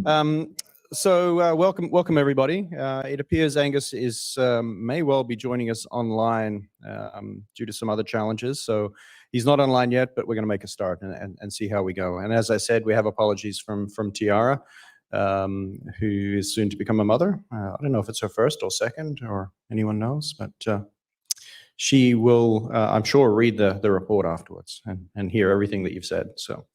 Welcome everybody. It appears Angus may well be joining us online due to some other challenges. So he's not online yet, but we're going to make a start and see how we go. And as I said, we have apologies from Tiara, who is soon to become a mother. I don't know if it's her first or second, or anyone knows, but she will, I'm sure, read the report afterwards and hear everything that you've said. So.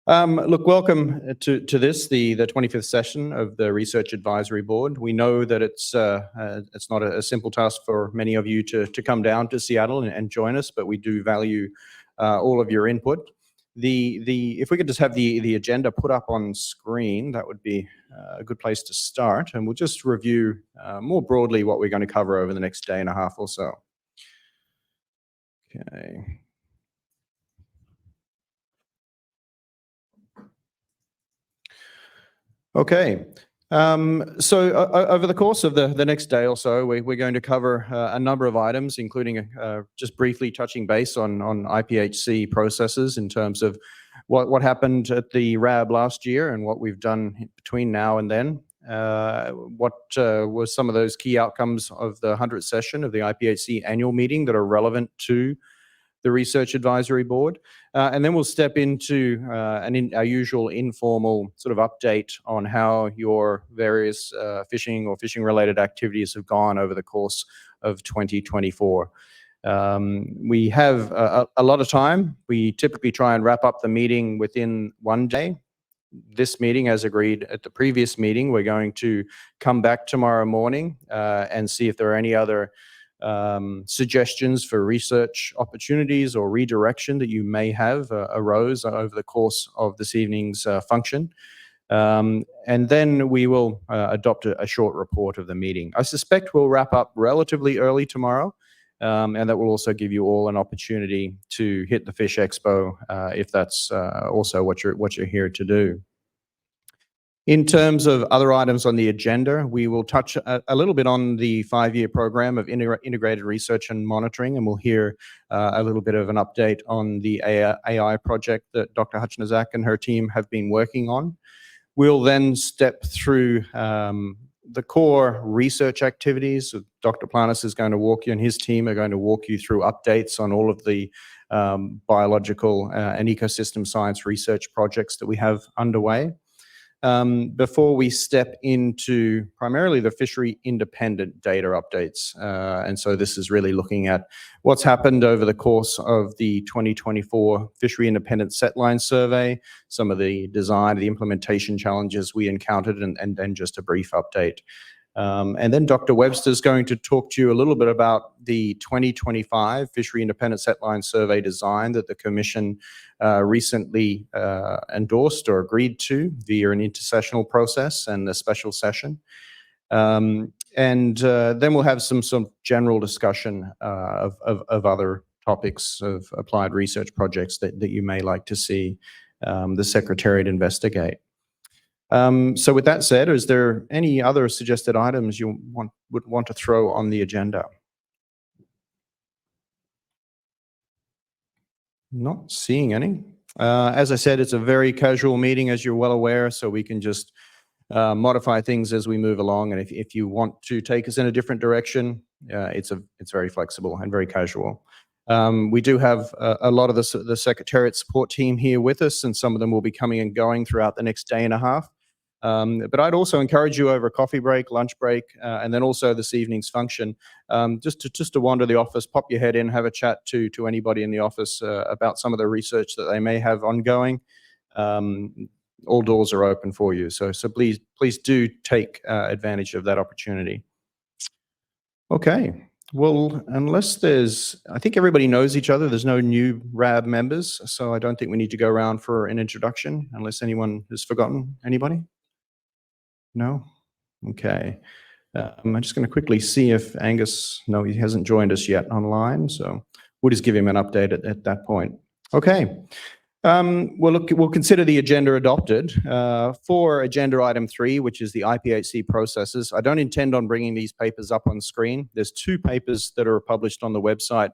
Look, welcome to this, the 25th session of the Research Advisory Board. We know that it's not a simple task for many of you to come down to Seattle and join us, but we do value all of your input. If we could just have the agenda put up on screen, that would be a good place to start, and we'll just review more broadly what we're going to cover over the next day and a half or so. Okay. Okay, so over the course of the next day or so, we're going to cover a number of items, including just briefly touching base on IPHC processes in terms of what happened at the RAB last year and what we've done between now and then. What were some of those key outcomes of the 100th session of the IPHC annual meeting that are relevant to the Research Advisory Board, and then we'll step into our usual informal sort of update on how your various fishing or fishing-related activities have gone over the course of 2024. We have a lot of time. We typically try and wrap up the meeting within one day. This meeting, as agreed at the previous meeting, we're going to come back tomorrow morning and see if there are any other suggestions for research opportunities or redirection that you may have arose over the course of this evening's function. And then we will adopt a short report of the meeting. I suspect we'll wrap up relatively early tomorrow, and that will also give you all an opportunity to hit the Fish Expo if that's also what you're here to do. In terms of other items on the agenda, we will touch a little bit on the 5-year program of integrated research and monitoring, and we'll hear a little bit of an update on the AI project that Dr. Hutchinson and her team have been working on. We'll then step through the core research activities. So Dr. Planas is going to walk you, and his team are going to walk you through updates on all of the biological and ecosystem science research projects that we have underway. Before we step into primarily the fishery independent data updates. And so this is really looking at what's happened over the course of the 2024 fishery independent setline survey, some of the design, the implementation challenges we encountered, and then just a brief update. And then Dr. Webster is going to talk to you a little bit about the 2025 Fishery Independent Setline Survey design that the Commission recently endorsed or agreed to via an intersessional process and a special session. And then we'll have some general discussion of other topics of applied research projects that you may like to see the Secretariat investigate. So with that said, is there any other suggested items you would want to throw on the agenda? Not seeing any. As I said, it's a very casual meeting, as you're well aware, so we can just modify things as we move along. And if you want to take us in a different direction, it's very flexible and very casual. We do have a lot of the Secretariat support team here with us, and some of them will be coming and going throughout the next day and a half. But I'd also encourage you over a coffee break, lunch break, and then also this evening's function, just to wander the office, pop your head in, have a chat to anybody in the office about some of the research that they may have ongoing. All doors are open for you, so please do take advantage of that opportunity. Okay. Well, unless I think everybody knows each other. There's no new RAB members, so I don't think we need to go around for an introduction unless anyone has forgotten. Anybody? No? Okay. I'm just going to quickly see if Angus, no, he hasn't joined us yet online, so we'll just give him an update at that point. Okay. Well, look, we'll consider the agenda adopted. For agenda item 3, which is the IPHC processes, I don't intend on bringing these papers up on screen. There's 2 papers that are published on the website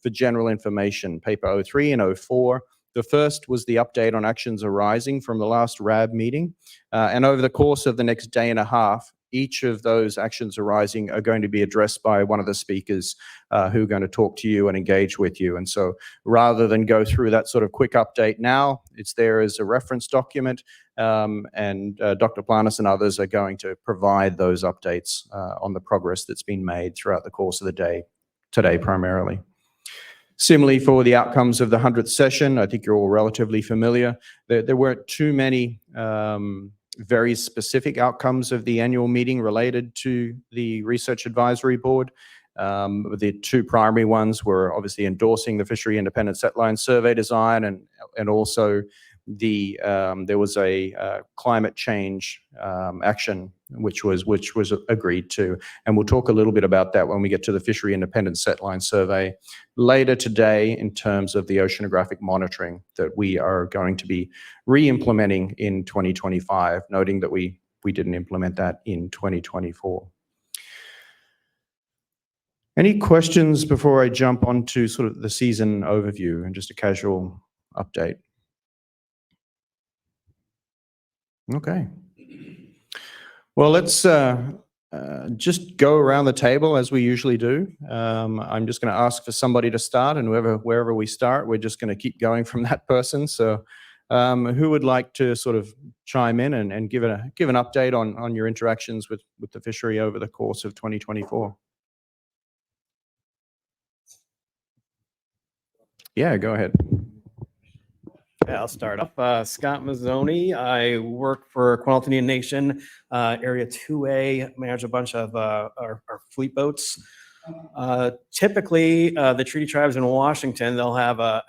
for general information, paper 03 and 04. The first was the update on actions arising from the last RAB meeting. And over the course of the next day and a half, each of those actions arising are going to be addressed by one of the speakers who are going to talk to you and engage with you. And so rather than go through that sort of quick update now, it's there as a reference document, and Dr. Planas and others are going to provide those updates on the progress that's been made throughout the course of the day, today primarily. Similarly, for the outcomes of the 100th session, I think you're all relatively familiar. There weren't too many very specific outcomes of the annual meeting related to the Research Advisory Board. The two primary ones were obviously endorsing the Fishery Independent Setline Survey design, and also there was a climate change action which was agreed to, and we'll talk a little bit about that when we get to the Fishery Independent Setline Survey later today in terms of the oceanographic monitoring that we are going to be re-implementing in 2025, noting that we didn't implement that in 2024. Any questions before I jump onto sort of the season overview and just a casual update? Okay. Well, let's just go around the table as we usually do. I'm just going to ask for somebody to start, and wherever we start, we're just going to keep going from that person. So who would like to sort of chime in and give an update on your interactions with the fishery over the course of 2024? Yeah, go ahead. Yeah, I'll start off. Scott Mazzoni. I work for Quinault Indian Nation, Area 2A, manage a bunch of our fleet boats. Typically, the treaty tribes in Washington, they'll have a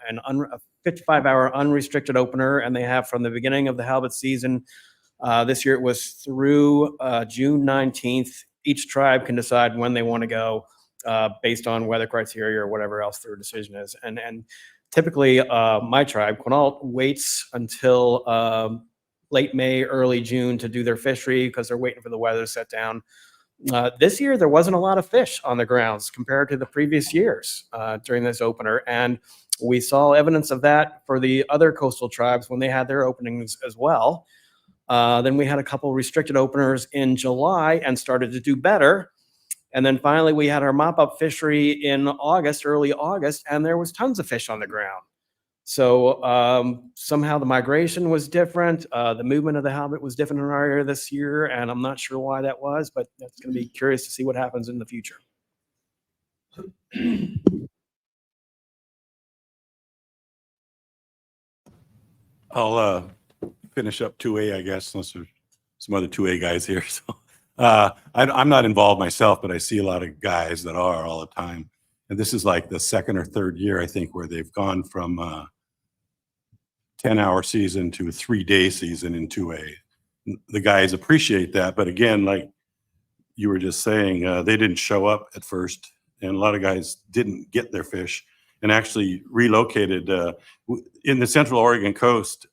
55-hour unrestricted opener, and they have from the beginning of the halibut season. This year it was through June 19th. Each tribe can decide when they want to go based on weather criteria or whatever else their decision is. And typically, my tribe, Quinault, waits until late May, early June to do their fishery because they're waiting for the weather to set down. This year, there wasn't a lot of fish on the grounds compared to the previous years during this opener. And we saw evidence of that for the other coastal tribes when they had their openings as well. Then we had a couple restricted openers in July and started to do better. And then finally, we had our mop-up fishery in August, early August, and there was tons of fish on the ground. So somehow the migration was different. The movement of the halibut was different in our area this year, and I'm not sure why that was, but that's going to be curious to see what happens in the future. I'll finish up 2A, I guess, unless there's some other 2A guys here. So I'm not involved myself, but I see a lot of guys that are all the time. And this is like the second or third year, I think, where they've gone from 10-hour season to a 3-day season in 2A. The guys appreciate that. But again, like you were just saying, they didn't show up at first. And a lot of guys didn't get their fish and actually relocated. In the Central Oregon coast,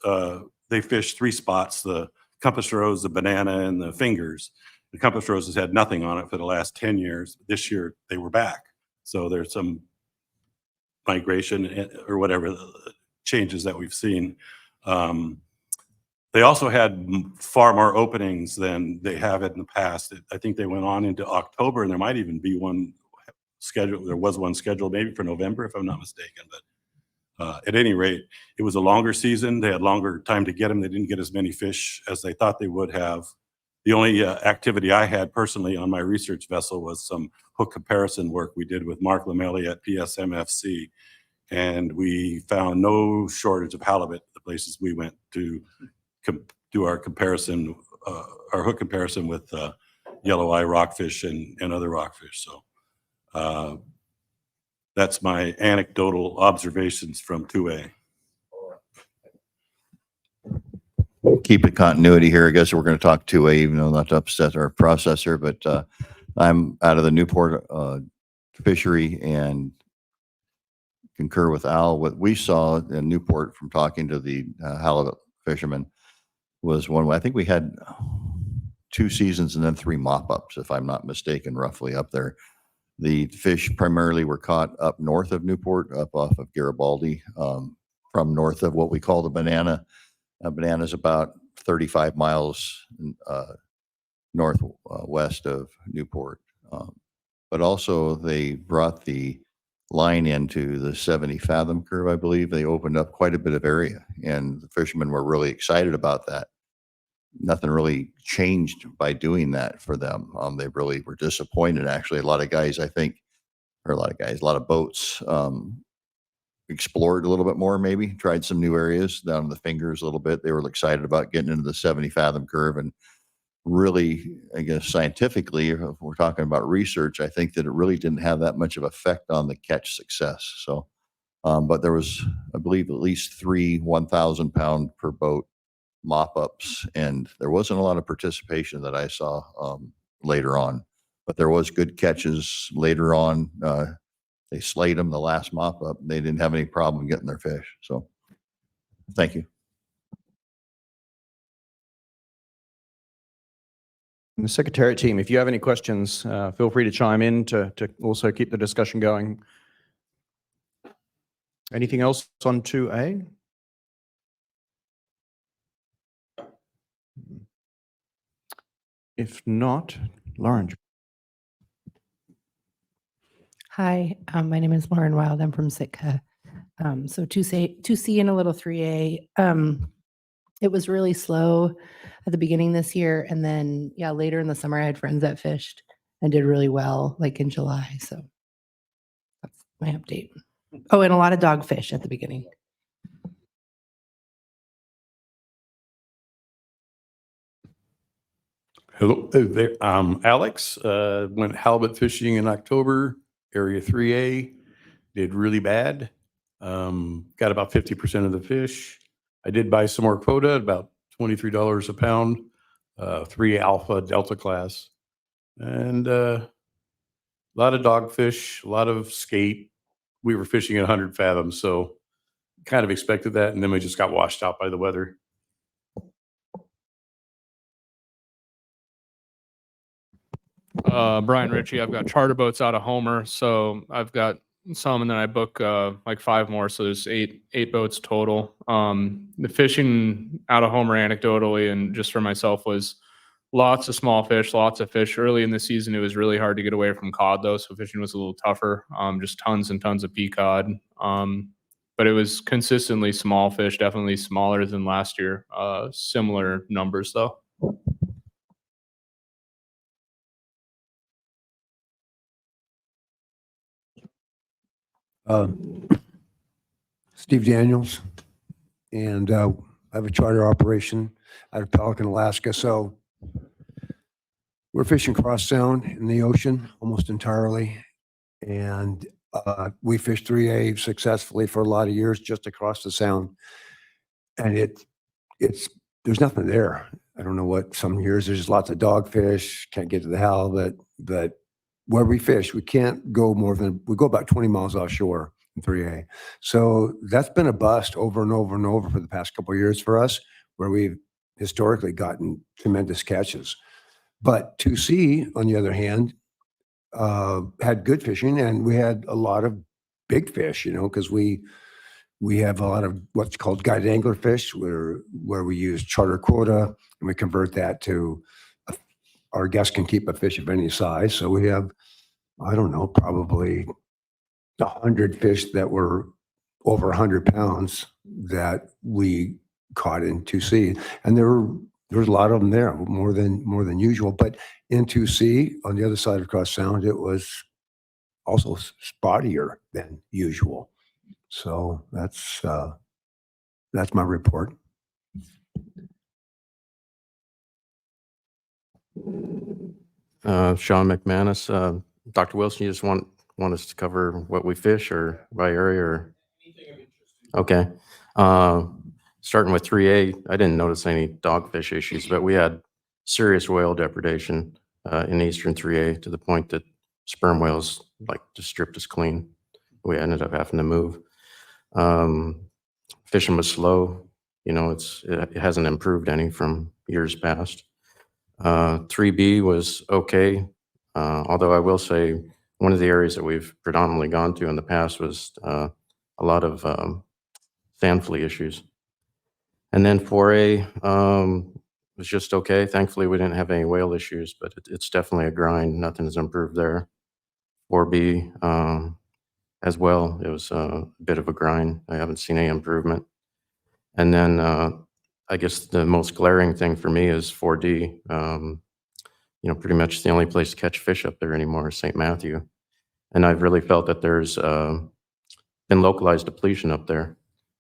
they fished 3 spots, the compass rose, the banana, and the fingers. The compass roses had nothing on it for the last 10 years. This year, they were back. So there's some migration or whatever changes that we've seen. They also had far more openings than they have in the past. I think they went on into October, and there might even be one scheduled. There was one scheduled maybe for November, if I'm not mistaken. But at any rate, it was a longer season. They had longer time to get them. They didn't get as many fish as they thought they would have. The only activity I had personally on my research vessel was some hook comparison work we did with Mark Lamelli at PSMFC. And we found no shortage of halibut at the places we went to do our comparison, our hook comparison with yellow eye rockfish and other rockfish. So that's my anecdotal observations from 2A. Keep it continuity here. I guess we're going to talk 2A, even though not to upset our processor, but I'm out of the Newport fishery and concur with Al. What we saw in Newport from talking to the halibut fishermen was one, I think we had 2 seasons and then 3 mop-ups, if I'm not mistaken, roughly up there. The fish primarily were caught up north of Newport, up off of Garibaldi, from north of what we call the Banana. Banana is about 35 miles northwest of Newport. But also they brought the line into the 70 fathom curve, I believe. They opened up quite a bit of area, and the fishermen were really excited about that. Nothing really changed by doing that for them. They really were disappointed. Actually, a lot of guys, I think, or a lot of boats explored a little bit more, maybe tried some new areas down in the fingers a little bit. They were excited about getting into the 70 fathom curve, and really, I guess, scientifically, if we're talking about research, I think that it really didn't have that much of effect on the catch success. So, but there was, I believe, at least 3 1,000 pound per boat mop-ups, and there wasn't a lot of participation that I saw later on, but there was good catches later on. They slayed them the last mop-up. They didn't have any problem getting their fish. So thank you. And the Secretariat team, if you have any questions, feel free to chime in to also keep the discussion going. Anything else on 2A? If not, Lauren. Hi, my name is Lauren Wild. I'm from Sitka. So 2C and a little 3A. It was really slow at the beginning this year. And then, yeah, later in the summer, I had friends that fished and did really well, like in July. So that's my update. Oh, and a lot of dogfish at the beginning. Hello there. Alex. Went halibut fishing in October, area 3A, did really bad. Got about 50% of the fish. I did buy some more quota, about $23 a pound, 3 alpha delta class. And a lot of dogfish, a lot of skate. We were fishing at 100 fathoms, so kind of expected that. And then we just got washed out by the weather. Brian Ritchie. I've got charter boats out of Homer, so I've got some, and then I book like 5 more, so there's eight boats total. The fishing out of Homer, anecdotally, and just for myself, was lots of small fish, lots of fish. Early in the season, it was really hard to get away from cod, though, so fishing was a little tougher. Just tons and tons of pea cod. But it was consistently small fish, definitely smaller than last year. Similar numbers, though. Steve Daniels, and I have a charter operation out of Pelican, Alaska. So we're fishing cross sound in the ocean almost entirely, and we fished 3A successfully for a lot of years just across the sound, and there's nothing there. I don't know what, some years there's lots of dogfish, can't get to the halibut, but where we fish, we can't go we go about 20 miles offshore in 3A. So that's been a bust over and over and over for the past couple of years for us, where we've historically gotten tremendous catches. But 2C, on the other hand, had good fishing, and we had a lot of big fish, because we have a lot of what's called guided angler fish, where we use charter quota, and we convert that to our guests can keep a fish of any size. So we have, I don't know, probably 100 fish that were over 100 pounds that we caught in 2C. And there was a lot of them there, more than usual. But in 2C, on the other side of Cross Sound, it was also spottier than usual. So that's my report. Sean McManus. Dr. Wilson, you just want us to cover what we fish or by area or? Okay. Starting with 3A, I didn't notice any dogfish issues, but we had serious whale depredation in eastern 3A to the point that sperm whales just stripped us clean. We ended up having to move. Fishing was slow. It hasn't improved any from years past. 3B was okay, although I will say one of the areas that we've predominantly gone to in the past was a lot of sand flea issues. And then 4A was just okay. Thankfully, we didn't have any whale issues, but it's definitely a grind. Nothing's improved there. 4B as well, it was a bit of a grind. I haven't seen any improvement. And then I guess the most glaring thing for me is 4D. You know, pretty much the only place to catch fish up there anymore is St. Matthew. And I've really felt that there's been localized depletion up there.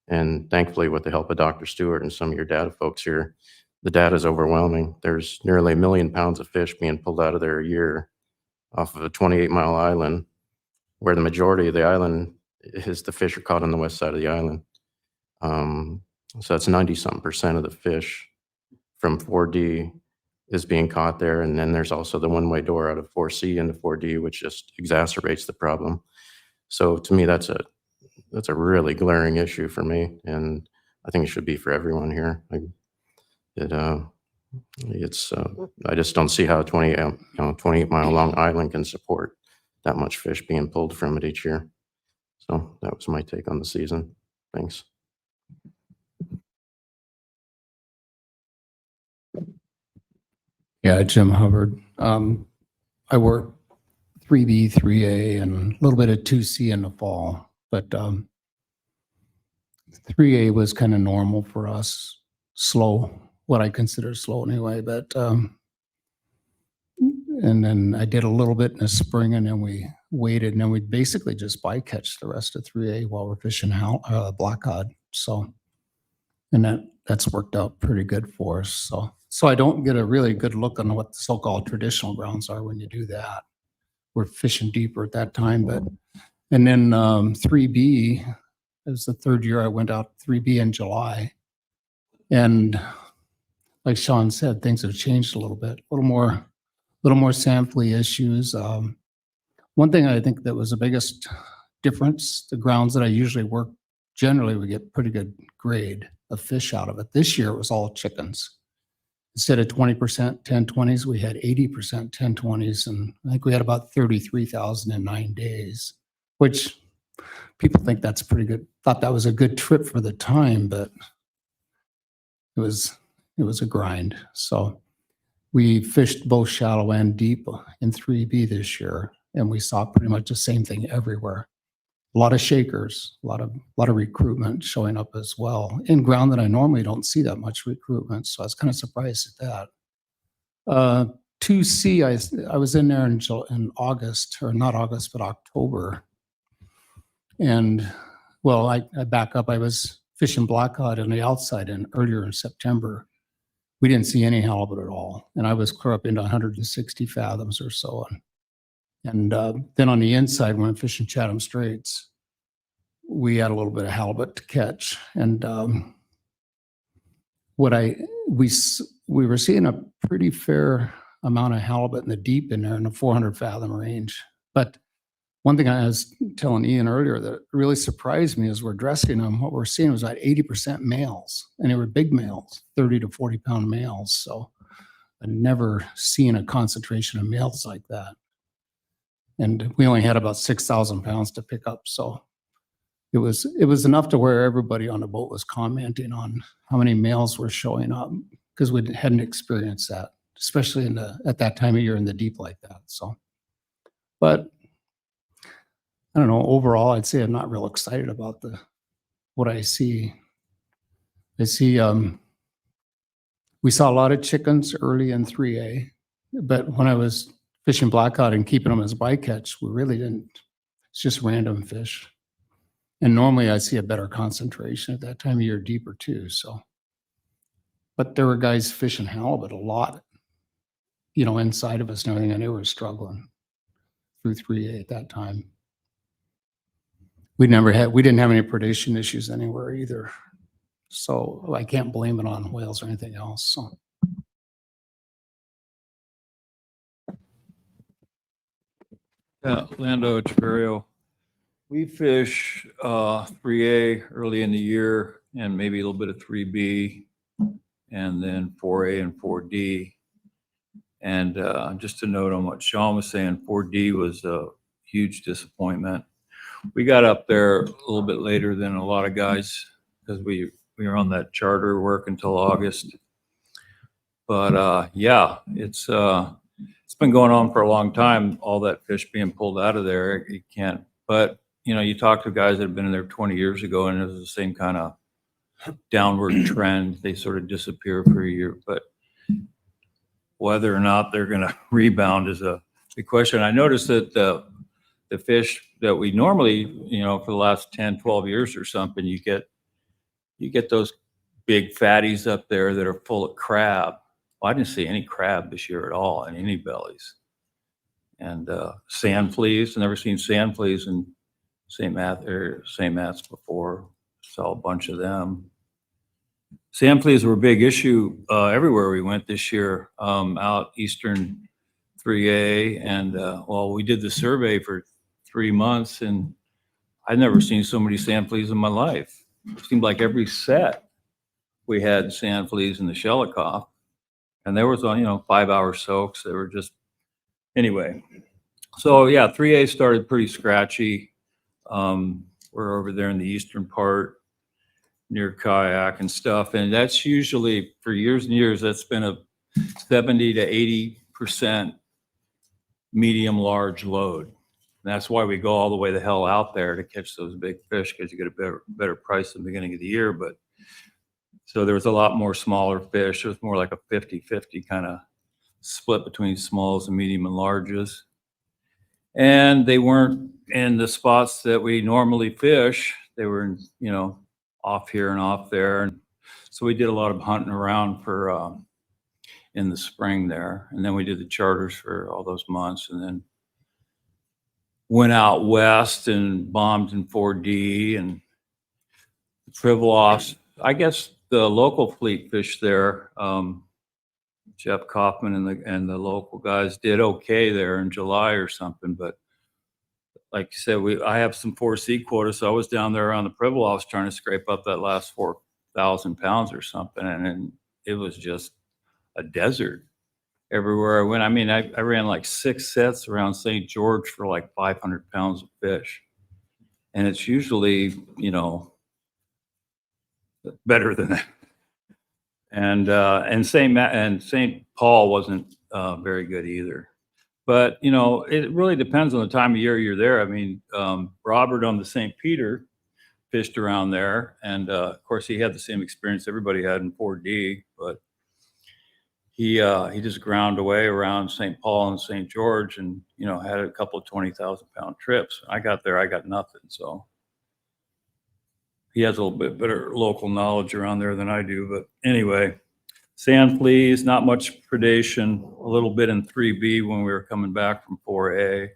And thankfully, with the help of Dr. Stewart and some of your data folks here, the data is overwhelming. There's nearly 1 million pounds of fish being pulled out of there a year off of a 28-mile island, where the majority of the island is the fish are caught on the west side of the island. So that's 90-something% of the fish from 4D is being caught there. And then there's also the one-way door out of 4C into 4D, which just exacerbates the problem. So to me, that's a really glaring issue for me, and I think it should be for everyone here. I just don't see how a 28-mile long island can support that much fish being pulled from it each year. So that was my take on the season. Thanks. Yeah, Jim Hubbard. I work 3B, 3A, and a little bit of 2C in the fall, but 3A was kind of normal for us, slow, what I consider slow anyway, but and then I did a little bit in the spring, and then we waited, and then we basically just bycatch the rest of 3A while we're fishing blackcod. So, and that's worked out pretty good for us. So I don't get a really good look on what the so-called traditional grounds are when you do that. We're fishing deeper at that time, and then 3B, it was the third year I went out 3B in July. And like Sean said, things have changed a little bit, a little more sand flea issues. One thing I think that was the biggest difference, the grounds that I usually work, generally we get pretty good grade of fish out of it. This year it was all chickens. Instead of 20% 1020s, we had 80% 1020s, and I think we had about 33,000 in 9 days, which people think that's pretty good. Thought that was a good trip for the time, but it was a grind. So we fished both shallow and deep in 3B this year, and we saw pretty much the same thing everywhere. A lot of shakers, a lot of recruitment showing up as well in ground that I normally don't see that much recruitment. So I was kind of surprised at that. 2C, I was in there in August, or not August, but October. And well, I back up. I was fishing blackcod on the outside and earlier in September. We didn't see any halibut at all. And I was clear up into 160 fathoms or so. And then on the inside, when I'm fishing Chatham Straits, we had a little bit of halibut to catch. And we were seeing a pretty fair amount of halibut in the deep in there in the 400 fathom range. But one thing I was telling Ian earlier that really surprised me is we're dressing them. What we're seeing was about 80% males, and they were big males, 30 to 40 pound males. So I'd never seen a concentration of males like that. And we only had about 6,000 pounds to pick up. So it was enough to where everybody on the boat was commenting on how many males were showing up, because we hadn't experienced that, especially at that time of year in the deep like that. So, but I don't know, overall, I'd say I'm not real excited about what I see. We saw a lot of chickens early in 3A, but when I was fishing blackcod and keeping them as bycatch, we really didn't. It's just random fish. And normally I see a better concentration at that time of year, deeper too. So, but there were guys fishing halibut a lot, inside of us and everything, and they were struggling through 3A at that time. We didn't have any predation issues anywhere either. So I can't blame it on whales or anything else. So. Lando Chaverio. We fish 3A early in the year and maybe a little bit of 3B and then 4A and 4D. And just to note on what Sean was saying, 4D was a huge disappointment. We got up there a little bit later than a lot of guys because we were on that charter work until August. But yeah, it's been going on for a long time. All that fish being pulled out of there, you can't. But you talk to guys that have been in there 20 years ago, and it was the same kind of downward trend. They sort of disappear for a year, but whether or not they're going to rebound is a big question. I noticed that the fish that we normally, for the last 10, 12 years or something, you get those big fatties up there that are full of crab. Well, I didn't see any crab this year at all in any bellies. And sand fleas, never seen sand fleas in St. Matt's before. Saw a bunch of them. Sand fleas were a big issue everywhere we went this year, out Eastern 3A. And well, we did the survey for 3 months, and I'd never seen so many sand fleas in my life. It seemed like every set we had sand fleas in the Shelikoff, and there was on 5-hour soaks. They were just anyway. So yeah, 3A started pretty scratchy. We're over there in the eastern part near Kayak and stuff, and that's usually for years and years that's been a 70 to 80% medium large load. And that's why we go all the way the hell out there to catch those big fish, because you get a better price at the beginning of the year. But so there was a lot more smaller fish. It was more like a 50-50 kind of split between smalls and medium and larges. And they weren't in the spots that we normally fish. They were in, off here and off there. And so we did a lot of hunting around for in the spring there. And then we did the charters for all those months, and then went out west and bombed in 4D and Privilofs. I guess the local fleet fished there. Jeff Kaufman and the local guys did okay there in July or something. But like you said, I have some 4C quotas, so I was down there on the Privilofs trying to scrape up that last 4,000 pounds or something, and it was just a desert everywhere I went. I mean, I ran like 6 sets around St. George for like 500 pounds of fish, and it's usually better than that. And St. Paul wasn't very good either. But it really depends on the time of year you're there. I mean, Robert on the St. Peter fished around there, and of course he had the same experience everybody had in 4D, but he just ground away around St. Paul and St. George, and had a couple of 20,000 pound trips. I got there, I got nothing. So he has a little bit better local knowledge around there than I do. But anyway, sand fleas, not much predation, a little bit in 3B when we were coming back from 4A.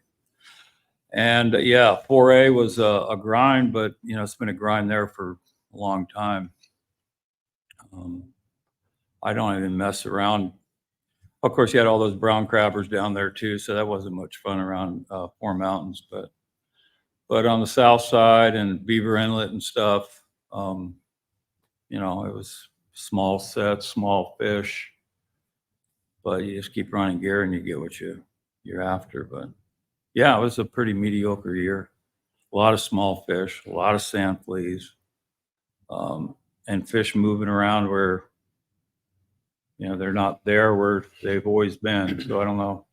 And yeah, 4A was a grind, but it's been a grind there for a long time. I don't even mess around. Of course, you had all those brown crabbers down there too, so that wasn't much fun around Four Mountains. But on the south side and Beaver Inlet and stuff, it was small sets, small fish, but you just keep running gear and you get what you're after. But yeah, it was a pretty mediocre year. A lot of small fish, a lot of sand fleas, and fish moving around where they're not there where they've always been. So I don't know,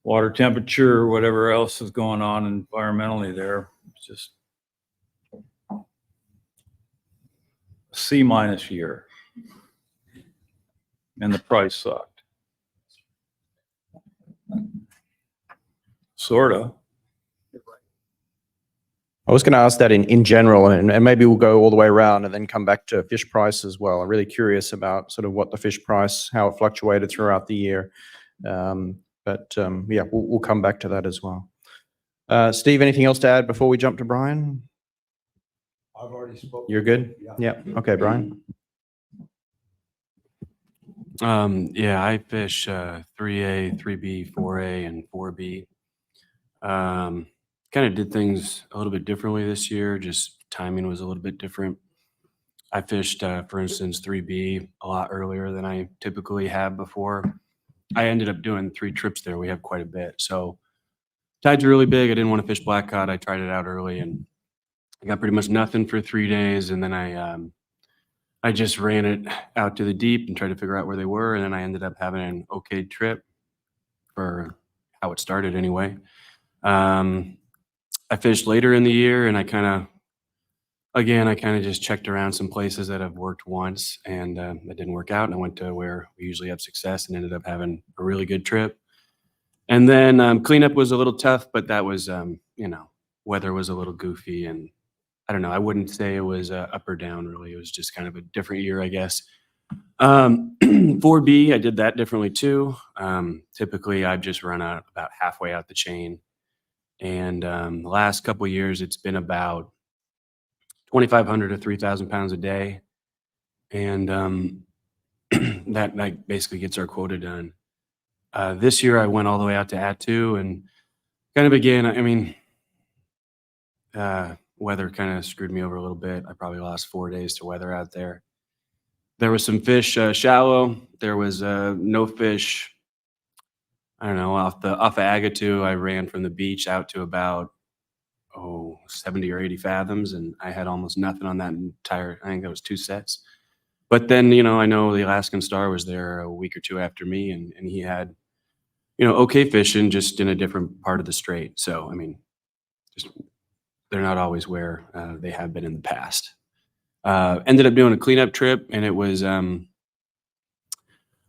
water temperature or whatever else is going on environmentally there. It's just a C- year. And the price sucked. Sort of. I was going to ask that in general, and maybe we'll go all the way around and then come back to fish price as well. I'm really curious about sort of what the fish price, how it fluctuated throughout the year. Yeah, we'll come back to that as well. Steve, anything else to add before we jump to Brian? I've already spoken. You're good? Yeah. Okay, Brian. Yeah, I fish 3A, 3B, 4A, and 4B. Kind of did things a little bit differently this year. Just timing was a little bit different. I fished, for instance, 3B a lot earlier than I typically have before. I ended up doing 3 trips there. We have quite a bit. So tides are really big. I didn't want to fish black cod. I tried it out early, and I got pretty much nothing for 3 days, and then I just ran it out to the deep and tried to figure out where they were, and then I ended up having an okay trip for how it started anyway. I fished later in the year, and I kind of just checked around some places that I've worked once, and that didn't work out. And I went to where we usually have success and ended up having a really good trip. And then cleanup was a little tough, but that was, weather was a little goofy, and I don't know. I wouldn't say it was up or down really. It was just kind of a different year, I guess. 4B, I did that differently too. Typically, I've just run out about halfway out the chain, and the last couple of years, it's been about 2,500 to 3,000 pounds a day, and that basically gets our quota done. This year, I went all the way out to At2, and kind of again, I mean, weather kind of screwed me over a little bit. I probably lost 4 days to weather out there. There was some fish shallow. There was no fish. I don't know, off of Agatu, I ran from the beach out to about 70 or 80 fathoms, and I had almost nothing on that entire. I think that was 2 sets. But then, I know the Alaskan Star was there a week or 2 after me, and he had, okay fishing, just in a different part of the strait. So, I mean, just they're not always where they have been in the past. Ended up doing a cleanup trip, and it was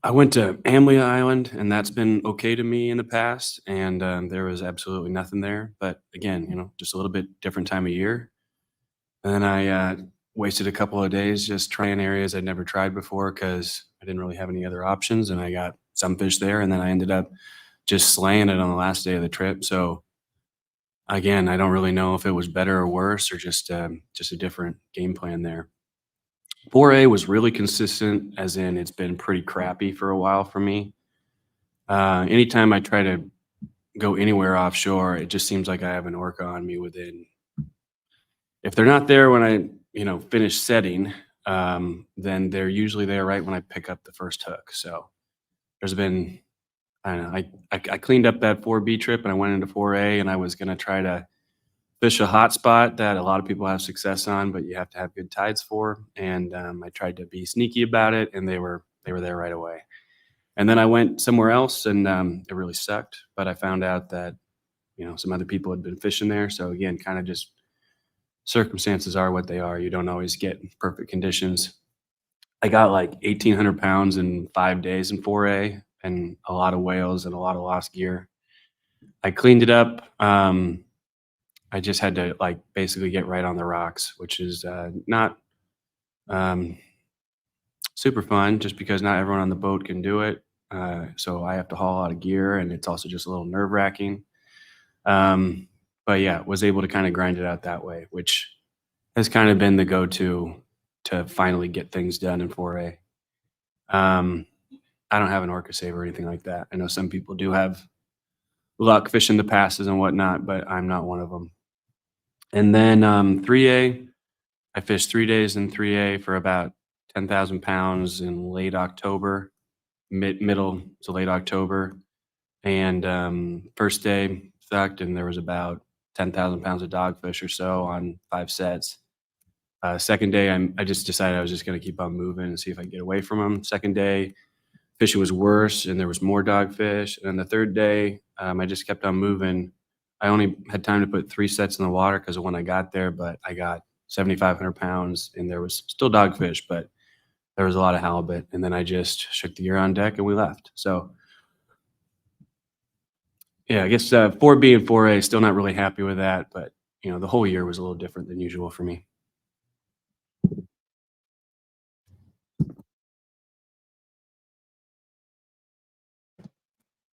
I went to Amlia Island, and that's been okay to me in the past, and there was absolutely nothing there. But again, just a little bit different time of year. And then I wasted a couple of days just trying areas I'd never tried before because I didn't really have any other options, and I got some fish there, and then I ended up just slaying it on the last day of the trip. So again, I don't really know if it was better or worse or just a different game plan there. 4A was really consistent, as in it's been pretty crappy for a while for me. Anytime I try to go anywhere offshore, it just seems like I have an orca on me within. If they're not there when I, finish setting, then they're usually there right when I pick up the first hook. So there's been, I don't know, I cleaned up that 4B trip and I went into 4A, and I was going to try to fish a hot spot that a lot of people have success on, but you have to have good tides for. And I tried to be sneaky about it, and they were there right away. And then I went somewhere else, and it really sucked. But I found out that some other people had been fishing there. So again, kind of just circumstances are what they are. You don't always get perfect conditions. I got like 1,800 pounds in 5 days in 4A, and a lot of whales and a lot of lost gear. I cleaned it up. I just had to basically get right on the rocks, which is not super fun just because not everyone on the boat can do it. So I have to haul out of gear, and it's also just a little nerve wracking. But yeah, was able to kind of grind it out that way, which has kind of been the go-to to finally get things done in 4A. I don't have an orca save or anything like that. I know some people do have luck fishing the passes and whatnot, but I'm not one of them. And then 3A, I fished 3 days in 3A for about 10,000 pounds in late October, middle to late October. And first day sucked, and there was about 10,000 pounds of dogfish or so on 5 sets. Second day, I just decided I was just going to keep on moving and see if I could get away from them. Second day, fishing was worse, and there was more dogfish. And then the third day, I just kept on moving. I only had time to put 3 sets in the water because of when I got there, but I got 7,500 pounds, and there was still dogfish, but there was a lot of halibut. And then I just shook the gear on deck, and we left. So yeah, I guess 4B and 4A, still not really happy with that, but the whole year was a little different than usual for me.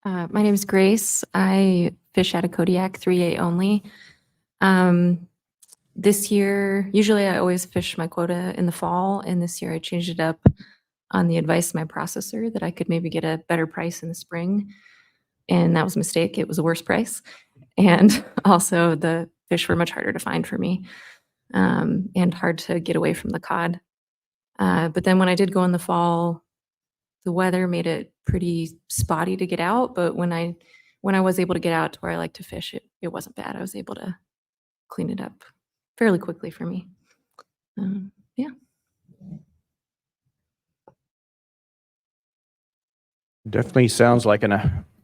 My name is Grace. I fish out of Kodiak 3A only. This year, usually I always fish my quota in the fall, and this year I changed it up on the advice of my processor that I could maybe get a better price in the spring. And that was a mistake. It was a worse price. And also the fish were much harder to find for me, and hard to get away from the cod. But then when I did go in the fall, the weather made it pretty spotty to get out. But when I was able to get out to where I like to fish, it wasn't bad. I was able to clean it up fairly quickly for me. Yeah. Definitely sounds like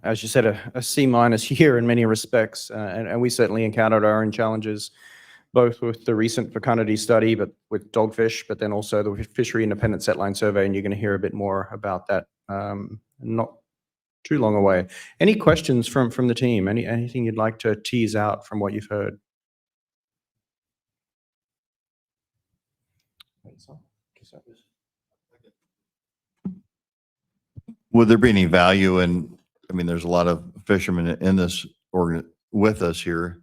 as you said, a C- year in many respects. And we certainly encountered our own challenges, both with the recent fecundity study, but with dogfish, but then also the fishery independent setline survey. And you're going to hear a bit more about that not too long away. Any questions from the team? Anything you'd like to tease out from what you've heard? Would there be any value in, I mean, there's a lot of fishermen in this with us here,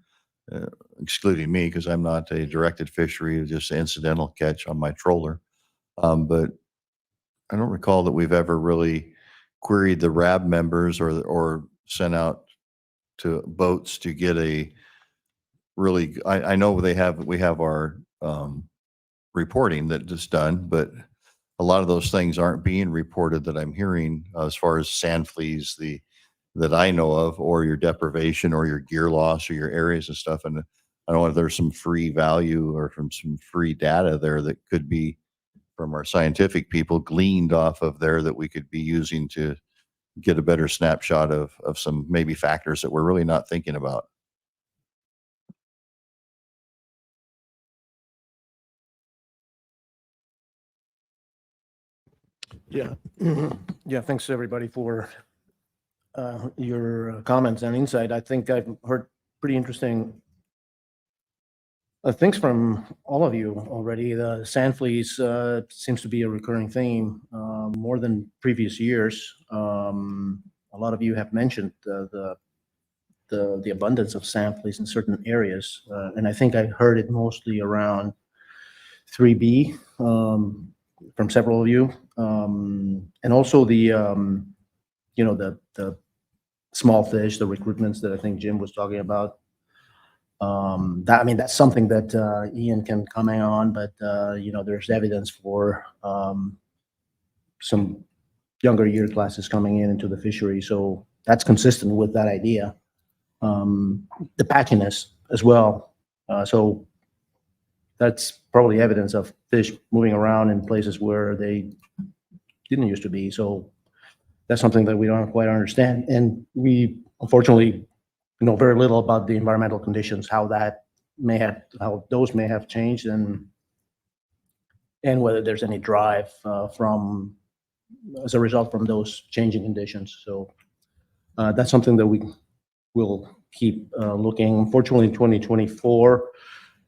excluding me, because I'm not a directed fishery, just incidental catch on my trawler. But I don't recall that we've ever really queried the RAB members or sent out to boats to get a really, I know we have our reporting that is done, but a lot of those things aren't being reported that I'm hearing as far as sand fleas, that I know of, or your deprivation or your gear loss or your areas and stuff. And I don't know if there's some free value or from some free data there that could be from our scientific people gleaned off of there that we could be using to get a better snapshot of some maybe factors that we're really not thinking about. Yeah. Yeah. Thanks everybody for your comments and insight. I think I've heard pretty interesting things from all of you already. The sand fleas seems to be a recurring theme more than previous years. A lot of you have mentioned the abundance of sand fleas in certain areas, and I think I heard it mostly around 3B from several of you, and also the the small fish, the recruitments that I think Jim was talking about. That, I mean, that's something that Ian can comment on, but there's evidence for some younger year classes coming into the fishery, so that's consistent with that idea. The patchiness as well, so that's probably evidence of fish moving around in places where they didn't used to be. So that's something that we don't quite understand, and we unfortunately know very little about the environmental conditions, how those may have changed, and whether there's any drive as a result from those changing conditions. So that's something that we will keep looking. Unfortunately, in 2024,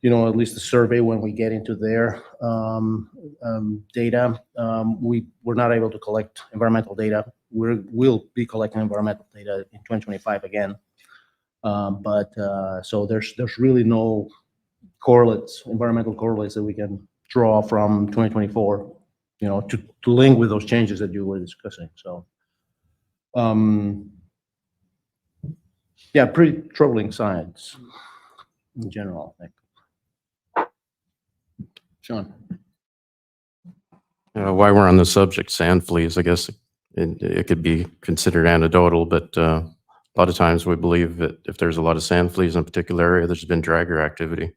at least the survey, when we get into their data, we're not able to collect environmental data. We'll be collecting environmental data in 2025 again. So there's really no environmental correlates that we can draw from 2024, to link with those changes that you were discussing. So, yeah, pretty troubling science in general, I think. Sean. While we're on the subject, sand fleas, I guess it could be considered anecdotal, but a lot of times we believe that if there's a lot of sand fleas in a particular area, there's been dragger activity.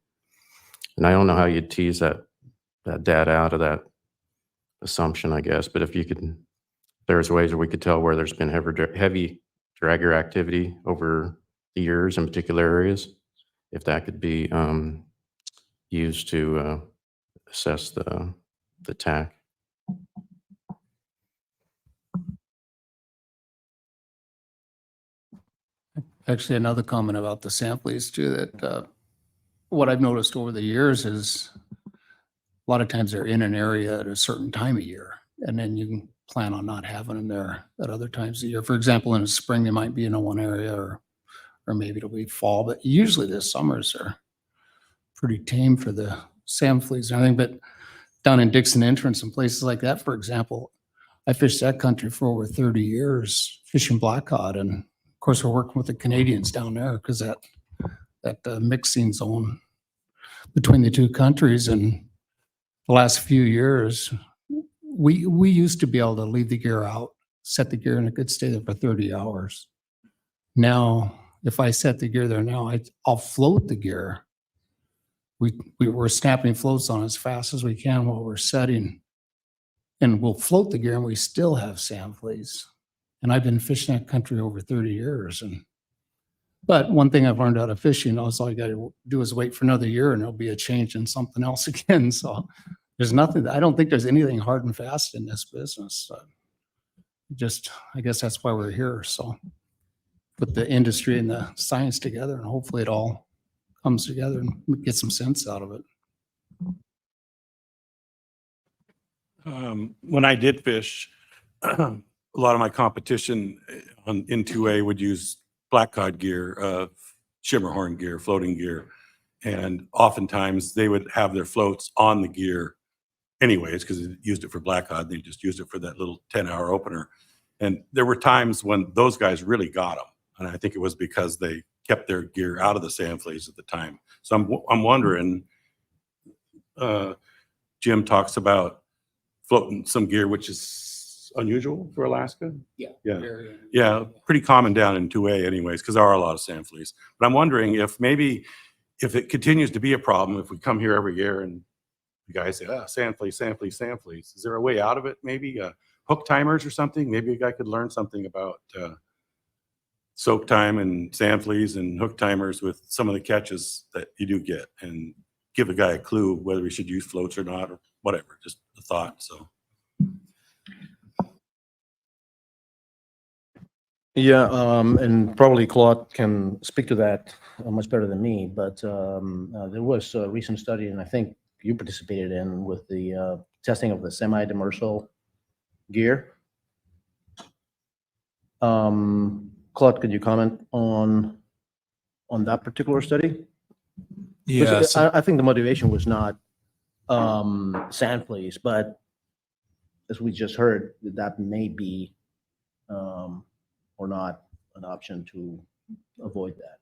And I don't know how you'd tease that data out of that assumption, I guess, but if there's ways where we could tell where there's been heavy dragger activity over the years in particular areas, if that could be used to assess the TAC. Actually, another comment about the sand fleas too, that what I've noticed over the years is a lot of times they're in an area at a certain time of year, and then you can plan on not having them there at other times of the year. For example, in the spring, they might be in one area, or maybe it'll be fall, but usually the summers are pretty tame for the sand fleas and everything. But down in Dixon Entrance and places like that, for example, I fished that country for over 30 years, fishing blackcod. And of course, we're working with the Canadians down there because that mixing zone between the two countries. And the last few years, we used to be able to leave the gear out, set the gear, and it could stay there for 30 hours. Now, if I set the gear there now, I'll float the gear we're snapping floats on as fast as we can while we're setting. And we'll float the gear and we still have sand fleas. And I've been fishing that country over 30 years. But one thing I've learned out of fishing is all you got to do is wait for another year and there'll be a change in something else again. So there's nothing, I don't think there's anything hard and fast in this business. Just, I guess that's why we're here. So put the industry and the science together and hopefully it all comes together and we get some sense out of it. When I did fish, a lot of my competition in 2A would use black cod gear, shimmer horn gear, floating gear. And oftentimes they would have their floats on the gear anyways, because they used it for black cod. They just used it for that little 10-hour opener. And there were times when those guys really got them. And I think it was because they kept their gear out of the sand fleas at the time. So I'm wondering, Jim talks about floating some gear, which is unusual for Alaska. Yeah, pretty common down in 2A anyways, because there are a lot of sand fleas. But I'm wondering if maybe if it continues to be a problem, if we come here every year and you guys say, sand fleas, sand fleas, sand fleas, is there a way out of it? Maybe hook timers or something? Maybe a guy could learn something about soak time and sand fleas and hook timers with some of the catches that you do get, and give a guy a clue whether we should use floats or not, or whatever, just a thought. So Yeah, and probably Claude can speak to that much better than me, but there was a recent study, and I think you participated in, with the testing of the semi-demersal gear. Claude, could you comment on that particular study? Yes. I think the motivation was not sand fleas, but as we just heard, that may be or not an option to avoid that.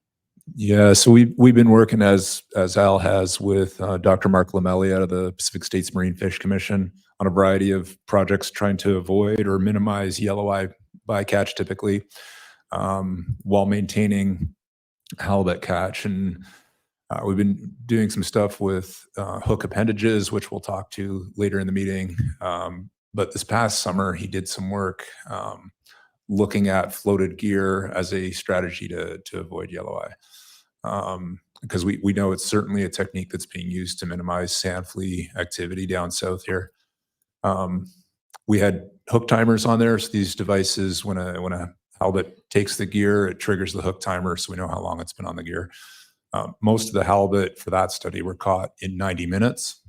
Yeah, so we've been working as Al has with Dr. Mark Lamelli out of the Pacific States Marine Fish Commission on a variety of projects trying to avoid or minimize yellow eye bycatch typically, while maintaining halibut catch. And we've been doing some stuff with hook appendages, which we'll talk to later in the meeting. But this past summer, he did some work looking at floated gear as a strategy to avoid yellow eye. Because we know it's certainly a technique that's being used to minimize sand flea activity down south here. We had hook timers on there. So these devices, when a halibut takes the gear, it triggers the hook timer, so we know how long it's been on the gear. Most of the halibut for that study were caught in 90 minutes.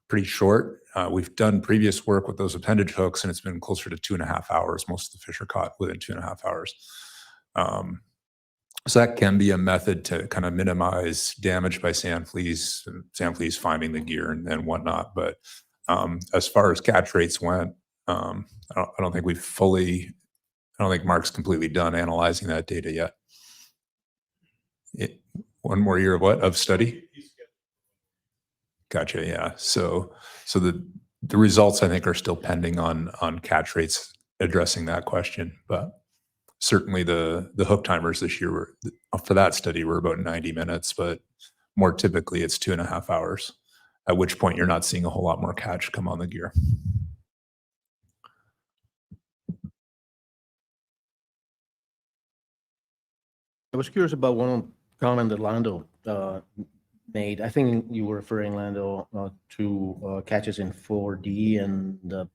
Pretty short. We've done previous work with those appendage hooks, and it's been closer to 2.5 hours. Most of the fish are caught within 2.5 hours. So that can be a method to kind of minimize damage by sand fleas finding the gear and whatnot. But as far as catch rates went, I don't think Mark's completely done analyzing that data yet. One more year of what? Of study? Gotcha. Yeah. So the results, I think, are still pending on catch rates addressing that question. But certainly the hook timers this year for that study were about 90 minutes, but more typically it's 2.5 hours, at which point you're not seeing a whole lot more catch come on the gear. I was curious about one comment that Lando made. I think you were referring, Lando, to catches in 4D and the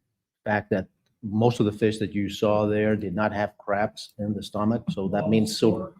fact that most of the fish that you saw there did not have crabs in the stomach. So that means silver.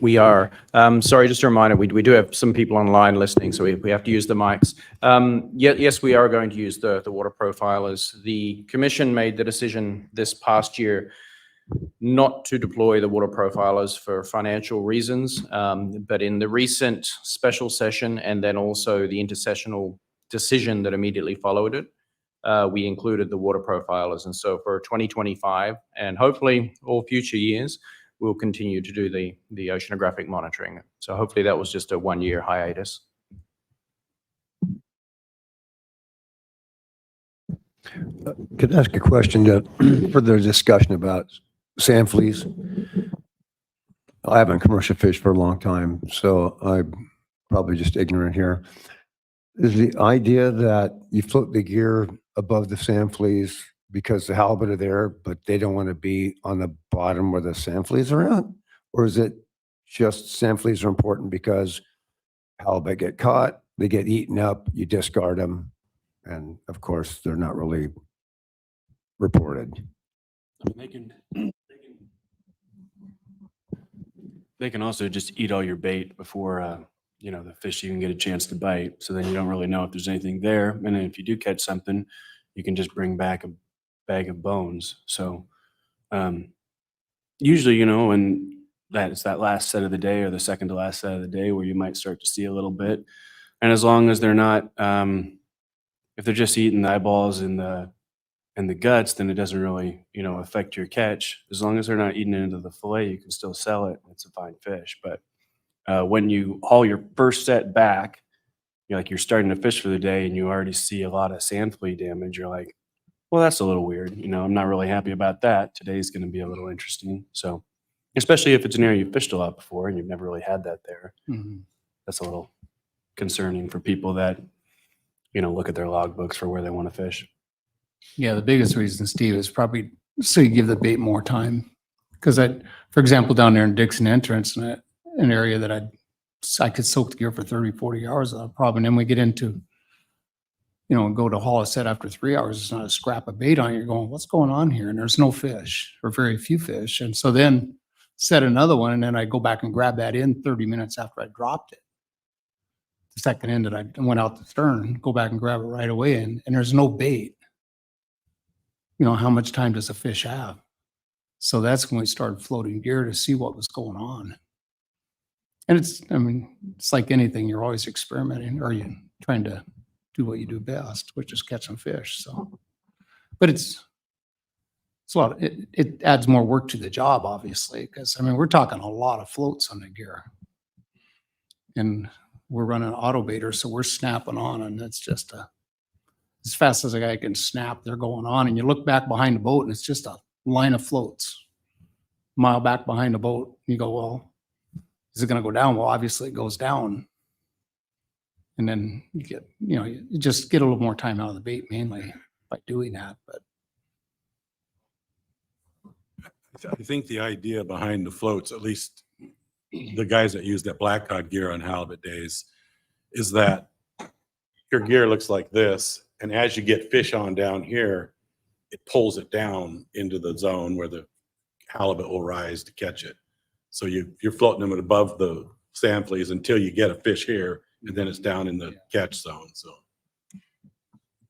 We are. Sorry, just a reminder, we do have some people online listening, so we have to use the mics. Yes, we are going to use the water profilers. The commission made the decision this past year not to deploy the water profilers for financial reasons, but in the recent special session and then also the intersessional decision that immediately followed it, we included the water profilers. And so for 2025 and hopefully all future years, we'll continue to do the oceanographic monitoring. So hopefully that was just a one-year hiatus. Could I ask a question to further discussion about sand fleas? I haven't commercial fished for a long time, so I'm probably just ignorant here. Is the idea that you float the gear above the sand fleas because the halibut are there, but they don't want to be on the bottom where the sand fleas are at? Or is it just sand fleas are important because halibut get caught, they get eaten up, you discard them, and of course, they're not really reported? They can also just eat all your bait before, the fish even get a chance to bite. So then you don't really know if there's anything there. And then if you do catch something, you can just bring back a bag of bones. So usually, when it's that last set of the day or the second to last set of the day where you might start to see a little bit. And as long as they're not, if they're just eating the eyeballs and the guts, then it doesn't really, affect your catch. As long as they're not eating into the fillet, you can still sell it. It's a fine fish. But when you haul your first set back, you're starting to fish for the day and you already see a lot of sand flea damage, you're like, well, that's a little weird. I'm not really happy about that. Today's going to be a little interesting. So, especially if it's an area you've fished a lot before and you've never really had that there. That's a little concerning for people that, look at their logbooks for where they want to fish. Yeah, the biggest reason, Steve, is probably so you give the bait more time. Because for example, down there in Dixon Entrance, in an area that I could soak the gear for 30, 40 hours without a problem. And then we get into, go to haul a set after 3 hours, it's not a scrap of bait on it. You're going, what's going on here? And there's no fish or very few fish. And so then set another one, and then I go back and grab that in 30 minutes after I dropped it. The second end that I went out the stern, go back and grab it right away, and there's no bait. How much time does a fish have? So that's when we started floating gear to see what was going on. And it's like anything, you're always experimenting, or you're trying to do what you do best, which is catching fish. So, but it's a lot, it adds more work to the job, obviously, because we're talking a lot of floats on the gear. And we're running auto baiter, so we're snapping on, and it's just as fast as a guy can snap, they're going on. And you look back behind the boat, and it's just a line of floats, a mile back behind the boat. You go, well, is it going to go down? Well, obviously it goes down. And then you get, you just get a little more time out of the bait mainly by doing that. But I think the idea behind the floats, at least the guys that use that black cod gear on halibut days, is that your gear looks like this. And as you get fish on down here, it pulls it down into the zone where the halibut will rise to catch it. So you're floating them above the sand fleas until you get a fish here, and then it's down in the catch zone. So,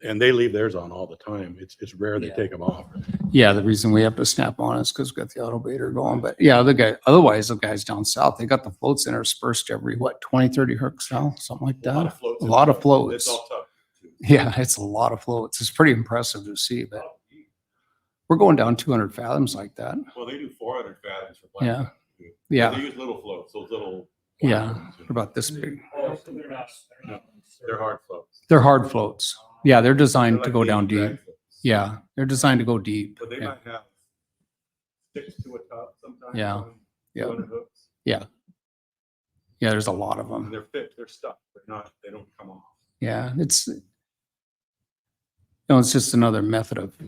and they leave theirs on all the time. It's rare they take them off. yeah, the reason we have to snap on is because we've got the auto baiter going. But yeah, otherwise the guys down south, they got the floats interspersed every 20, 30 hooks now, something like that. A lot of floats. It's all tough. Yeah, it's a lot of floats. It's pretty impressive to see, but we're going down 200 fathoms like that. Well, they do 400 fathoms for black. Yeah. cod, too. Yeah. They use little floats, those little. Yeah, they're about this big. They're hard floats. They're hard floats. Yeah, they're designed They're to like go down baby drag deep. floats. Yeah, they're designed to go deep. But they Yeah. might have 6 to a top sometimes. Yeah. on Yeah. 200 hooks. Yeah. Yeah, there's a lot of And them. they're fit, they're stuck, but they don't come off. Yeah, it's just another method of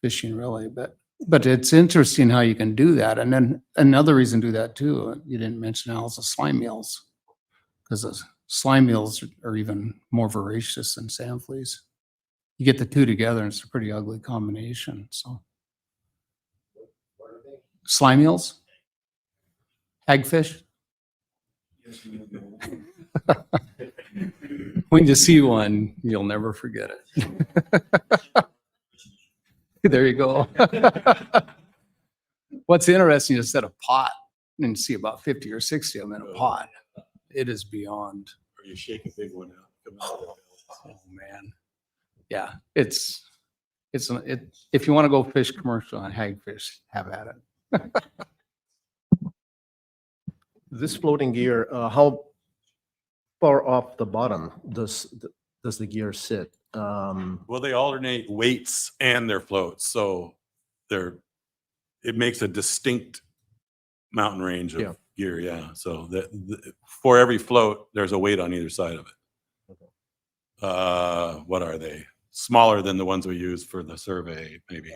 fishing, really. But it's interesting how you can do that. And then another reason to do that too, you didn't mention, Al, is the slime meals. Because the slime meals are even more voracious than sand fleas. You get the two together and it's a pretty ugly combination. So slime meals, hagfish. When you see one, you'll never forget it. There you go. What's interesting is that a pot, and see about 50 or 60 of them in a pot. It is beyond. Or you shake a big one out. Come out of the Oh, man. Yeah, it's, if you want to go fish commercial on hagfish, have at it. This floating gear, how far off the bottom does the gear sit? Well, they alternate weights and their floats, so it makes a distinct mountain range of Yeah. gear. Yeah, so for every float, there's a weight on either side of it. What are they? Smaller than the ones we use for the survey, maybe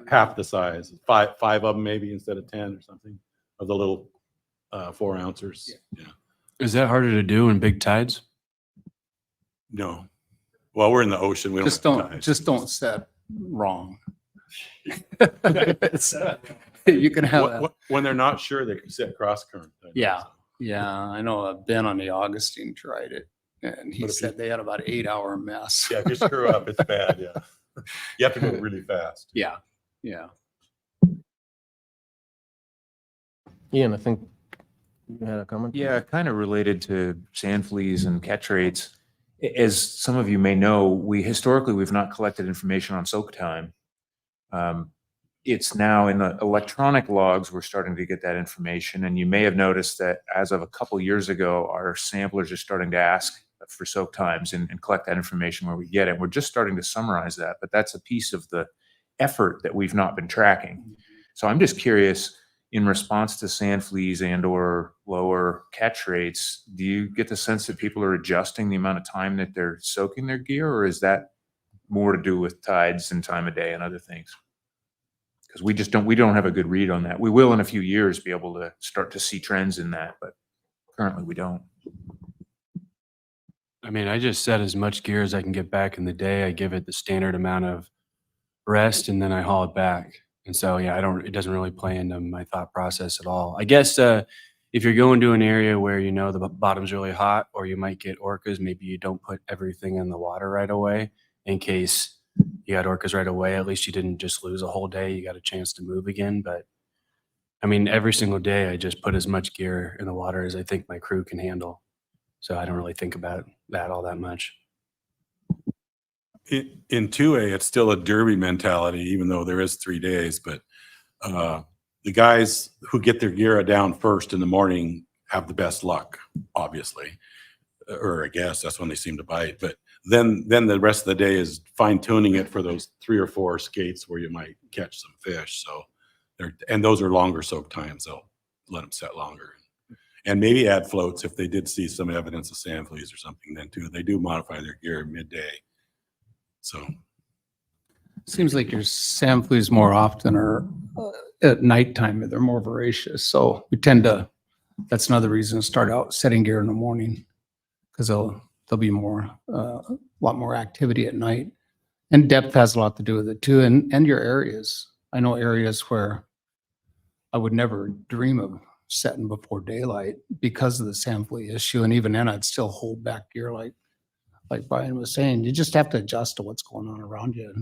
half the size. Five of them maybe instead of 10 or something of the little 4 ounces. Yeah. Is that harder to do in big tides? No. Well, we're in the ocean. We don't Just don't set wrong. You can have that. when they're not sure, they can set cross current. Yeah. Yeah, I know Ben on the Augustine tried it, and he But if said they had about an 8-hour mess. Yeah, if you screw up, it's bad. Yeah. You have to go really fast. Yeah, yeah. Ian, I think you had a comment? Yeah, kind of related to sand fleas and catch rates. As some of you may know, we've not collected information on soak time. It's now in the electronic logs, we're starting to get that information. And you may have noticed that as of a couple years ago, our samplers are starting to ask for soak times and collect that information where we get it. We're just starting to summarize that, but that's a piece of the effort that we've not been tracking. So I'm just curious, in response to sand fleas and or lower catch rates, do you get the sense that people are adjusting the amount of time that they're soaking their gear, or is that more to do with tides and time of day and other things? Because we don't have a good read on that. We will in a few years be able to start to see trends in that, but currently we don't. I mean, I just set as much gear as I can get back in the day. I give it the standard amount of rest and then I haul it back. And so, yeah, it doesn't really play into my thought process at all. I guess if you're going to an area where you know the bottom's really hot or you might get orcas, maybe you don't put everything in the water right away in case you got orcas right away. At least you didn't just lose a whole day. You got a chance to move again. But I mean, every single day I just put as much gear in the water as I think my crew can handle. So I don't really think about that all that much. In 2A, it's still a derby mentality, even though there is 3 days. But the guys who get their gear down first in the morning have the best luck, obviously. Or I guess that's when they seem to bite. But then the rest of the day is fine tuning it for those 3 or 4 skates where you might catch some fish. So and those are longer soak times. They'll let them set longer. And maybe add floats if they did see some evidence of sand fleas or something then too. They do modify their gear midday. So Seems like your sand fleas more often are at nighttime. They're more voracious. So we tend to, that's another reason to start out setting gear in the morning, because there'll be a lot more activity at night. And depth has a lot to do with it too. And your areas. I know areas where I would never dream of setting before daylight because of the sand flea issue. And even then I'd still hold back gear like Brian was saying. You just have to adjust to what's going on around you.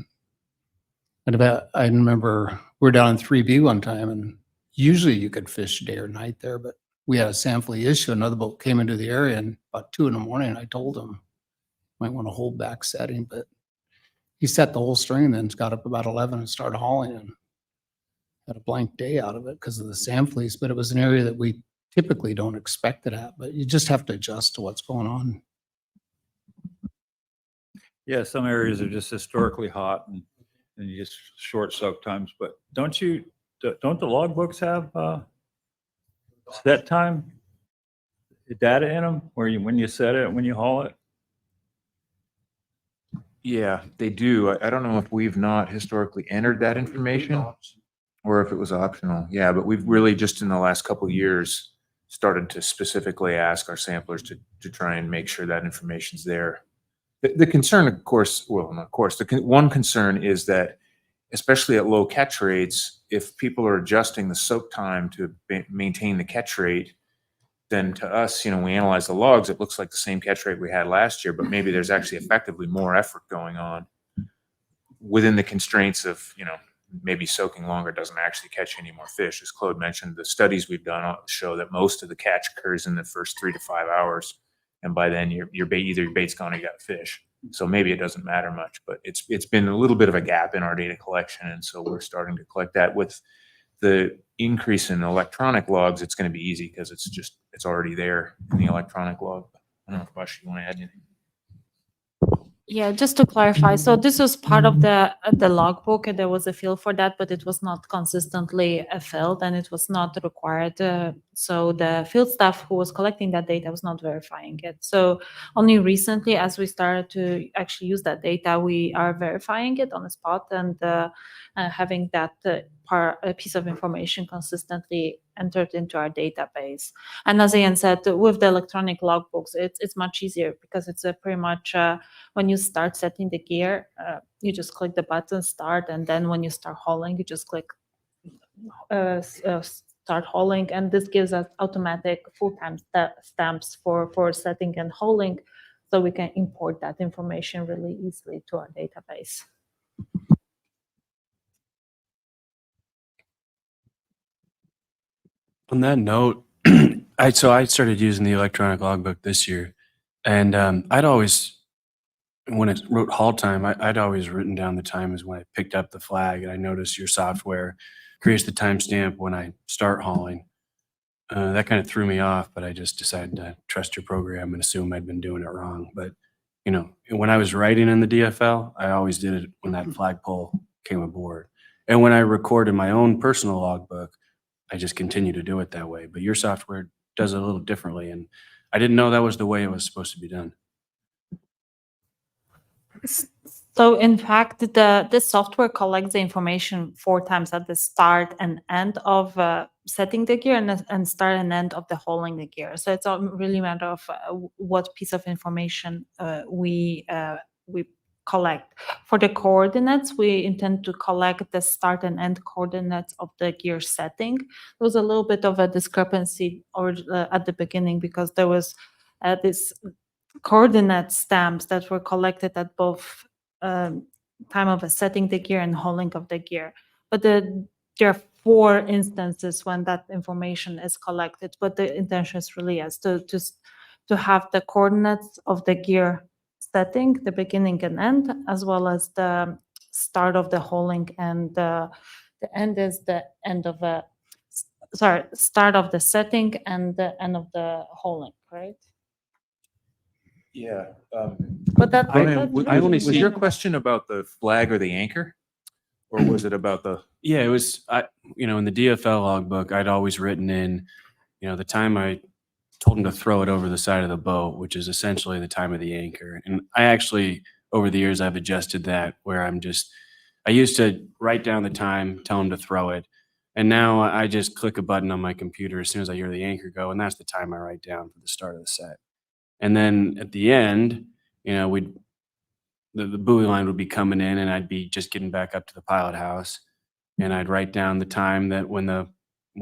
And I remember we were down in 3B one time, and usually you could fish day or night there, but we had a sand flea issue. Another boat came into the area, and about 2 a.m, I told him, might want to hold back setting, but he set the whole string and then got up about 11 and started hauling and had a blank day out of it because of the sand fleas. But it was an area that we typically don't expect it at, but you just have to adjust to what's going on. Yeah, some areas are just historically hot and you just short soak times. But don't the logbooks have set time data in them where when you set it, when you haul it? Yeah, they do. I don't know if we've not historically entered that information or if it was optional. Yeah, but we've really just in the last couple of years started to specifically ask our samplers to try and make sure that information's there. The concern, of course, well, not of course, one concern is that, especially at low catch rates, if people are adjusting the soak time to maintain the catch rate, then to us, we analyze the logs, it looks like the same catch rate we had last year, but maybe there's actually effectively more effort going on within the constraints of, maybe soaking longer doesn't actually catch any more fish. As Claude mentioned, the studies we've done show that most of the catch occurs in the first 3 to 5 hours. And by then your bait, either your bait's gone or you got fish. So maybe it doesn't matter much, but it's been a little bit of a gap in our data collection. And so we're starting to collect that. With the increase in electronic logs, it's going to be easy because it's already there in the electronic log. I don't know if Bash, you want to add anything? Yeah, just to clarify, so this was part of the logbook, and there was a field for that, but it was not consistently filled, and it was not required. So the field staff who was collecting that data was not verifying it. So only recently, as we started to actually use that data, we are verifying it on the spot and having that a piece of information consistently entered into our database. And as Ian said, with the electronic logbooks, it's much easier because it's pretty much when you start setting the gear, you just click the button start, and then when you start hauling, you just click start hauling, and this gives us automatic full-time stamps for setting and hauling, so we can import that information really easily to our database. On that note, I started using the electronic logbook this year, and I'd always, when it wrote haul time, I'd always written down the time as when I picked up the flag, and I noticed your software creates the timestamp when I start hauling. That kind of threw me off, but I just decided to trust your program and assume I'd been doing it wrong. But when I was writing in the DFL, I always did it when that flagpole came aboard, and when I recorded my own personal logbook, I just continue to do it that way. But your software does it a little differently, and I didn't know that was the way it was supposed to be done. So in fact, this software collects the information 4 times at the start and end of setting the gear and start and end of the hauling the gear. So it's a really matter of what piece of information we collect. For the coordinates, we intend to collect the start and end coordinates of the gear setting. There was a little bit of a discrepancy at the beginning because there was this coordinate stamps that were collected at both time of setting the gear and hauling of the gear. But there are 4 instances when that information is collected, but the intention is really is to have the coordinates of the gear setting, the beginning and end, as well as the start of the hauling, and the end is the end of start of the setting and the end of the hauling, right? Yeah. But that I only was your question about the flag or the anchor, or was it about the? Yeah, it was. In the DFL logbook, I'd always written in, the time I told him to throw it over the side of the boat, which is essentially the time of the anchor. And I actually, over the years, I've adjusted that where I used to write down the time, tell him to throw it. And now I just click a button on my computer as soon as I hear the anchor go, and that's the time I write down for the start of the set. And then at the end, the buoy line would be coming in, and I'd be just getting back up to the pilot house, and I'd write down the time that when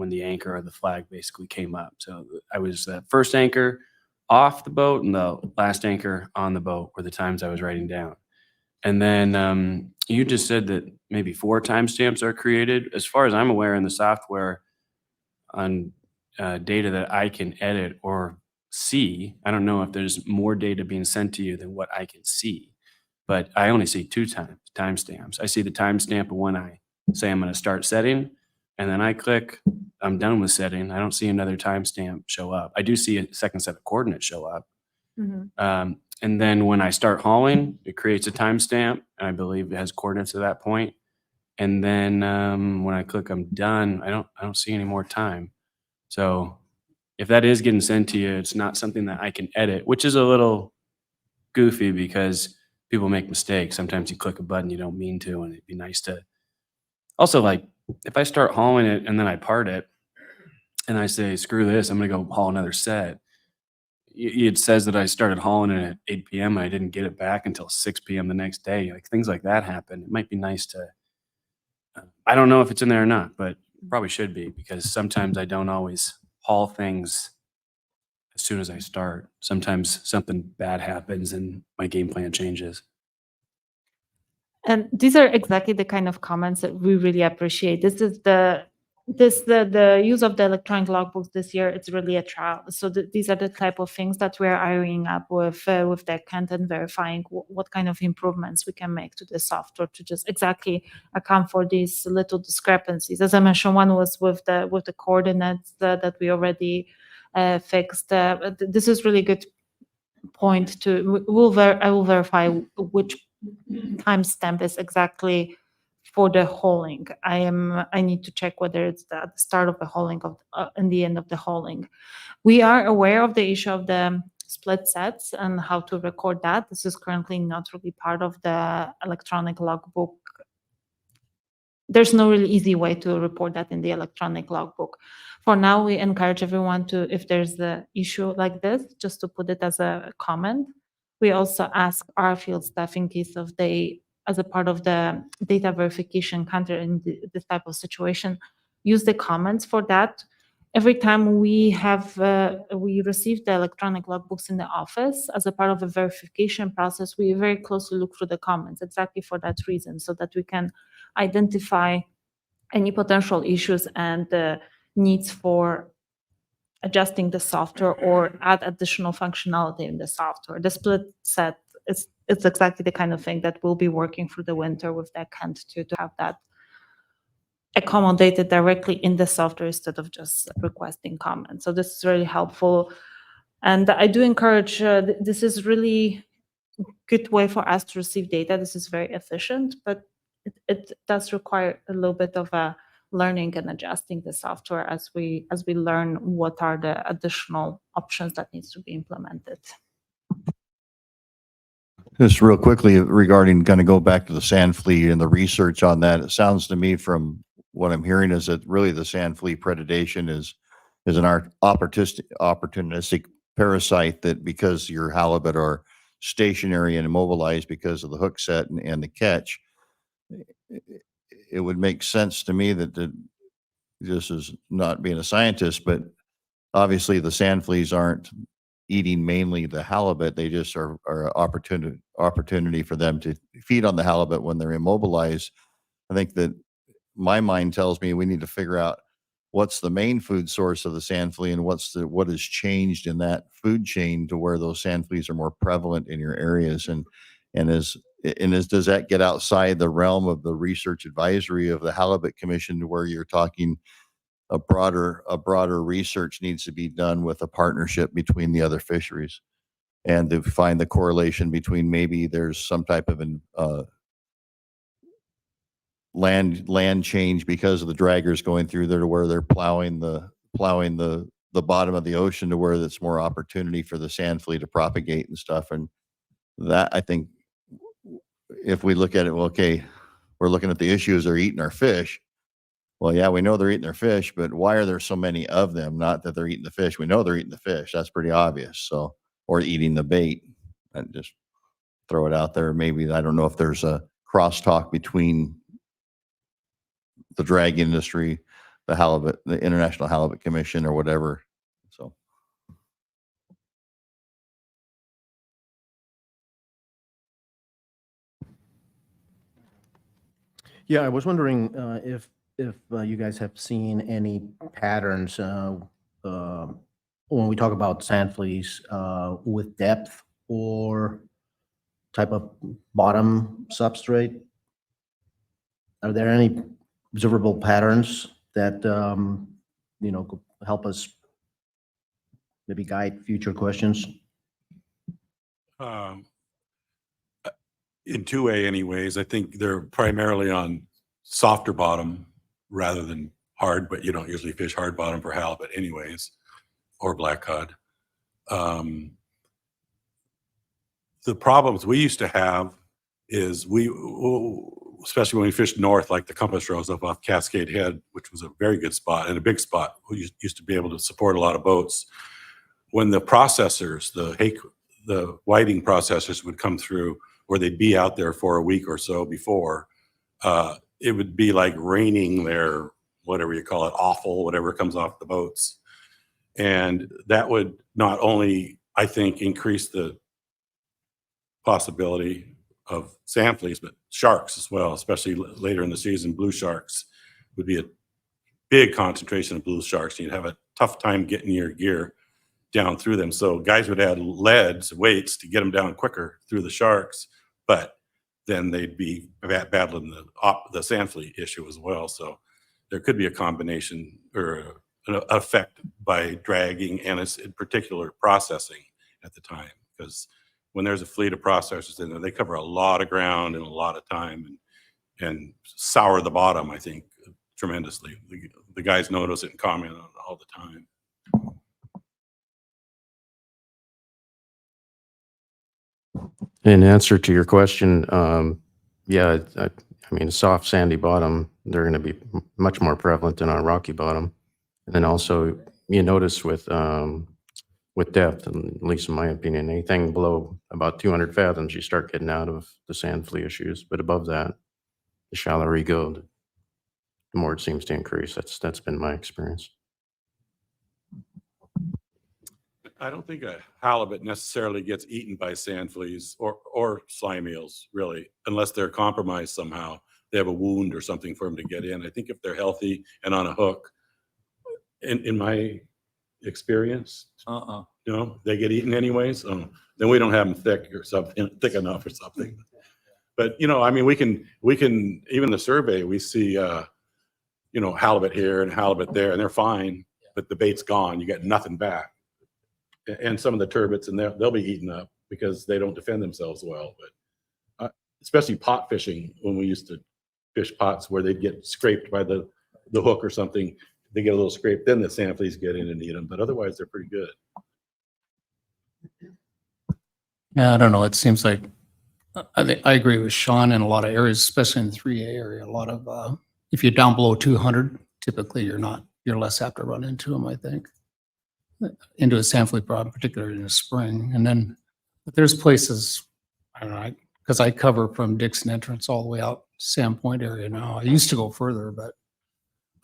the anchor or the flag basically came up. So I was the first anchor off the boat and the last anchor on the boat were the times I was writing down. And then you just said that maybe 4 timestamps are created. As far as I'm aware in the software on data that I can edit or see, I don't know if there's more data being sent to you than what I can see, but I only see 2 timestamps. I see the timestamp of when I say I'm going to start setting, and then I click, I'm done with setting. I don't see another timestamp show up. I do see a second set of coordinates show up. Mm-hmm. And then when I start hauling, it creates a timestamp, and I believe it has coordinates at that point. And then when I click I'm done, I don't see any more time. So if that is getting sent to you, it's not something that I can edit, which is a little goofy because people make mistakes. Sometimes you click a button you don't mean to, and it'd be nice to also, like, if I start hauling it and then I part it and I say, screw this, I'm going to go haul another set. It says that I started hauling it at 8 p.m. and I didn't get it back until 6 p.m. the next day. Like, things like that happen. It might be nice to, I don't know if it's in there or not, but probably should be, because sometimes I don't always haul things as soon as I start. Sometimes something bad happens and my game plan changes. And these are exactly the kind of comments that we really appreciate. This is the use of the electronic logbooks this year. It's really a trial. So these are the type of things that we're ironing up with the account and verifying what kind of improvements we can make to the software to just exactly account for these little discrepancies. As I mentioned, one was with the coordinates that we already fixed. This is really good point to. I will verify which timestamp is exactly for the hauling. I need to check whether it's at the start of the hauling and the end of the hauling. We are aware of the issue of the split sets and how to record that. This is currently not really part of the electronic logbook. There's no really easy way to report that in the electronic logbook. For now, we encourage everyone to, if there's an issue like this, just to put it as a comment. We also ask our field staff in case of as a part of the data verification counter in this type of situation, use the comments for that. Every time we receive the electronic logbooks in the office as a part of a verification process, we very closely look through the comments exactly for that reason, so that we can identify any potential issues and needs for adjusting the software or add additional functionality in the software. The split set it's exactly the kind of thing that we'll be working through the winter with the account to have that accommodated directly in the software instead of just requesting comments. So this is really helpful. And I do encourage, this is really good way for us to receive data. This is very efficient, but it does require a little bit of a learning and adjusting the software as we learn what are the additional options that needs to be implemented. Just real quickly regarding, going to go back to the sand flea and the research on that. It sounds to me from what I'm hearing is that really the sand flea predation is an opportunistic parasite that, because your halibut are stationary and immobilized because of the hook set and the catch, it would make sense to me that this is not being a scientist, but obviously the sand fleas aren't eating mainly the halibut. They just are opportunity for them to feed on the halibut when they're immobilized. I think that my mind tells me we need to figure out what's the main food source of the sand flea and what has changed in that food chain to where those sand fleas are more prevalent in your areas. Does that get outside the realm of the research advisory of the Halibut Commission, to where you're talking a broader research needs to be done with a partnership between the other fisheries, and to find the correlation between maybe there's some type of land change because of the draggers going through there, to where they're plowing the bottom of the ocean, to where that's more opportunity for the sand flea to propagate and stuff. And that, I think, if we look at it, well, okay, we're looking at the issues, they're eating our fish. Well, yeah, we know they're eating their fish, but why are there so many of them? Not that they're eating the fish. We know they're eating the fish. That's pretty obvious. So, or eating the bait. And just throw it out there. Maybe, I don't know if there's a crosstalk between the drag industry, the International Halibut Commission, or whatever. So. Yeah, I was wondering if you guys have seen any patterns when we talk about sand fleas with depth or type of bottom substrate. Are there any observable patterns that could help us maybe guide future questions? In 2A anyways, I think they're primarily on softer bottom rather than hard, but you don't usually fish hard bottom for halibut anyways, or black cod. The problems we used to have is especially when we fished north, like the Compass Rose up off Cascade Head, which was a very good spot and a big spot. We used to be able to support a lot of boats. When the processors, the whiting processors would come through, or they'd be out there for a week or so before, it would be like raining their, whatever you call it, offal, whatever comes off the boats. And that would not only, I think, increase the possibility of sand fleas, but sharks as well, especially later in the season. Blue sharks would be a big concentration of blue sharks. You'd have a tough time getting your gear down through them. So guys would add leads, weights to get them down quicker through the sharks, but then they'd be battling the sand flea issue as well. So there could be a combination or an effect by dragging and it's in particular processing at the time, because when there's a fleet of processors in there, they cover a lot of ground in a lot of time and sour the bottom, I think, tremendously. The guys notice it and comment on it all the time. In answer to your question, yeah, I mean, a soft sandy bottom, they're going to be much more prevalent than on a rocky bottom. And then also you notice with depth, and at least in my opinion, anything below about 200 fathoms, you start getting out of the sand flea issues. But above that, the shallower you go, the more it seems to increase. That's been my experience. I don't think a halibut necessarily gets eaten by sand fleas or slime eels, really, unless they're compromised somehow. They have a wound or something for them to get in. I think if they're healthy and on a hook, in my experience, they get eaten anyways. Then we don't have them thick or something, thick enough or something. But I mean, we can even the survey we see halibut here and halibut there, and they're fine, but the bait's gone. You get nothing back. And some of the turbots, and they'll be eaten up because they don't defend themselves well. But especially pot fishing, when we used to fish pots where they'd get scraped by the hook or something, they get a little scrape, then the sand fleas get in and eat them. But otherwise, they're pretty good. Yeah, I don't know. It seems like I agree with Sean in a lot of areas, especially in the 3A area. A lot of if you're down below 200, typically you're less apt to run into them, I think. Into a sand flea problem, particularly in the spring. And then, but there's places, I don't know, because I cover from Dixon Entrance all the way out Sandpoint area now. I used to go further, but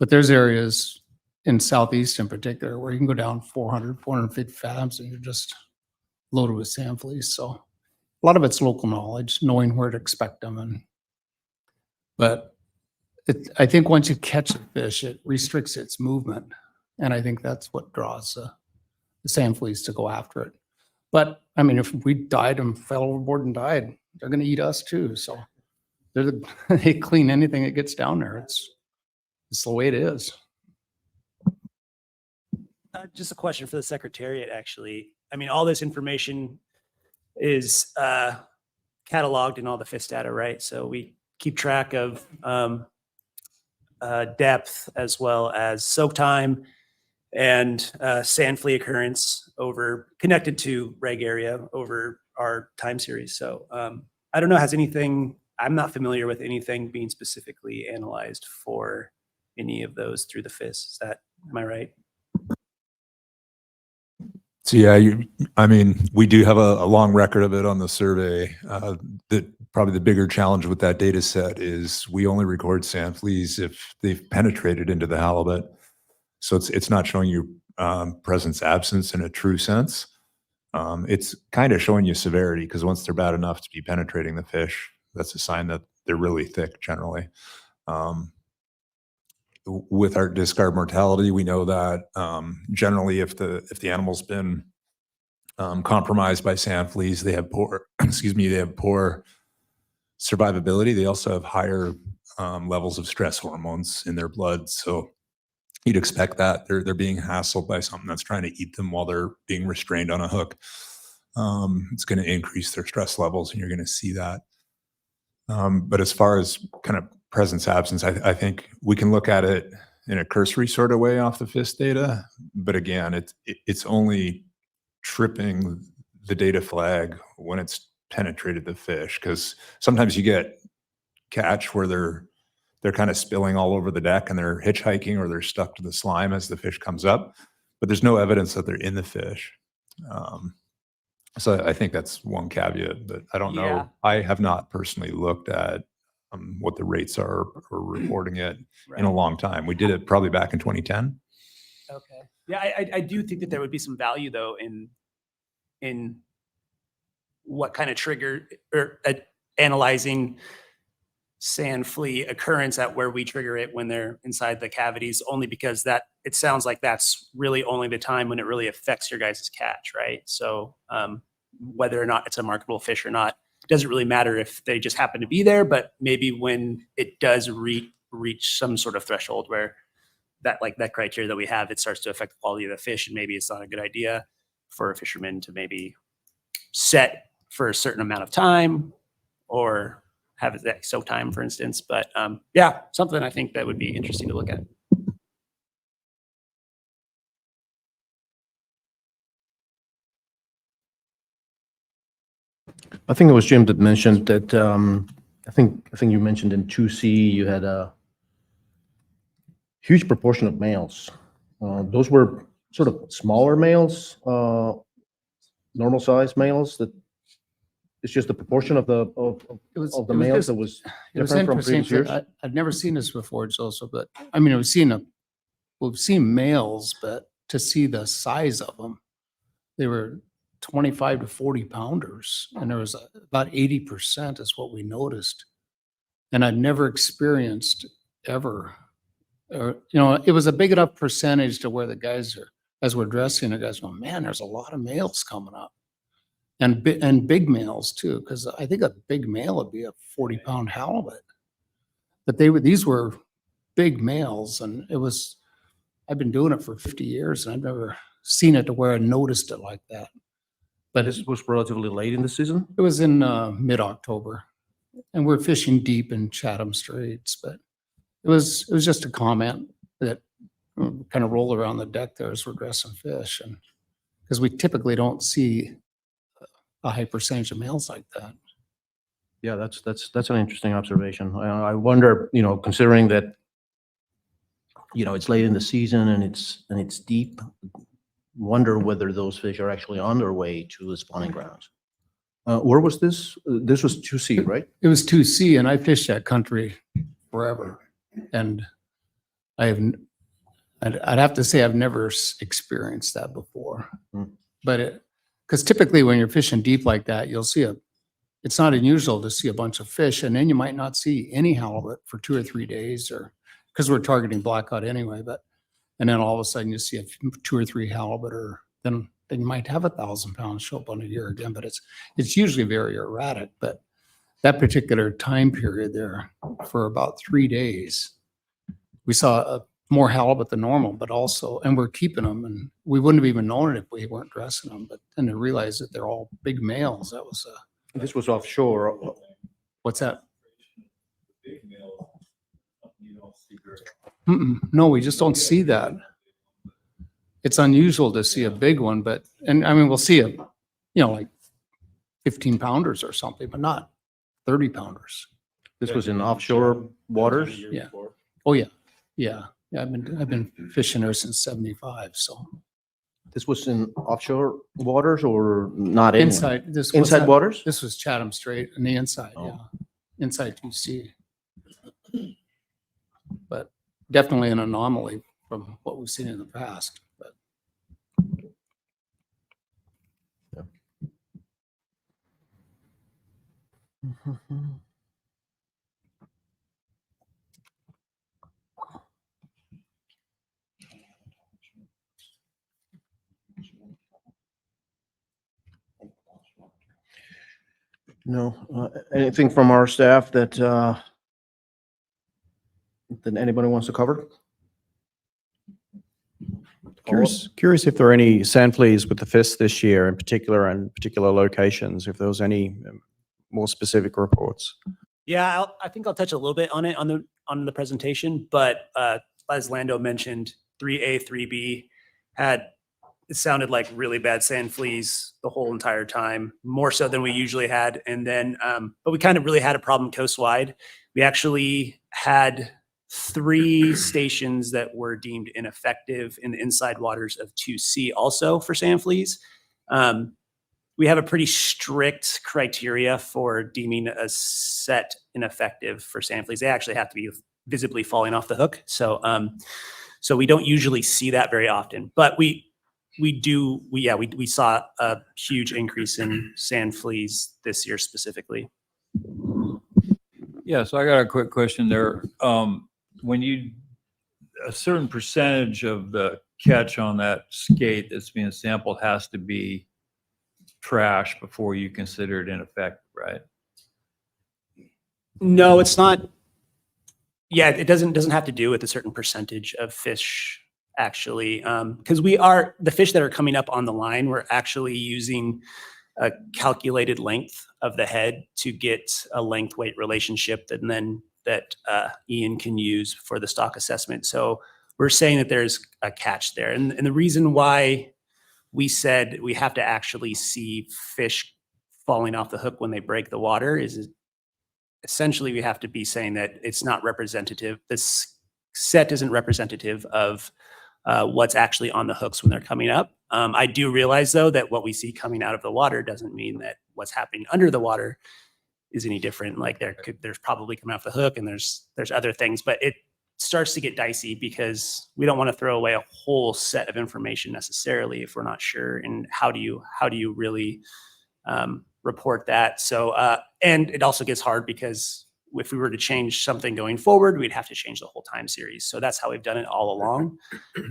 there's areas in Southeast in particular where you can go down 400, 450 fathoms and you're just loaded with sand fleas. So a lot of it's local knowledge, knowing where to expect them. But I think once you catch a fish, it restricts its movement. And I think that's what draws the sand fleas to go after it. But I mean, if we died and fell overboard and died, they're going to eat us too. So they clean anything that gets down there. It's the way it is. Just a question for the Secretariat, actually. I mean, all this information is cataloged in all the FIS data, right? So we keep track of depth as well as soak time and sand flea occurrence connected to reg area over our time series. So I don't know, I'm not familiar with anything being specifically analyzed for any of those through the FIS. Am I right? So yeah, I mean, we do have a long record of it on the survey. Probably the bigger challenge with that data set is we only record sand fleas if they've penetrated into the halibut. So it's not showing you presence absence in a true sense. It's kind of showing you severity, because once they're bad enough to be penetrating the fish, that's a sign that they're really thick generally. With our discard mortality, we know that generally if the animal's been compromised by sand fleas, they have poor survivability. They also have higher levels of stress hormones in their blood. So you'd expect that they're being hassled by something that's trying to eat them while they're being restrained on a hook. It's going to increase their stress levels, and you're going to see that. But as far as kind of presence absence, I think we can look at it in a cursory sort of way off the FIS data. But again, it's only tripping the data flag when it's penetrated the fish, because sometimes you get catch where they're kind of spilling all over the deck and they're hitchhiking or they're stuck to the slime as the fish comes up, but there's no evidence that they're in the fish. So I think that's one caveat, but I don't know. I have not personally looked at what the rates are or reporting it in a long time. We did it probably back in 2010. Okay. Yeah, I do think that there would be some value though in what kind of trigger or analyzing sand flea occurrence at where we trigger it when they're inside the cavities, only because that it sounds like that's really only the time when it really affects your guys' catch, right? So whether or not it's a marketable fish or not, it doesn't really matter if they just happen to be there, but maybe when it does reach some sort of threshold where that criteria that we have, it starts to affect the quality of the fish, and maybe it's not a good idea for a fisherman to maybe set for a certain amount of time or have it that soak time, for instance. But yeah, something I think that would be interesting to look at. I think it was Jim that mentioned that, I think you mentioned in 2C, you had a huge proportion of males. Those were sort of smaller males, normal size males, that it's just the proportion of the males that was It was different from interesting. previous years. I've never seen this before, Joseph, but I mean, we've seen males, but to see the size of them, they were 25 to 40 pounders, and there was about 80% is what we noticed. And I'd never experienced ever, or, it was a big enough percentage to where the guys are, as we're dressing, the guys go, man, there's a lot of males coming up. And big males too, because I think a big male would be a 40-pound halibut. But these were big males, and I've been doing it for 50 years, and I've never seen it to where I noticed it like that. But This was relatively late in the season. it was in mid-October, and we're fishing deep in Chatham Straits, but it was just a comment that kind of rolled around the deck there as we're dressing fish, and because we typically don't see a high percentage of males like that. Yeah, that's an interesting observation. I wonder, considering that, it's late in the season and it's deep, wonder whether those fish are actually on their way to the spawning grounds. Where was this? This was 2C, right? It was 2C, and I fished that country forever, and I'd have to say I've never experienced that before. But because typically when you're fishing deep like that, you'll see it's not unusual to see a bunch of fish, and then you might not see any halibut for 2 or 3 days, or because we're targeting blackcod anyway. And then all of a sudden you see 2 or 3 halibut, or then you might have 1,000 pounds show up on a year again. But it's usually very erratic. But that particular time period there, for about 3 days, we saw more halibut than normal, but also, and we're keeping them, and we wouldn't have even known it if we weren't dressing them. But then to realize that they're all big males, that was This was offshore. what's that? No, we just don't see that. It's unusual to see a big one, and I mean, we'll see like 15 pounders or something, but not 30 pounders. This was in offshore waters? Yeah. Oh, yeah. Yeah. Yeah. I've been fishing there since 75. So This was in offshore waters or not anywhere? inside, Inside waters? This was Chatham Strait on the inside. Oh. Yeah. Inside 2C. But definitely an anomaly from what we've seen in the past. But No, anything from our staff that anybody wants to cover? Curious if there are any sand fleas with the fish this year in particular, and particular locations, if there was any more specific reports. Yeah, I think I'll touch a little bit on it on the presentation, but as Lando mentioned, 3A, 3B it sounded like really bad sand fleas the whole entire time, more so than we usually had. And then, but we kind of really had a problem coastwide. We actually had 3 stations that were deemed ineffective in the inside waters of 2C also for sand fleas. We have a pretty strict criteria for deeming a set ineffective for sand fleas. They actually have to be visibly falling off the hook. So So we don't usually see that very often, but we saw a huge increase in sand fleas this year specifically. Yeah, so I got a quick question there. When a certain percentage of the catch on that skate that's being sampled has to be trash before you consider it ineffective, right? No, it's not. Yeah, it doesn't have to do with a certain percentage of fish actually, because the fish that are coming up on the line, we're actually using a calculated length of the head to get a length weight relationship that Ian can use for the stock assessment. So we're saying that there's a catch there. And the reason why we said we have to actually see fish falling off the hook when they break the water is essentially we have to be saying that it's not representative. This set isn't representative of what's actually on the hooks when they're coming up. I do realize though that what we see coming out of the water doesn't mean that what's happening under the water is any different. Like there's probably coming off the hook and there's other things, but it starts to get dicey because we don't want to throw away a whole set of information necessarily if we're not sure. And how do you really report that? So and it also gets hard because if we were to change something going forward, we'd have to change the whole time series. So that's how we've done it all along.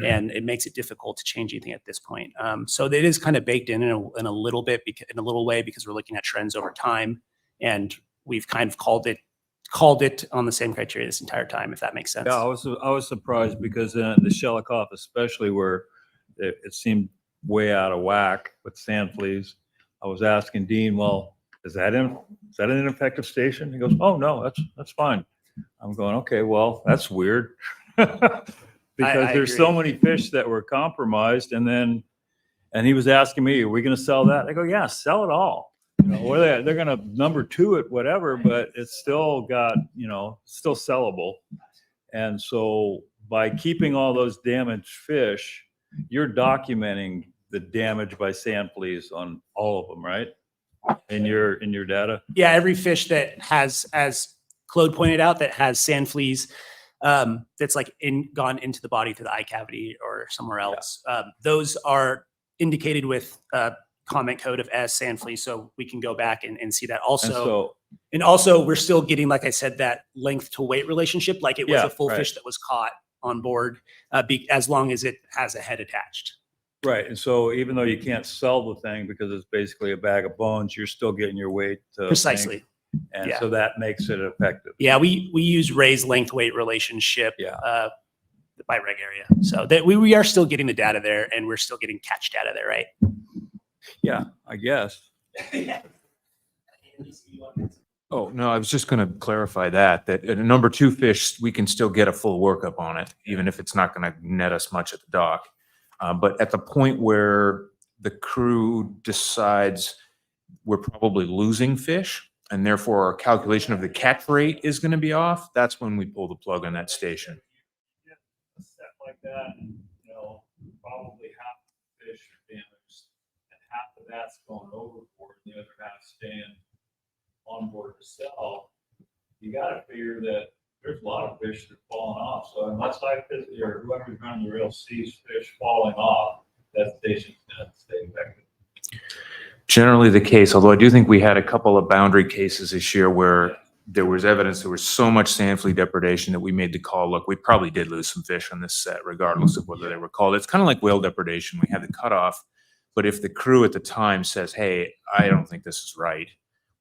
And it makes it difficult to change anything at this point. So it is kind of baked in a little bit, in a little way, because we're looking at trends over time. And we've kind of called it on the same criteria this entire time, if that makes sense. Yeah, I was surprised because the Shelikoff, especially where it seemed way out of whack with sand fleas. I was asking Dean, well, is that an ineffective station? He goes, oh no, that's fine. I'm going, okay, well, that's weird. Because there's so many fish that were compromised. And he was asking me, are we going to sell that? I go, yeah, sell it all. Or they're going to number 2 it, whatever, but it's still got, still sellable. And so by keeping all those damaged fish, you're documenting the damage by sand fleas on all of them, right? In your data? Yeah, every fish that has, as Claude pointed out, that has sand fleas, that's like gone into the body through the eye cavity or somewhere else. Yeah. Those are indicated with comment code of S sand fleas, so we can go back and see that also. And also we're still getting, like I said, that length to weight relationship, like it was a full fish that was caught on board, as long as it has a head attached. Right. And so even though you can't sell the thing because it's basically a bag of bones, you're still getting your weight. Precisely. And so that makes it effective. Yeah, we use Ray's length weight relationship by reg area. So that we are still getting the data there, and we're still getting catch data there, right? Yeah, I guess. Oh, no, I was just going to clarify that a number 2 fish, we can still get a full workup on it, even if it's not going to net us much at the dock. But at the point where the crew decides we're probably losing fish, and therefore our calculation of the catch rate is going to be off, that's when we pull the plug on that station. A set like that, probably half the fish are damaged, and half of that's going overboard, and the other half staying on board to sell. You got to figure that there's a lot of fish that are falling off. So unless or whoever's running the reel sees fish falling off, that station's going to stay effective. Generally the case, although I do think we had a couple of boundary cases this year where there was evidence there was so much sand flea depredation that we made the call, look, we probably did lose some fish on this set, regardless of whether they were called. It's kind of like whale depredation. We had the cutoff, but if the crew at the time says, hey, I don't think this is right,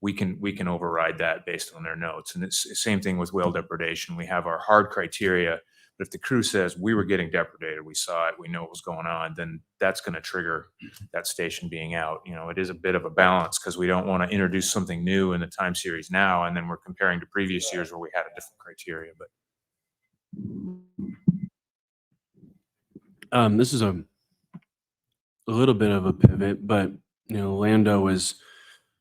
we can override that based on their notes. And it's the same thing with whale depredation. We have our hard criteria, but if the crew says we were getting depredated, we saw it, we know what was going on, then that's going to trigger that station being out. It is a bit of a balance because we don't want to introduce something new in the time series now, and then we're comparing to previous years where we had a different criteria. But this is a little bit of a pivot, but Lando was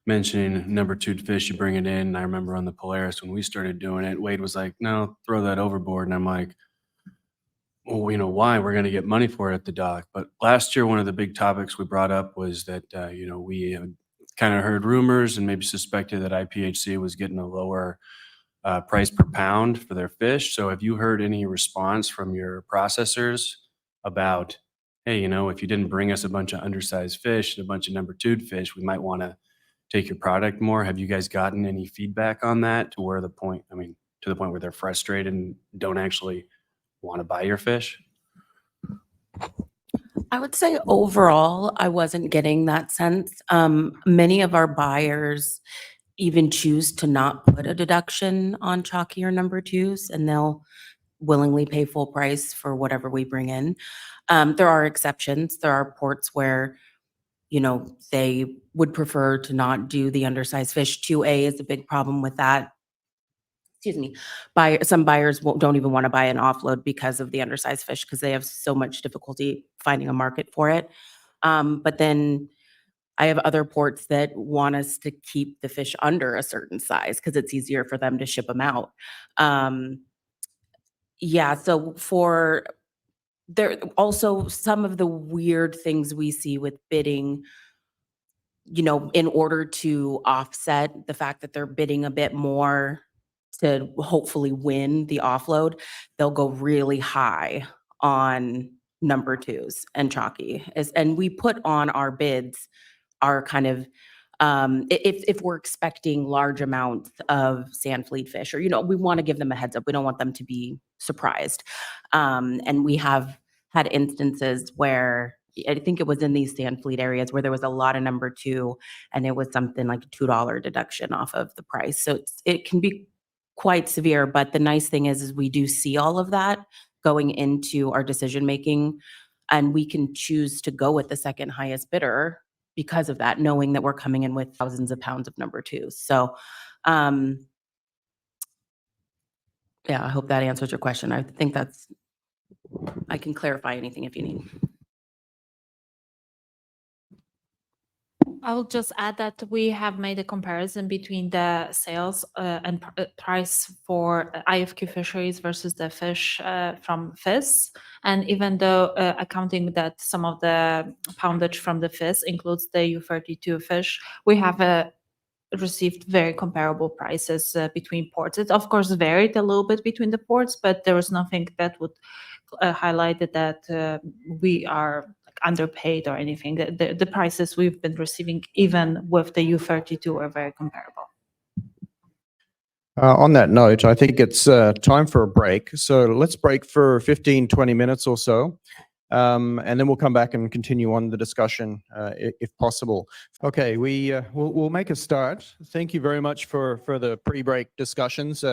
mentioning number 2 fish, you bring it in. I remember on the Polaris when we started doing it, Wade was like, no, throw that overboard. And I'm like, well, why? We're going to get money for it at the dock. But last year, one of the big topics we brought up was that, we kind of heard rumors and maybe suspected that IPHC was getting a lower price per pound for their fish. So have you heard any response from your processors about, hey, you know, if you didn't bring us a bunch of undersized fish and a bunch of number 2 fish, we might want to take your product more? Have you guys gotten any feedback on that to where the point, I mean, to the point where they're frustrated and don't actually want to buy your fish? I would say overall, I wasn't getting that sense. Many of our buyers even choose to not put a deduction on chalky or number 2s, and they'll willingly pay full price for whatever we bring in. There are exceptions. There are ports where, you know, they would prefer to not do the undersized fish. 2A is a big problem with that. Excuse me. Some buyers don't even want to buy an offload because of the undersized fish, because they have so much difficulty finding a market for it. But then I have other ports that want us to keep the fish under a certain size because it's easier for them to ship them out. Yeah, so for there also some of the weird things we see with bidding, you know, in order to offset the fact that they're bidding a bit more to hopefully win the offload, they'll go really high on number 2s and chalky. And we put on our bids our kind of if we're expecting large amounts of sand fleet fish, or, you know, we want to give them a heads up. We don't want them to be surprised. And we have had instances where I think it was in these sand fleet areas where there was a lot of number 2, and it was something like a $2 deduction off of the price. So it can be quite severe, but the nice thing is we do see all of that going into our decision making, and we can choose to go with the second highest bidder because of that, knowing that we're coming in with thousands of pounds of number 2s. So, yeah, I hope that answers your question. I think I can clarify anything if you need. I will just add that we have made a comparison between the sales and price for IFQ fisheries versus the fish from FIS. And even though accounting that some of the poundage from the FIS includes the U32 fish, we have received very comparable prices between ports. It of course varied a little bit between the ports, but there was nothing that would highlight that we are underpaid or anything. The prices we've been receiving, even with the U32, are very comparable. On that note, I think it's time for a break. So let's break for 15, 20 minutes or so. And then we'll come back and continue on the discussion if possible. Okay, we'll make a start. Thank you very much for the pre-break discussions.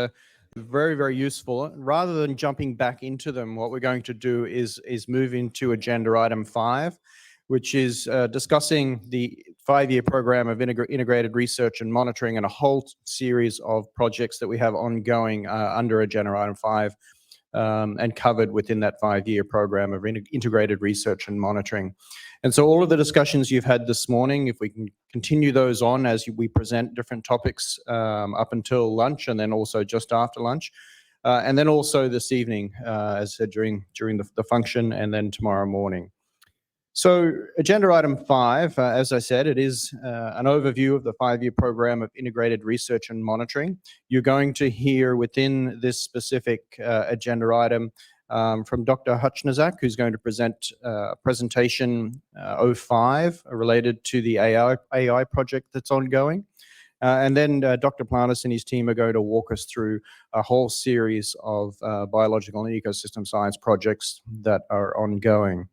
Very, very useful. Rather than jumping back into them, what we're going to do is move into agenda item 5, which is discussing the 5-year program of integrated research and monitoring and a whole series of projects that we have ongoing under agenda item 5 and covered within that 5-year program of integrated research and monitoring. And so all of the discussions you've had this morning, if we can continue those on as we present different topics up until lunch, and then also just after lunch, and then also this evening, as I said, during the function, and then tomorrow morning. So agenda item 5, as I said, it is an overview of the 5-year program of integrated research and monitoring. You're going to hear within this specific agenda item from Dr. Hutchnazak, who's going to present presentation 05 related to the AI project that's ongoing. And then Dr. Planas and his team are going to walk us through a whole series of biological and ecosystem science projects that are ongoing.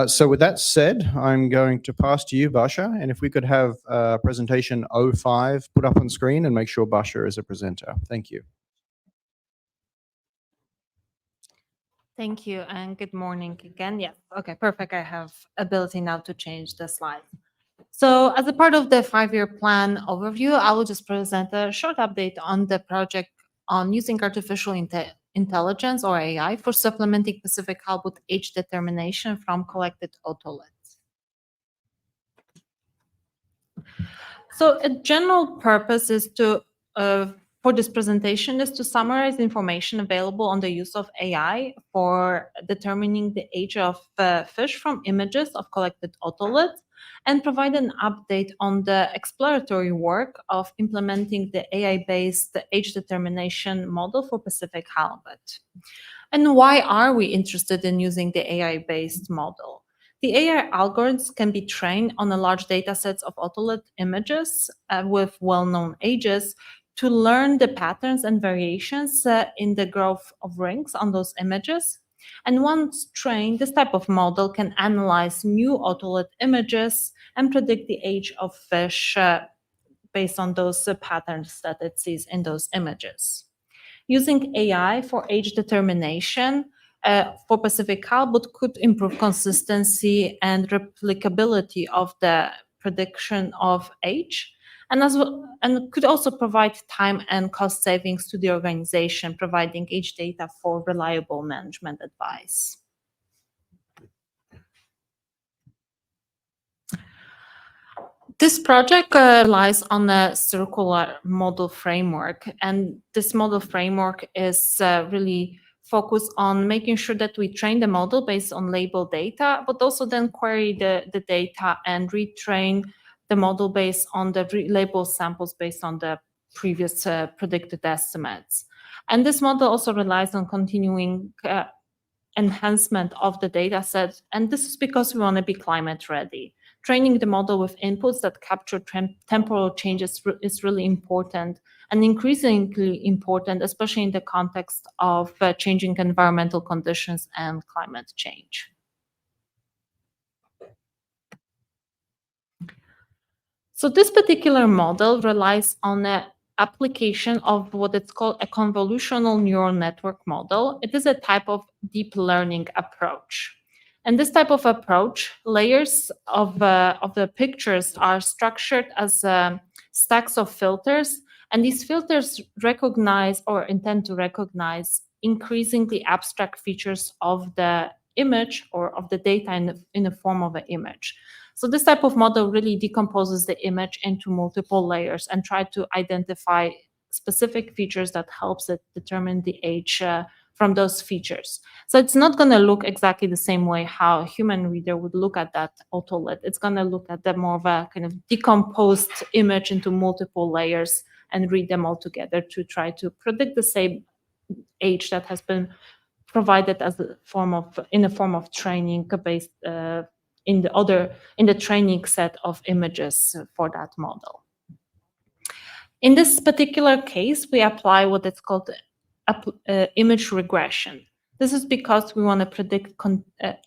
So with that said, I'm going to pass to you, Basha, and if we could have presentation 05 put up on screen and make sure Basha is a presenter. Thank you. Thank you, and good morning again. Yeah, okay, perfect. I have ability now to change the slide. So as a part of the 5-year plan overview, I will just present a short update on the project on using artificial intelligence or AI for supplementing Pacific halibut age determination from collected otoliths. So a general purpose is to for this presentation is to summarize information available on the use of AI for determining the age of fish from images of collected otoliths, and provide an update on the exploratory work of implementing the AI-based age determination model for Pacific halibut. And why are we interested in using the AI-based model? The AI algorithms can be trained on a large data sets of otolith images with well-known ages to learn the patterns and variations in the growth of rings on those images. And once trained, this type of model can analyze new otolith images and predict the age of fish based on those patterns that it sees in those images. Using AI for age determination for Pacific halibut could improve consistency and replicability of the prediction of age, and could also provide time and cost savings to the organization, providing age data for reliable management advice. This project relies on a circular model framework, and this model framework is really focused on making sure that we train the model based on labeled data, but also then query the data and retrain the model based on the labeled samples based on the previous predicted estimates. And this model also relies on continuing enhancement of the data set, and this is because we want to be climate ready. Training the model with inputs that capture temporal changes is really important and increasingly important, especially in the context of changing environmental conditions and climate change. So this particular model relies on an application of what it's called a convolutional neural network model. It is a type of deep learning approach. And this type of approach, layers of the pictures are structured as stacks of filters, and these filters recognize or intend to recognize increasingly abstract features of the image or of the data in the form of an image. So this type of model really decomposes the image into multiple layers and try to identify specific features that helps it determine the age from those features. So it's not going to look exactly the same way how a human reader would look at that otolith. It's going to look at the more of a kind of decomposed image into multiple layers and read them all together to try to predict the same age that has been provided as a form of in the form of training based in the training set of images for that model. In this particular case, we apply what is called image regression. This is because we want to predict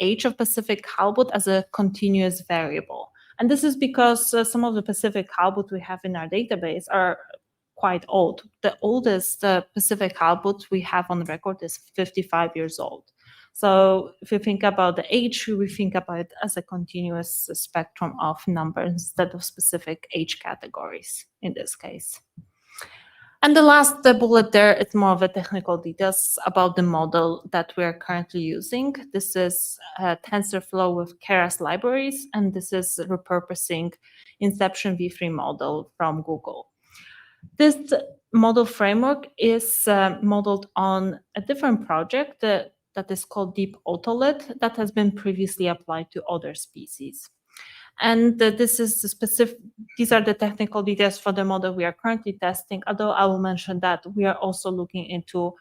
age of Pacific halibut as a continuous variable. And this is because some of the Pacific halibut we have in our database are quite old. The oldest Pacific halibut we have on record is 55 years old. So if you think about the age, we think about it as a continuous spectrum of numbers instead of specific age categories in this case. And the last bullet there, it's more of a technical details about the model that we are currently using. This is TensorFlow with Keras libraries, and this is repurposing Inception v3 model from Google. This model framework is modeled on a different project that is called Deep Otolith that has been previously applied to other species. And this is specific. These are the technical details for the model we are currently testing, although I will mention that we are also looking into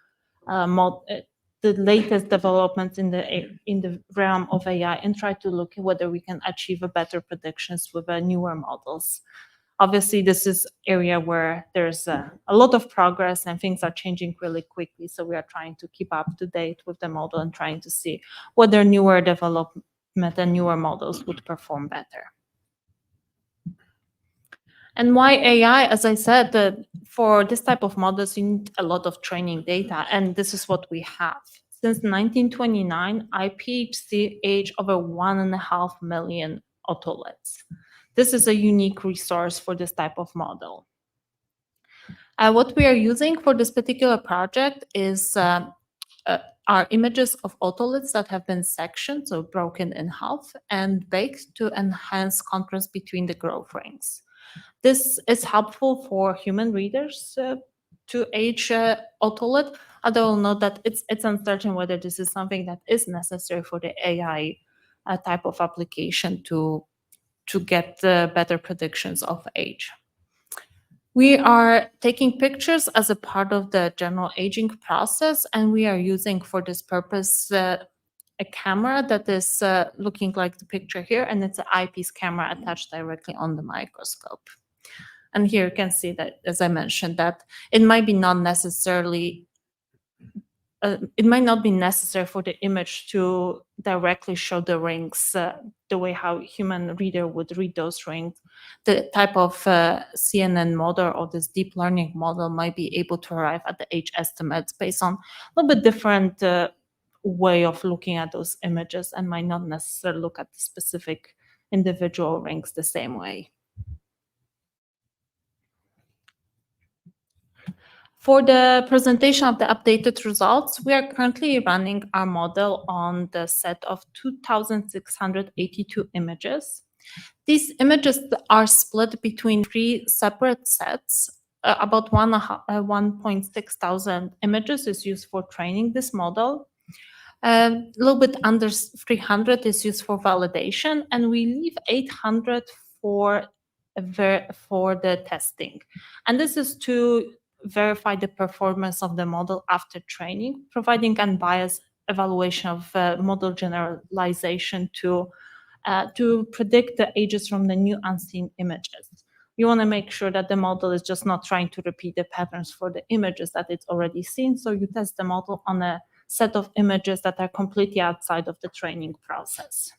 the latest developments in the realm of AI and try to look at whether we can achieve a better predictions with newer models. Obviously, this is area where there's a lot of progress and things are changing really quickly. So we are trying to keep up to date with the model and trying to see whether newer development and newer models would perform better. And why AI? As I said, for this type of models, you need a lot of training data, and this is what we have. Since 1929, IPHC aged over 1.5 million otoliths. This is a unique resource for this type of model. What we are using for this particular project is are images of otoliths that have been sectioned, so broken in half, and baked to enhance contrast between the growth rings. This is helpful for human readers to age otolith, although I'll note that it's uncertain whether this is something that is necessary for the AI type of application to to get better predictions of age. We are taking pictures as a part of the general aging process, and we are using for this purpose a camera that is looking like the picture here, and it's an eyepiece camera attached directly on the microscope. And here you can see that, as I mentioned, that it might be not necessarily it might not be necessary for the image to directly show the rings the way how human reader would read those rings. The type of CNN model or this deep learning model might be able to arrive at the age estimates based on a little bit different way of looking at those images and might not necessarily look at the specific individual rings the same way. For the presentation of the updated results, we are currently running our model on the set of 2,682 images. These images are split between 3 separate sets. About 1.6 thousand images is used for training this model. A little bit under 300 is used for validation, and we leave 800 for the testing. And this is to verify the performance of the model after training, providing unbiased evaluation of model generalization to predict the ages from the new unseen images. You want to make sure that the model is just not trying to repeat the patterns for the images that it's already seen. So you test the model on a set of images that are completely outside of the training process.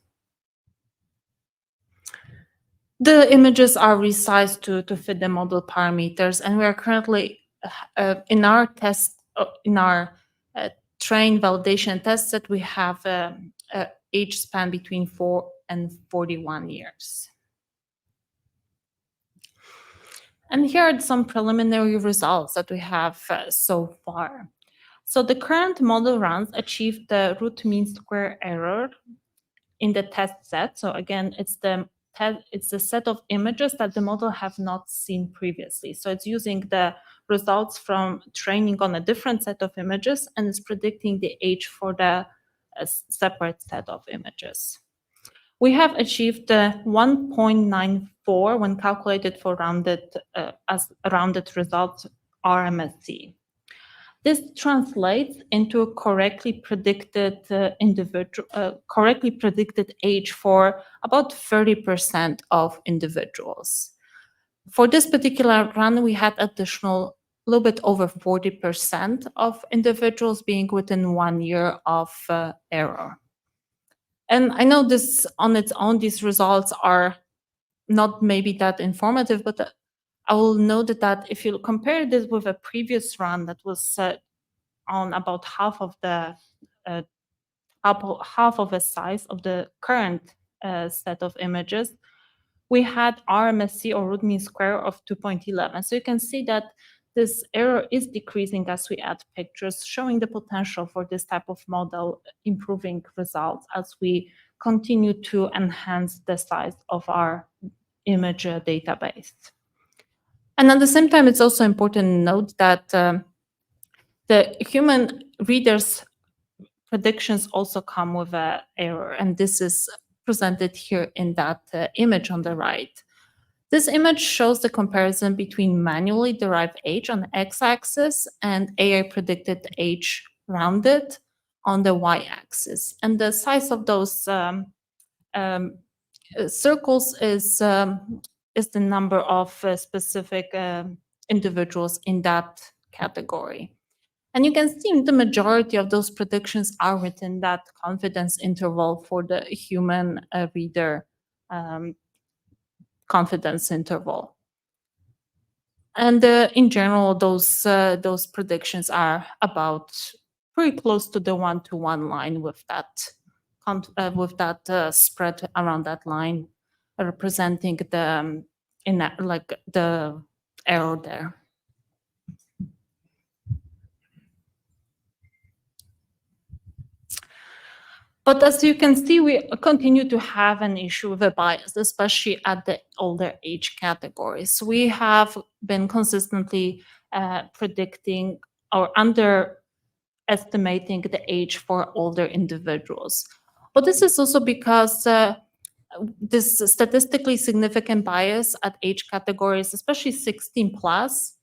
The images are resized to fit the model parameters, and we are currently in our test, in our train validation test set, we have a age span between 4 and 41 years. And here are some preliminary results that we have so far. So the current model runs achieved the root mean square error in the test set. So again, it's the set of images that the model have not seen previously. So it's using the results from training on a different set of images and is predicting the age for the separate set of images. We have achieved 1.94 when calculated for rounded results RMSE. This translates into a correctly predicted age for about 30% of individuals. For this particular run, we had additional little bit over 40% of individuals being within 1 year of error. And I know this on its own, these results are not maybe that informative, but I will note that if you compare this with a previous run that was on about half of the size of the current set of images, we had RMSE or root mean square of 2.11. So you can see that this error is decreasing as we add pictures, showing the potential for this type of model improving results as we continue to enhance the size of our image database. And at the same time, it's also important to note that the human readers' predictions also come with an error, and this is presented here in that image on the right. This image shows the comparison between manually derived age on the x-axis and AI predicted age rounded on the y-axis. And the size of those circles is the number of specific individuals in that category. And you can see the majority of those predictions are within that confidence interval for the human reader confidence interval. And in general, those predictions are about pretty close to the one-to-one line with that spread around that line, representing the error there. But as you can see, we continue to have an issue with a bias, especially at the older age categories. We have been consistently predicting or underestimating the age for older individuals. But this is also because this statistically significant bias at age categories, especially 16 plus,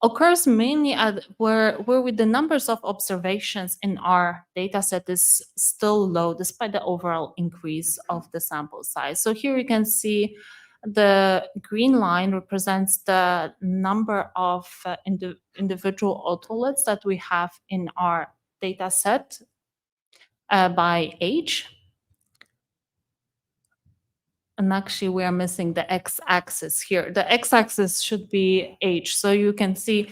occurs mainly at where with the numbers of observations in our data set is still low despite the overall increase of the sample size. So here you can see the green line represents the number of individual otoliths that we have in our data set by age. And actually, we are missing the x-axis here. The x-axis should be age. So you can see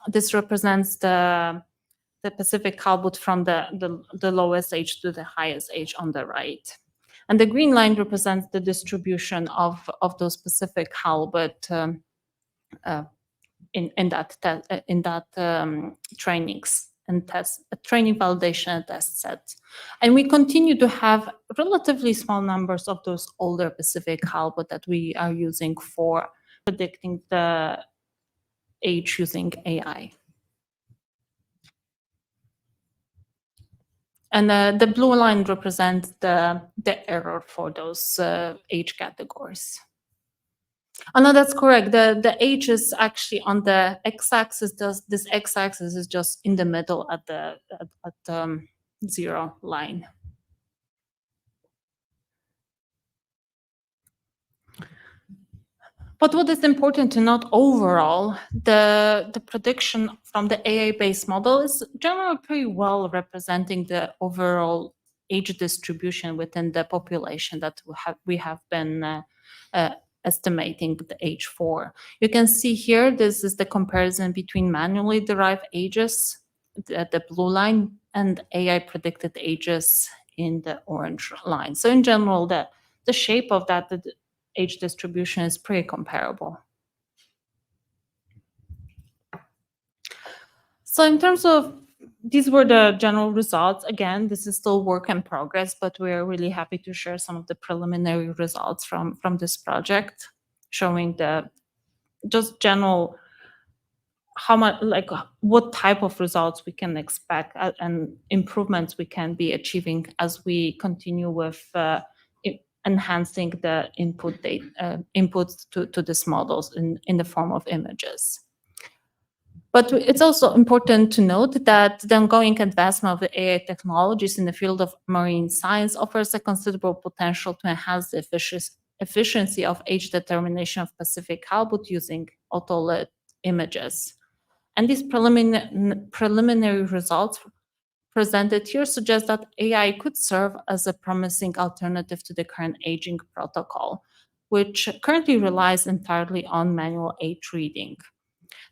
this represents the Pacific halibut from the lowest age to the highest age on the right. And the green line represents the distribution of those Pacific halibut in that trainings and test training validation and test sets. And we continue to have relatively small numbers of those older Pacific halibut that we are using for predicting the age using AI. And the blue line represents the error for those age categories. Oh, no, that's correct. The age is actually on the x-axis. This x-axis is just in the middle at the zero line. But what is important to note overall, the prediction from the AI-based model is generally pretty well representing the overall age distribution within the population that we have been estimating the age for. You can see here, this is the comparison between manually derived ages, the blue line, and AI predicted ages in the orange line. So in general, the shape of that age distribution is pretty comparable. So in terms of, these were the general results. Again, this is still work in progress, but we're really happy to share some of the preliminary results from this project, showing the just general how much, like what type of results we can expect and improvements we can be achieving as we continue with enhancing the inputs to these models in the form of images. But it's also important to note that the ongoing advancement of the AI technologies in the field of marine science offers a considerable potential to enhance the efficiency of age determination of Pacific halibut using otolith images. And these preliminary results presented here suggest that AI could serve as a promising alternative to the current aging protocol, which currently relies entirely on manual age reading.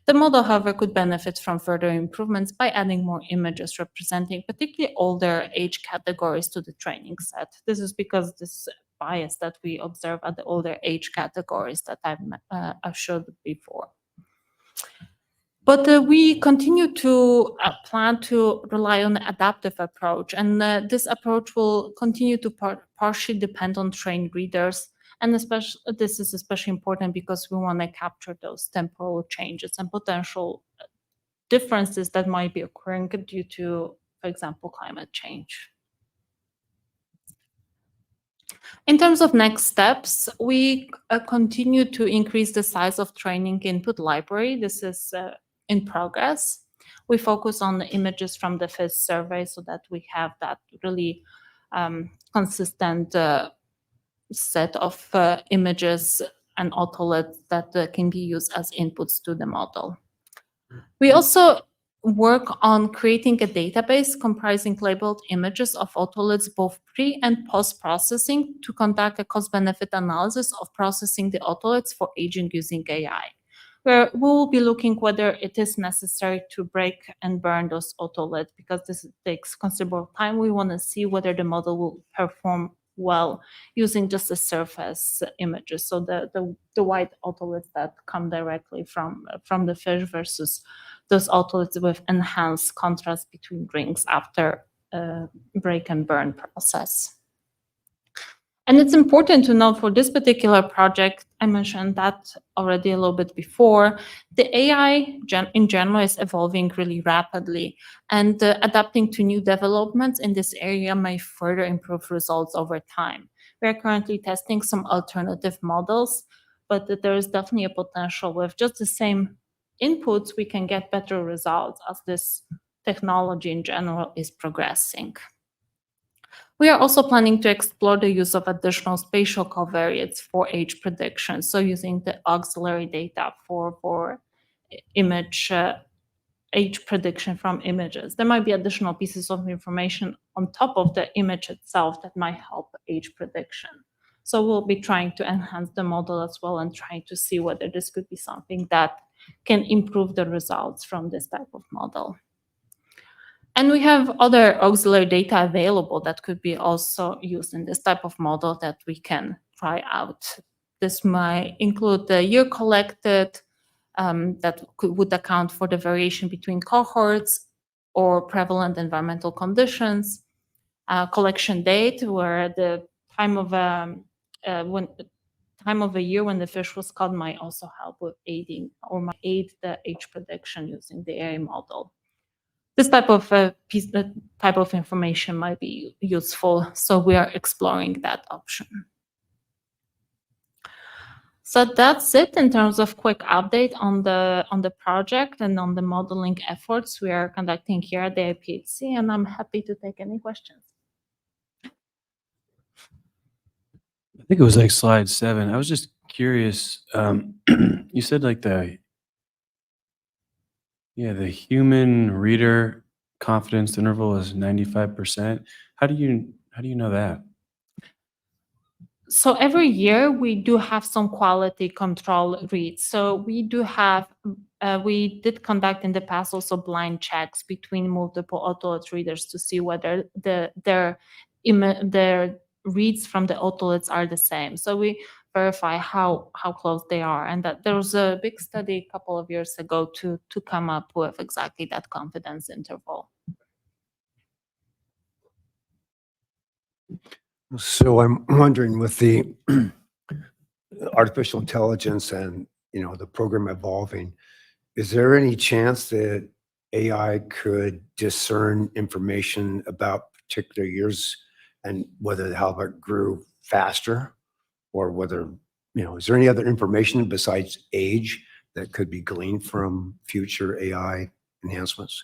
The model, however, could benefit from further improvements by adding more images representing particularly older age categories to the training set. This is because this bias that we observe at the older age categories that I've showed before. But we continue to plan to rely on an adaptive approach, and this approach will continue to partially depend on trained readers. And this is especially important because we want to capture those temporal changes and potential differences that might be occurring due to, for example, climate change. In terms of next steps, we continue to increase the size of training input library. This is in progress. We focus on the images from the FIS survey so that we have that really consistent set of images and otoliths that can be used as inputs to the model. We also work on creating a database comprising labeled images of otoliths both pre and post-processing to conduct a cost-benefit analysis of processing the otoliths for aging using AI, where we will be looking whether it is necessary to break and burn those otoliths, because this takes considerable time. We want to see whether the model will perform well using just the surface images, so the white otoliths that come directly from the fish versus those otoliths with enhanced contrast between rings after break and burn process. And it's important to note for this particular project, I mentioned that already a little bit before, the AI in general is evolving really rapidly, and adapting to new developments in this area may further improve results over time. We are currently testing some alternative models, but that there is definitely a potential with just the same inputs, we can get better results as this technology in general is progressing. We are also planning to explore the use of additional spatial covariates for age prediction. So using the auxiliary data for image age prediction from images. There might be additional pieces of information on top of the image itself that might help age prediction. So we'll be trying to enhance the model as well and trying to see whether this could be something that can improve the results from this type of model. And we have other auxiliary data available that could be also used in this type of model that we can try out. This might include the year collected, would account for the variation between cohorts or prevalent environmental conditions, collection date, where the time of a year when the fish was caught might also help with aiding or might aid the age prediction using the AI model. This type of information might be useful, so we are exploring that option. So that's it in terms of quick update on the project and on the modeling efforts we are conducting here at the IPHC, and I'm happy to take any questions. I think it was like slide 7. I was just curious. You said like the human reader confidence interval is 95%. How do you know that? So every year we do have some quality control reads. So we do have, we did conduct in the past also blind checks between multiple otolith readers to see whether their reads from the otoliths are the same. So we verify how close they are, and that there was a big study a couple of years ago to come up with exactly that confidence interval. So I'm wondering, with the artificial intelligence and, the program evolving, is there any chance that AI could discern information about particular years and whether the halibut grew faster, or whether, is there any other information besides age that could be gleaned from future AI enhancements?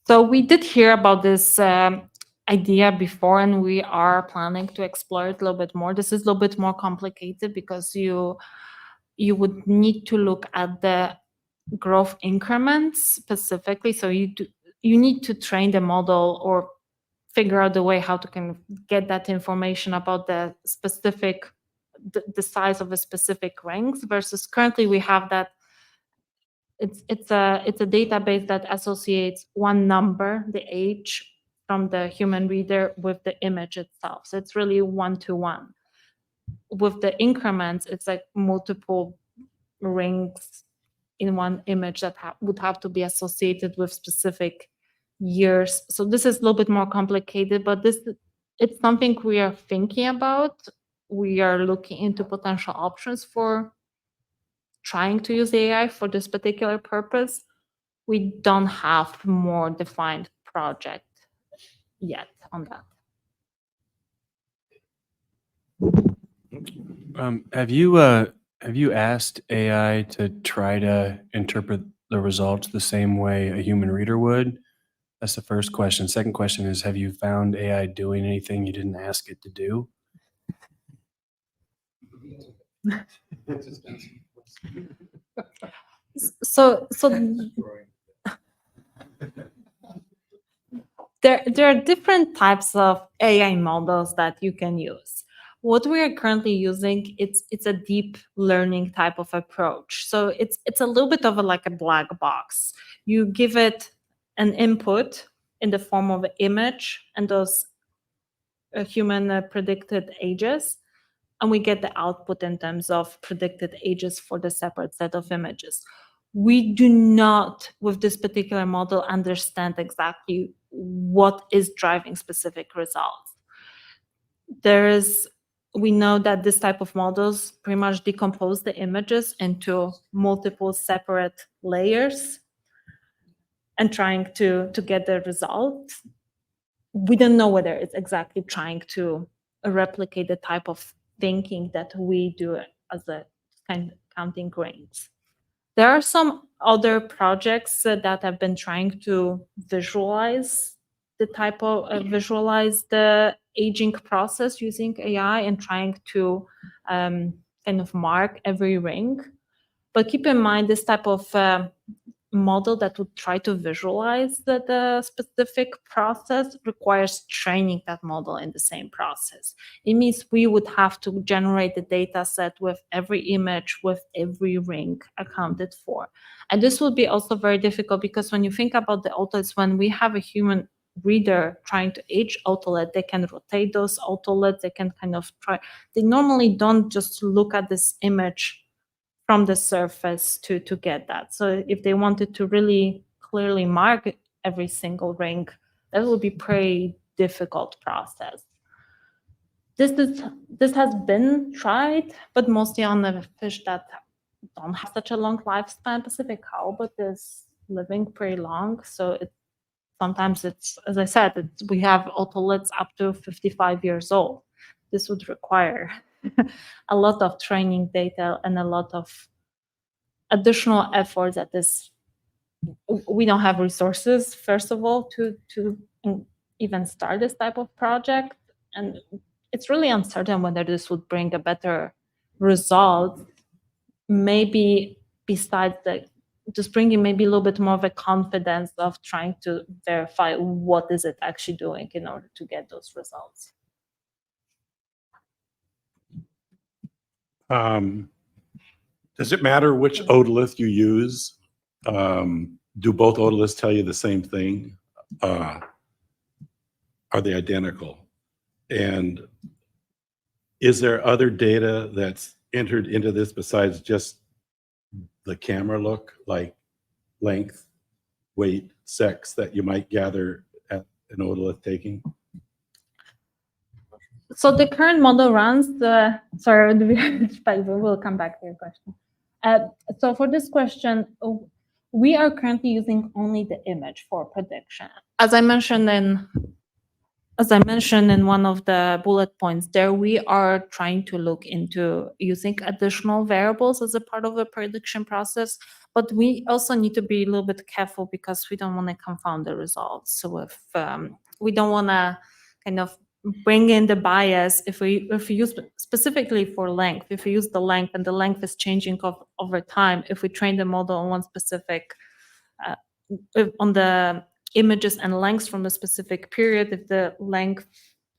So we did hear about this idea before, and we are planning to explore it a little bit more. This is a little bit more complicated because you would need to look at the growth increments specifically. So you need to train the model or figure out the way how to kind of get that information about the specific, the size of a specific rings, versus currently we have that it's a database that associates one number, the age, from the human reader with the image itself. So it's really 1-to-1. With the increments, it's like multiple rings in one image that would have to be associated with specific years. So this is a little bit more complicated, but it's something we are thinking about. We are looking into potential options for trying to use AI for this particular purpose. We don't have more defined project yet on that. Have you asked AI to try to interpret the results the same way a human reader would? That's the first question. Second question is, have you found AI doing anything you didn't ask it to do? So there are different types of AI models that you can use. What we are currently using, it's a deep learning type of approach. So it's a little bit of like a black box. You give it an input in the form of an image and those human predicted ages, and we get the output in terms of predicted ages for the separate set of images. We do not, with this particular model, understand exactly what is driving specific results. We know that this type of models pretty much decompose the images into multiple separate layers and trying to get the result. We don't know whether it's exactly trying to replicate the type of thinking that we do as a kind of counting grains. There are some other projects that have been trying to visualize visualize the aging process using AI and trying to kind of mark every ring. But keep in mind, this type of model that would try to visualize the specific process requires training that model in the same process. It means we would have to generate the data set with every image, with every ring accounted for. And this would be also very difficult because when you think about the autoliths, when we have a human reader trying to age autolit, they can rotate those autoliths, they can kind of try, they normally don't just look at this image from the surface to get that. So if they wanted to really clearly mark every single ring, that would be pretty difficult process. This has been tried, but mostly on the fish that don't have such a long lifespan. Pacific halibut is living pretty long, so sometimes it's, as I said, we have otoliths up to 55 years old. This would require a lot of training data and a lot of additional efforts at this. We don't have resources, first of all, to even start this type of project. And it's really uncertain whether this would bring a better result. Maybe besides just bringing maybe a little bit more of a confidence of trying to verify what is it actually doing in order to get those results. Does it matter which otolith you use? Do both otoliths tell you the same thing? Are they identical? And is there other data that's entered into this besides just the camera look, like length, weight, sex, that you might gather at an otolith taking? So the current model runs the, sorry, we'll come back to your question. So for this question, we are currently using only the image for prediction. As I mentioned in one of the bullet points there, we are trying to look into using additional variables as a part of the prediction process, but we also need to be a little bit careful because we don't want to confound the results. So if we don't want to kind of bring in the bias, if we use specifically for length, if we use the length and the length is changing over time, if we train the model on one specific, on the images and lengths from a specific period, if the length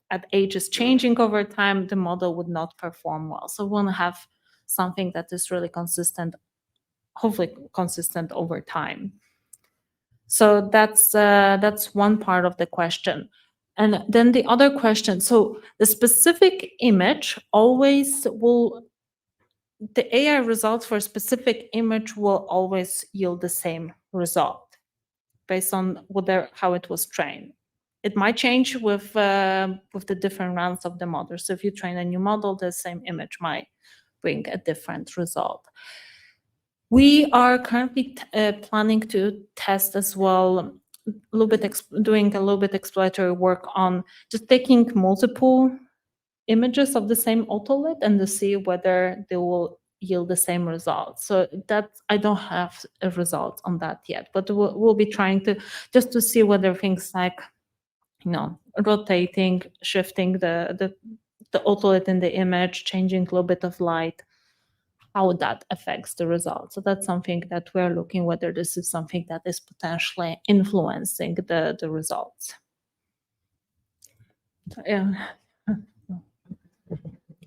at age is changing over time, the model would not perform well. So we want to have something that is really consistent, hopefully consistent over time. So that's one part of the question. And then the other question, so the specific image always will, the AI results for a specific image will always yield the same result based on how it was trained. It might change with the different rounds of the model. So if you train a new model, the same image might bring a different result. We are currently planning to test as well, doing a little bit exploratory work on just taking multiple images of the same otolith and to see whether they will yield the same results. So that I don't have a result on that yet, but we'll be trying to just to see whether things like, rotating, shifting the otolith in the image, changing a little bit of light, how that affects the results. So that's something that we're looking whether this is something that is potentially influencing the results. So, yeah.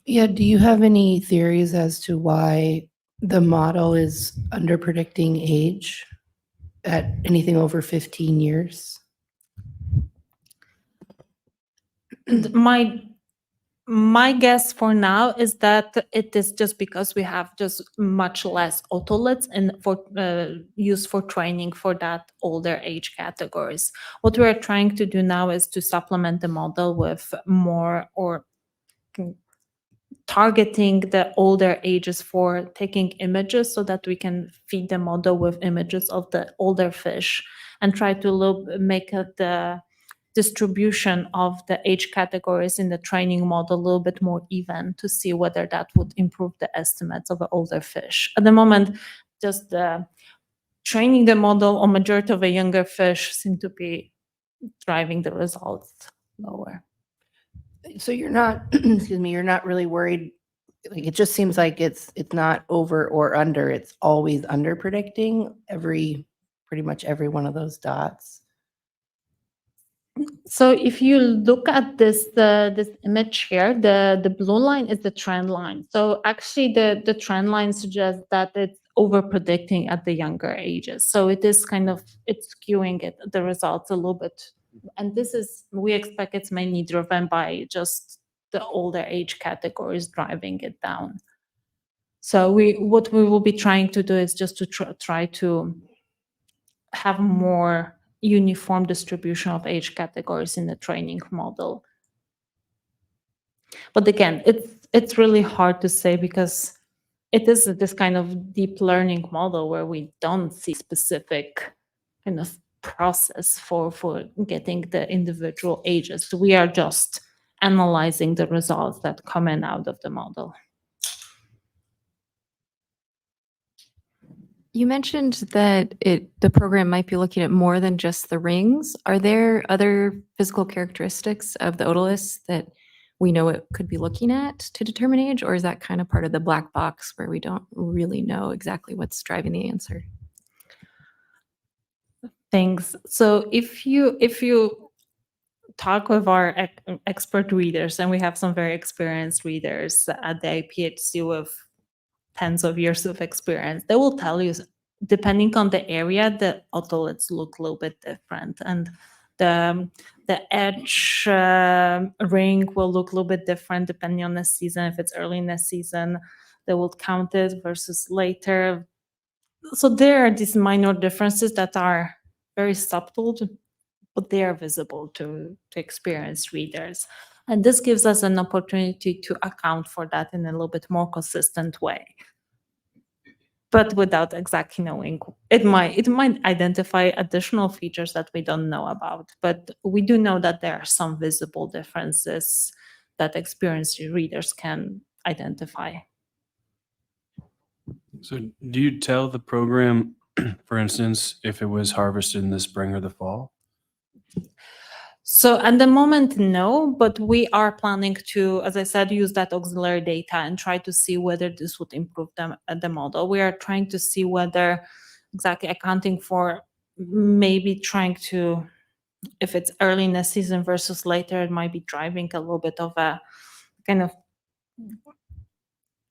Yeah, do you have any theories as to why the model is under predicting age at anything over 15 years? My guess for now is that it is just because we have just much less otoliths and for used for training for that older age categories. What we are trying to do now is to supplement the model with more or targeting the older ages for taking images so that we can feed the model with images of the older fish and try to make the distribution of the age categories in the training model a little bit more even to see whether that would improve the estimates of the older fish. At the moment, just training the model on majority of the younger fish seem to be driving the results lower. So you're not, excuse me, you're not really worried. Like, it just seems like it's not over or under. It's always under predicting pretty much every one of those dots. So if you look at this image here, the blue line is the trend line. So actually the trend line suggests that it's over predicting at the younger ages. So it is it's skewing the results a little bit. And we expect it's mainly driven by just the older age categories driving it down. So what we will be trying to do is just to try to have more uniform distribution of age categories in the training model. But again, it's really hard to say because it is this kind of deep learning model where we don't see specific kind of process for getting the individual ages. We are just analyzing the results that come in out of the model. You mentioned that the program might be looking at more than just the rings. Are there other physical characteristics of the otoliths that we know it could be looking at to determine age, or is that kind of part of the black box where we don't really know exactly what's driving the answer? Thanks. So if you talk with our expert readers, and we have some very experienced readers at the IPHC with tens of years of experience, they will tell you, depending on the area, the otoliths look a little bit different, and the edge ring will look a little bit different depending on the season. If it's early in the season, they will count it versus later. So there are these minor differences that are very subtle, but they are visible to experienced readers. And this gives us an opportunity to account for that in a little bit more consistent way. But without exactly knowing, it might identify additional features that we don't know about. But we do know that there are some visible differences that experienced readers can identify. So do you tell the program, for instance, if it was harvested in the spring or the fall? So at the moment, no, but we are planning to, as I said, use that auxiliary data and try to see whether this would improve the model. We are trying to see whether exactly accounting for maybe trying to, if it's early in the season versus later, it might be driving a little bit of a kind of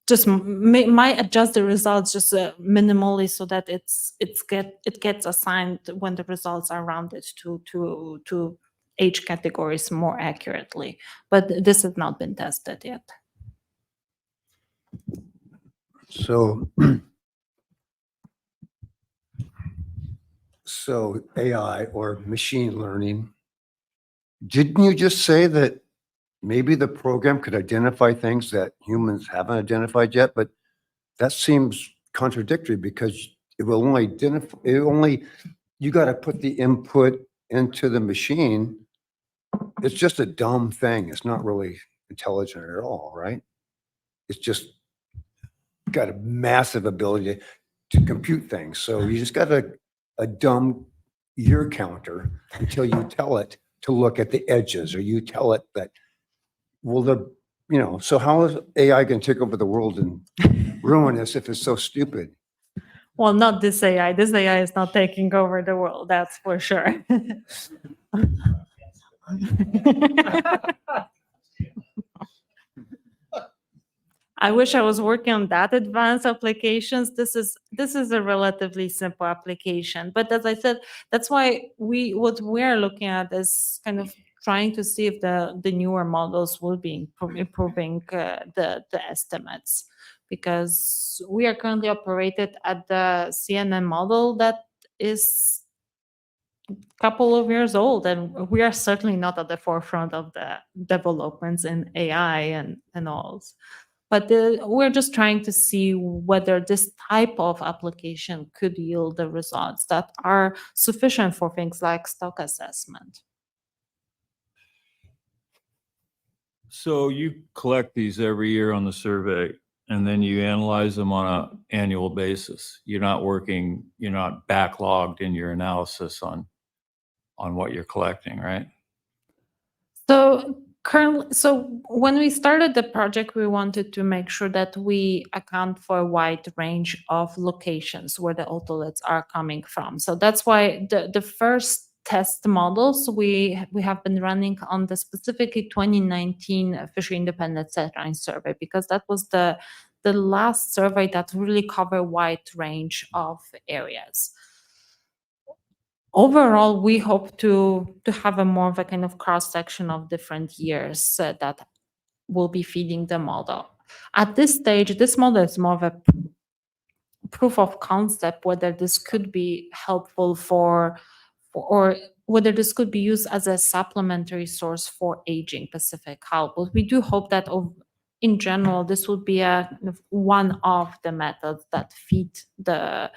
just might adjust the results just minimally so that it gets assigned when the results are rounded to age categories more accurately. But this has not been tested yet. So, so AI or machine learning, didn't you just say that maybe the program could identify things that humans haven't identified yet? But that seems contradictory because it will only identify, you got to put the input into the machine. It's just a dumb thing. It's not really intelligent at all, right? It's just got a massive ability to compute things. So you just got a dumb year counter until you tell it to look at the edges, or you tell it that, well, so how is AI going to take over the world and ruin us if it's so stupid? Well, not this AI. This AI is not taking over the world, that's for sure. I wish I was working on that advanced applications. This is a relatively simple application. But as I said, that's why what we're looking at is kind of trying to see if the newer models will be improving the estimates, because we are currently operated at the CNN model that is a couple of years old, and we are certainly not at the forefront of the developments in AI and all. But we're just trying to see whether this type of application could yield the results that are sufficient for things like stock assessment. So you collect these every year on the survey, and then you analyze them on an annual basis. You're not backlogged in your analysis on what you're collecting, right? So currently, so when we started the project, we wanted to make sure that we account for a wide range of locations where the otoliths are coming from. So that's why the first test models we have been running on the specifically 2019 Fishery Independent Setline survey, because that was the last survey that really covered a wide range of areas. Overall, we hope to have a more of a kind of cross section of different years that will be feeding the model. At this stage, this model is more of a proof of concept whether this could be helpful or whether this could be used as a supplementary source for aging Pacific halibut. We do hope that in general, this would be one of the methods that feed the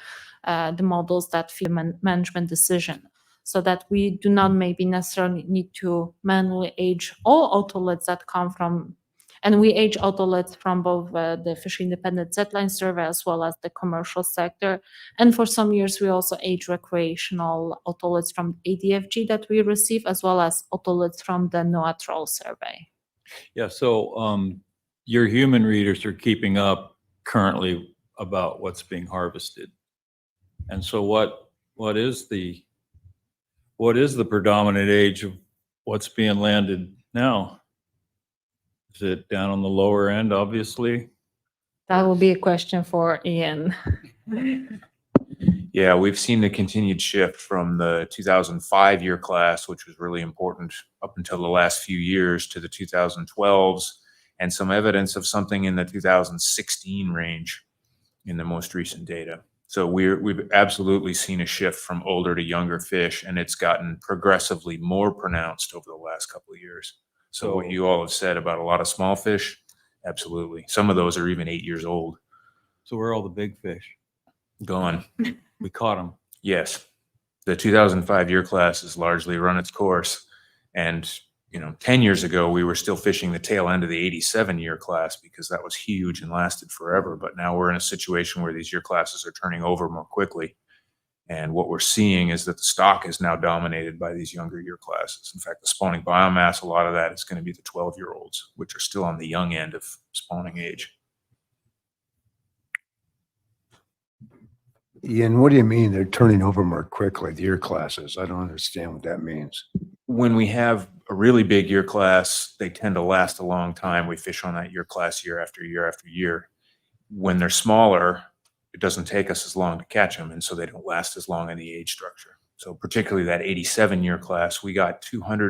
models that feed management decision, so that we do not maybe necessarily need to manually age all otoliths that come from, and we age otoliths from both the Fishery Independent Setline survey as well as the commercial sector. And for some years, we also age recreational otoliths from ADFG that we receive, as well as otoliths from the NOAA Troll survey. Yeah, so your human readers are keeping up currently about what's being harvested. And so what is the predominant age of what's being landed now? Is it down on the lower end, obviously? That will be a question for Ian. Yeah, we've seen the continued shift from the 2005 year class, which was really important up until the last few years, to the 2012s, and some evidence of something in the 2016 range in the most recent data. So we've absolutely seen a shift from older to younger fish, and it's gotten progressively more pronounced over the last couple of years. So what you all have said about a lot of small fish, absolutely. Some of those are even 8 years old. So where are all the big fish? Gone. We caught them. Yes. The 2005 year class has largely run its course. And, 10 years ago, we were still fishing the tail end of the 87 year class because that was huge and lasted forever. But now we're in a situation where these year classes are turning over more quickly. And what we're seeing is that the stock is now dominated by these younger year classes. In fact, the spawning biomass, a lot of that is going to be the 12-year-olds, which are still on the young end of spawning age. Ian, what do you mean they're turning over more quickly, the year classes? I don't understand what that means. When we have a really big year class, they tend to last a long time. We fish on that year class year after year after year. When they're smaller, it doesn't take us as long to catch them, and so they don't last as long in the age structure. So particularly that 87 year class, we got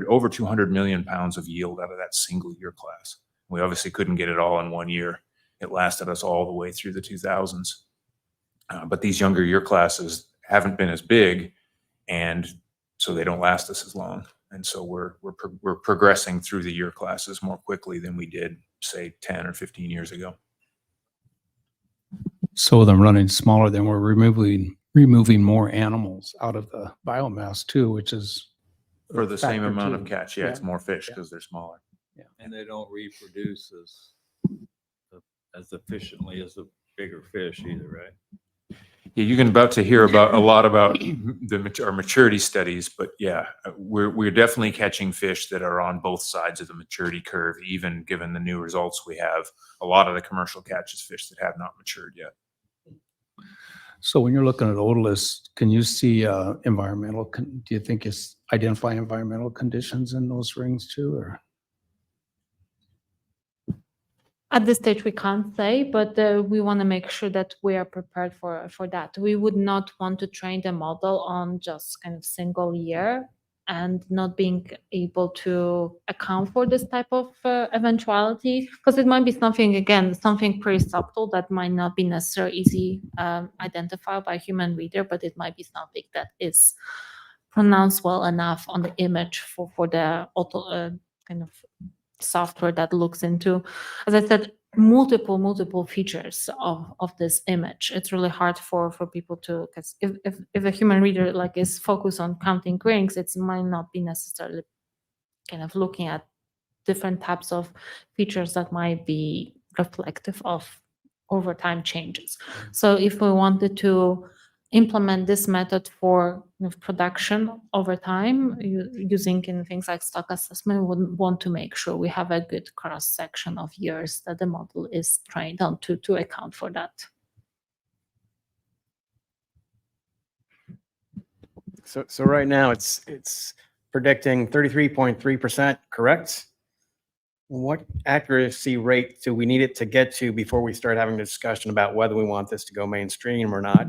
over 200 million pounds of yield out of that single year class. We obviously couldn't get it all in 1 year. It lasted us all the way through the 2000s. But these younger year classes haven't been as big, and so they don't last us as long. And so we're progressing through the year classes more quickly than we did, say, 10 or 15 years ago. So with them running smaller, then we're removing more animals out of the biomass too, which is For the same factor amount too. of catch, yeah, it's more fish because they're smaller. And they don't reproduce as efficiently as the bigger fish either, right? Yeah, you're about to hear about a lot about our maturity studies, but yeah, we're definitely catching fish that are on both sides of the maturity curve, even given the new results we have. A lot of the commercial catch is fish that have not matured yet. So when you're looking at otoliths, can you see environmental, do you think it's identify environmental conditions in those rings too, or? At this stage, we can't say, but we want to make sure that we are prepared for that. We would not want to train the model on just kind of single year and not being able to account for this type of eventuality, because it might be something pretty subtle that might not be necessarily easy identified by a human reader, but it might be something that is pronounced well enough on the image for the auto kind of software that looks into, as I said, multiple features of this image. It's really hard for people to, because if a human reader is focused on counting rings, it might not be necessarily kind of looking at different types of features that might be reflective of over time changes. So if we wanted to implement this method for production over time using in things like stock assessment, we would want to make sure we have a good cross section of years that the model is trained on to account for that. So right now it's predicting 33.3%, correct? What accuracy rate do we need it to get to before we start having a discussion about whether we want this to go mainstream or not?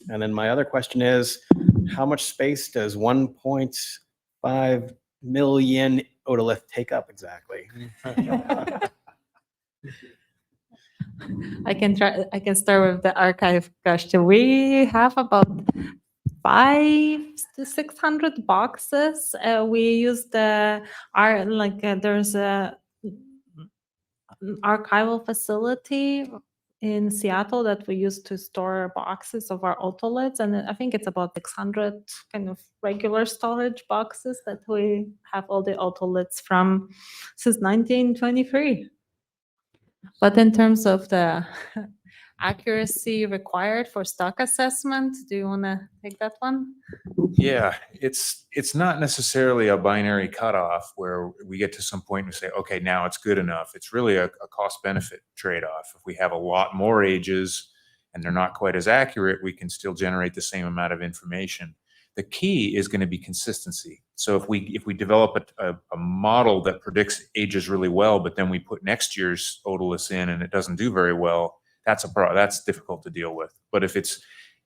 And then my other question is, how much space does 1.5 million otolith take up exactly? I can start with the archive question. We have about 500 to 600 boxes. We use there's a archival facility in Seattle that we use to store boxes of our otoliths, and I think it's about 600 kind of regular storage boxes that we have all the otoliths from since 1923. But in terms of the accuracy required for stock assessment, do you want to take that one? Yeah, it's not necessarily a binary cutoff where we get to some point and say, okay, now it's good enough. It's really a cost benefit trade-off. If we have a lot more ages and they're not quite as accurate, we can still generate the same amount of information. The key is going to be consistency. So if we develop a model that predicts ages really well, but then we put next year's otoliths in and it doesn't do very well, that's difficult to deal with. But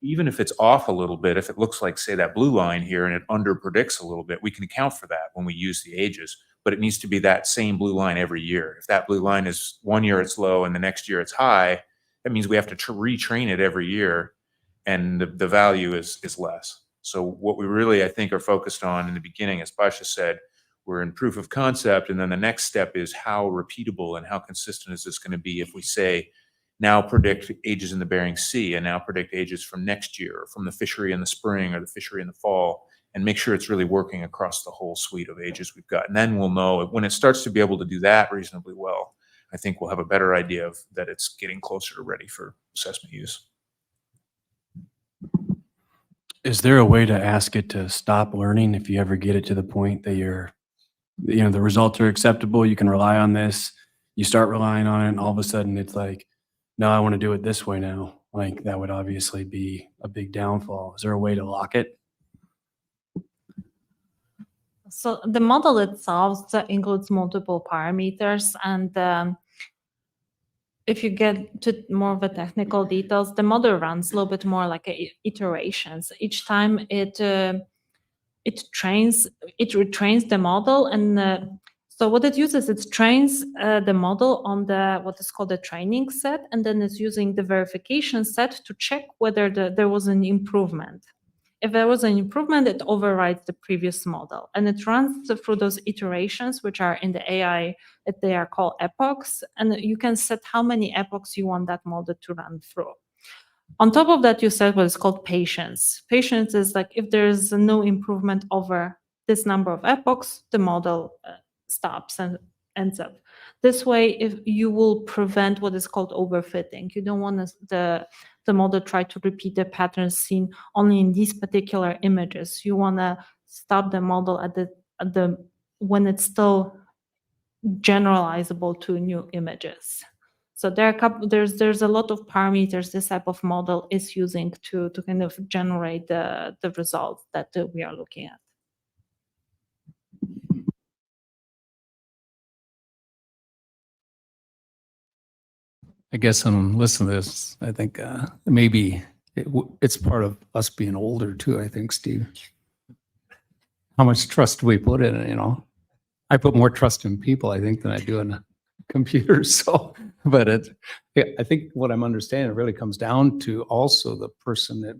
even if it's off a little bit, if it looks like, say, that blue line here and it under predicts a little bit, we can account for that when we use the ages, but it needs to be that same blue line every year. If that blue line is one year it's low and the next year it's high, that means we have to retrain it every year and the value is less. So what we really, I think, are focused on in the beginning, as Basha said, we're in proof of concept. And then the next step is how repeatable and how consistent is this going to be if we say, now predict ages in the Bering Sea and now predict ages from next year, or from the fishery in the spring or the fishery in the fall, and make sure it's really working across the whole suite of ages we've got. And then we'll know when it starts to be able to do that reasonably well, I think we'll have a better idea of that it's getting closer to ready for assessment use. Is there a way to ask it to stop learning if you ever get it to the point that the results are acceptable, you can rely on this, you start relying on it, and all of a sudden it's like, no, I want to do it this way now. Like, that would obviously be a big downfall. Is there a way to lock it? So the model itself includes multiple parameters, and if you get to more of the technical details, the model runs a little bit more like iterations. Each time it retrains the model, and so what it uses, it trains the model on what is called the training set, and then it's using the verification set to check whether there was an improvement. If there was an improvement, it overrides the previous model, and it runs through those iterations, which are in the AI, they are called epochs, and you can set how many epochs you want that model to run through. On top of that, you set what is called patience. Patience is like if there's no improvement over this number of epochs, the model stops and ends up. This way, if you will prevent what is called overfitting. You don't want the model try to repeat the patterns seen only in these particular images. You want to stop the model at the when it's still generalizable to new images. So there's a lot of parameters this type of model is using to kind of generate the results that we are looking at. I guess I'm listening to this. I think maybe it's part of us being older too. I think, Steve. How much trust do we put in it? I put more trust in people, I think, than I do in a computer. So, but I think what I'm understanding, it really comes down to also the person that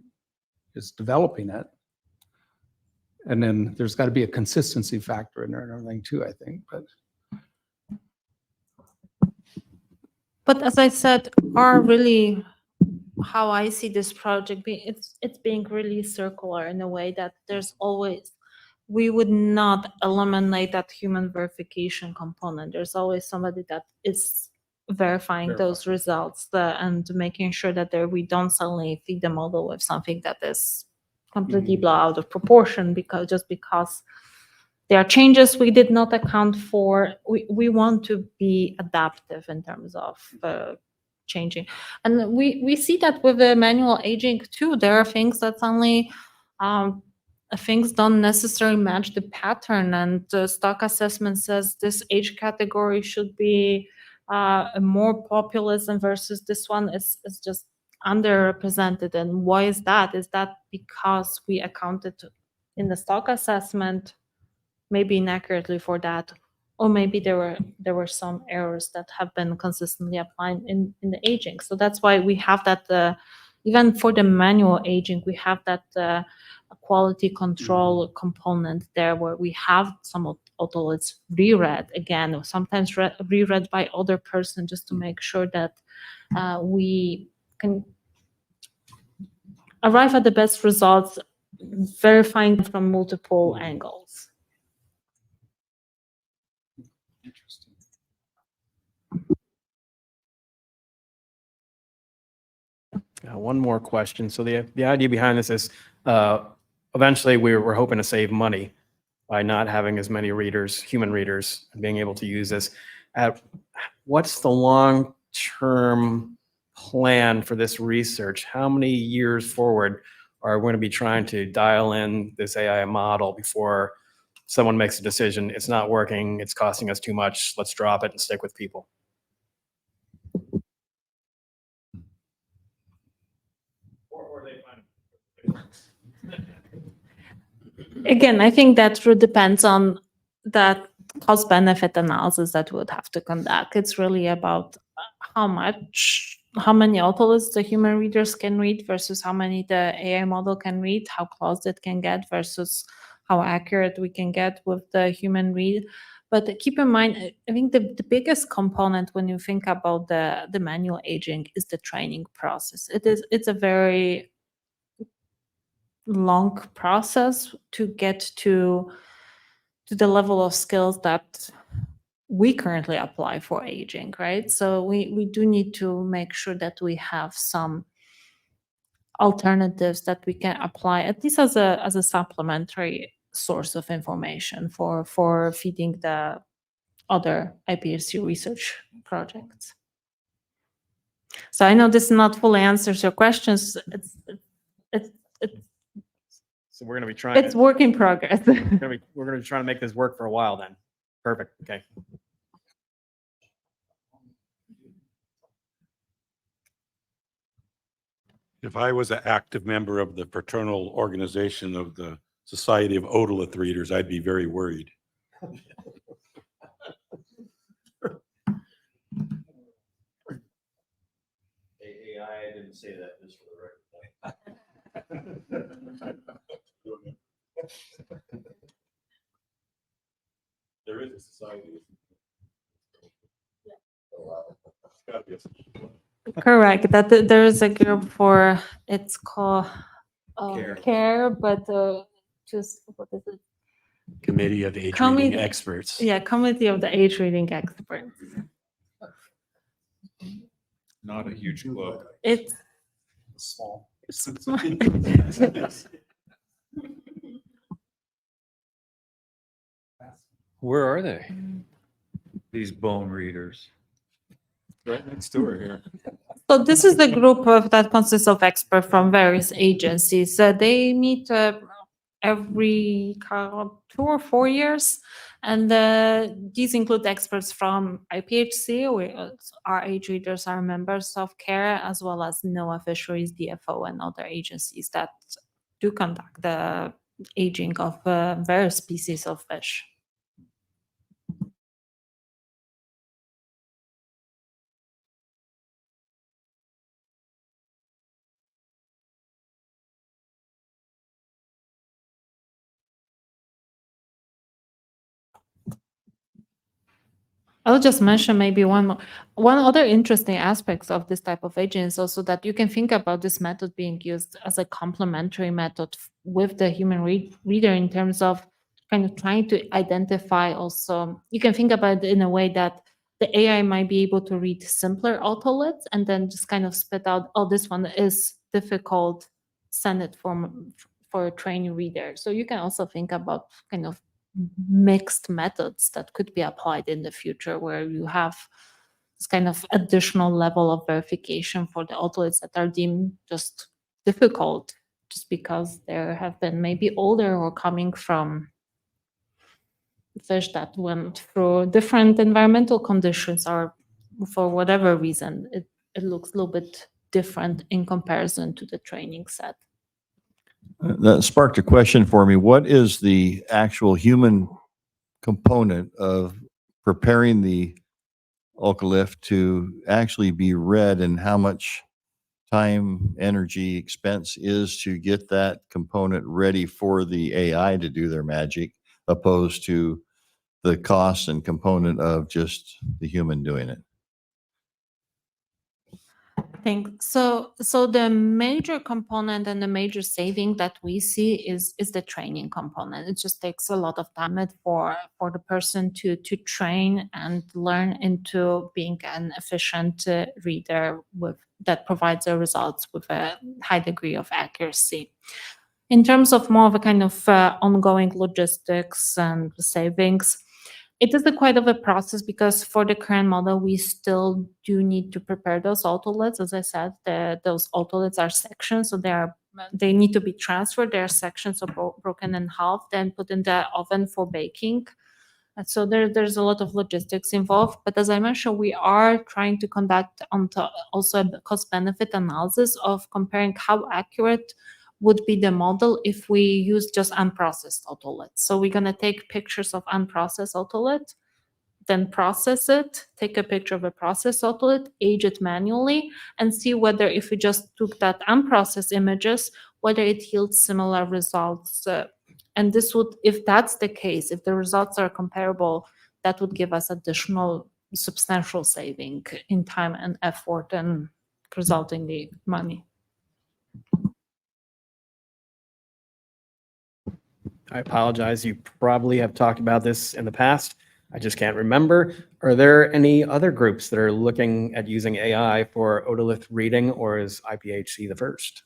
is developing it. And then there's got to be a consistency factor in there and everything too, I think. But as I said, how I see this project it's being really circular in a way that there's always we would not eliminate that human verification component. There's always somebody that is verifying those results and making sure that we don't suddenly feed the model with something that is completely blow out of proportion because there are changes we did not account for. We want to be adaptive in terms of changing. And we see that with the manual aging too. There are things that suddenly things don't necessarily match the pattern, and the stock assessment says this age category should be more populism versus this one is just underrepresented. And why is that? Is that because we accounted in the stock assessment maybe inaccurately for that, or maybe there were some errors that have been consistently applied in the aging. So that's why we have that even for the manual aging, we have that quality control component there, where we have some autolots reread again, or sometimes reread by other person, just to make sure that we can arrive at the best results, verifying from multiple angles. One more question. So the idea behind this is eventually we're hoping to save money by not having as many readers, human readers, and being able to use this. What's the long-term plan for this research? How many years forward are we going to be trying to dial in this AI model before someone makes a decision? It's not working. It's costing us too much. Let's drop it and stick with people. Again, I think that really depends on that cost benefit analysis that we would have to conduct. It's really about how many autolists the human readers can read versus how many the AI model can read, how close it can get versus how accurate we can get with the human read. But keep in mind, I think the biggest component when you think about the manual aging is the training process. It's a very long process to get to the level of skills that we currently apply for aging, right? So we do need to make sure that we have some alternatives that we can apply, at least as a supplementary source of information for feeding the other IPHC research projects. So I know this not fully answers your questions. So we're going to be trying. It's work in progress. We're going to be trying to make this work for a while then. Perfect. Okay. If I was an active member of the fraternal organization of the Society of Otolith Readers, I'd be very worried. I didn't say that just for the record. There is a society. Correct. That there is a group for, it's called care, but just what is it? Committee of Age Committee- Reading Experts. Yeah, Committee of the Age Reading Experts. Not a huge club. It's Small. small. Where are they? These bone readers. Right next door here. So this is the group that consists of experts from various agencies. They meet every 2 or 4 years, and these include experts from IPHC, where our age readers are members of CARE, as well as NOAA Fisheries, DFO, and other agencies that do conduct the aging of various species of fish. I'll just mention maybe one other interesting aspect of this type of agent is also that you can think about this method being used as a complementary method with the human reader in terms of kind of trying to identify also, you can think about it in a way that the AI might be able to read simpler otoliths and then just kind of spit out, oh, this one is difficult, send it for a trained reader. So you can also think about kind of mixed methods that could be applied in the future where you have this kind of additional level of verification for the otoliths that are deemed just difficult just because there have been maybe older or coming from fish that went through different environmental conditions or for whatever reason, it looks a little bit different in comparison to the training set. That sparked a question for me. What is the actual human component of preparing the Occolith to actually be read, and how much time, energy, expense is to get that component ready for the AI to do their magic, opposed to the cost and component of just the human doing it? I think so. So the major component and the major saving that we see is the training component. It just takes a lot of time for the person to train and learn into being an efficient reader that provides the results with a high degree of accuracy. In terms of more of a kind of ongoing logistics and savings, it is quite of a process because for the current model, we still do need to prepare those otoliths. As I said, those otoliths are sections, so they need to be transferred. They are sections, so broken in half, then put in the oven for baking. And so there's a lot of logistics involved. But as I mentioned, we are trying to conduct also a cost-benefit analysis of comparing how accurate would be the model if we use just unprocessed otoliths. So we're going to take pictures of unprocessed otolith, then process it, take a picture of a processed otolith, age it manually, and see whether if we just took that unprocessed images, whether it yields similar results. And this would, if that's the case, if the results are comparable, that would give us additional substantial saving in time and effort and resultingly money. I apologize. You probably have talked about this in the past. I just can't remember. Are there any other groups that are looking at using AI for otolith reading, or is IPHC the first?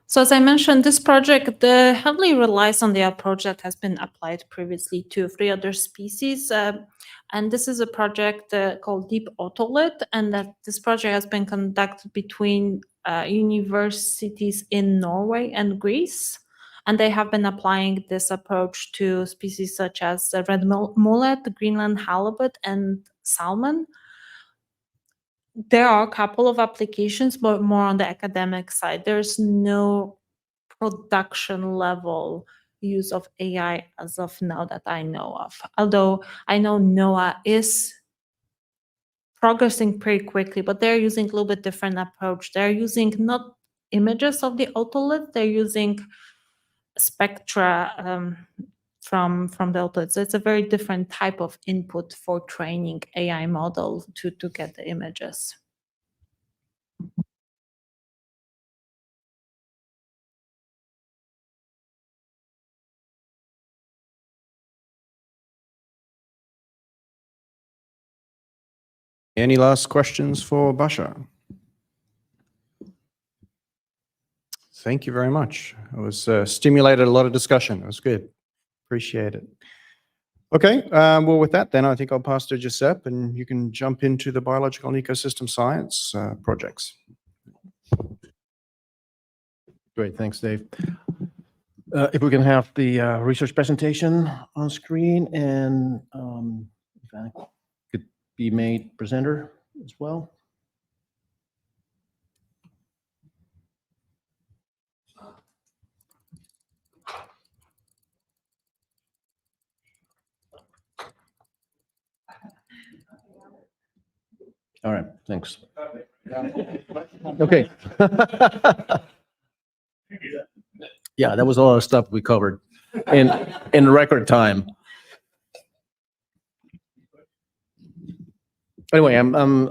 So as I mentioned, this project heavily relies on the approach that has been applied previously to 3 other species. And this is a project called Deep Otolith, and that this project has been conducted between universities in Norway and Greece. And they have been applying this approach to species such as red mullet, Greenland halibut, and salmon. There are a couple of applications, but more on the academic side. There's no production level use of AI as of now that I know of. Although I know NOAA is progressing pretty quickly, but they're using a little bit different approach. They're using not images of the otolith, they're using spectra from the otolith. So it's a very different type of input for training AI model to get the images. Any last questions for Basha? Thank you very much. It was stimulated a lot of discussion. It was good. Appreciate it. Okay, well, with that, then I think I'll pass to Giuseppe, and you can jump into the biological and ecosystem science projects. Great, thanks, Dave. If we can have the research presentation on screen, and if I could be made presenter as well. All right, thanks. Okay. Yeah, that was a lot of stuff we covered in record time. Anyway,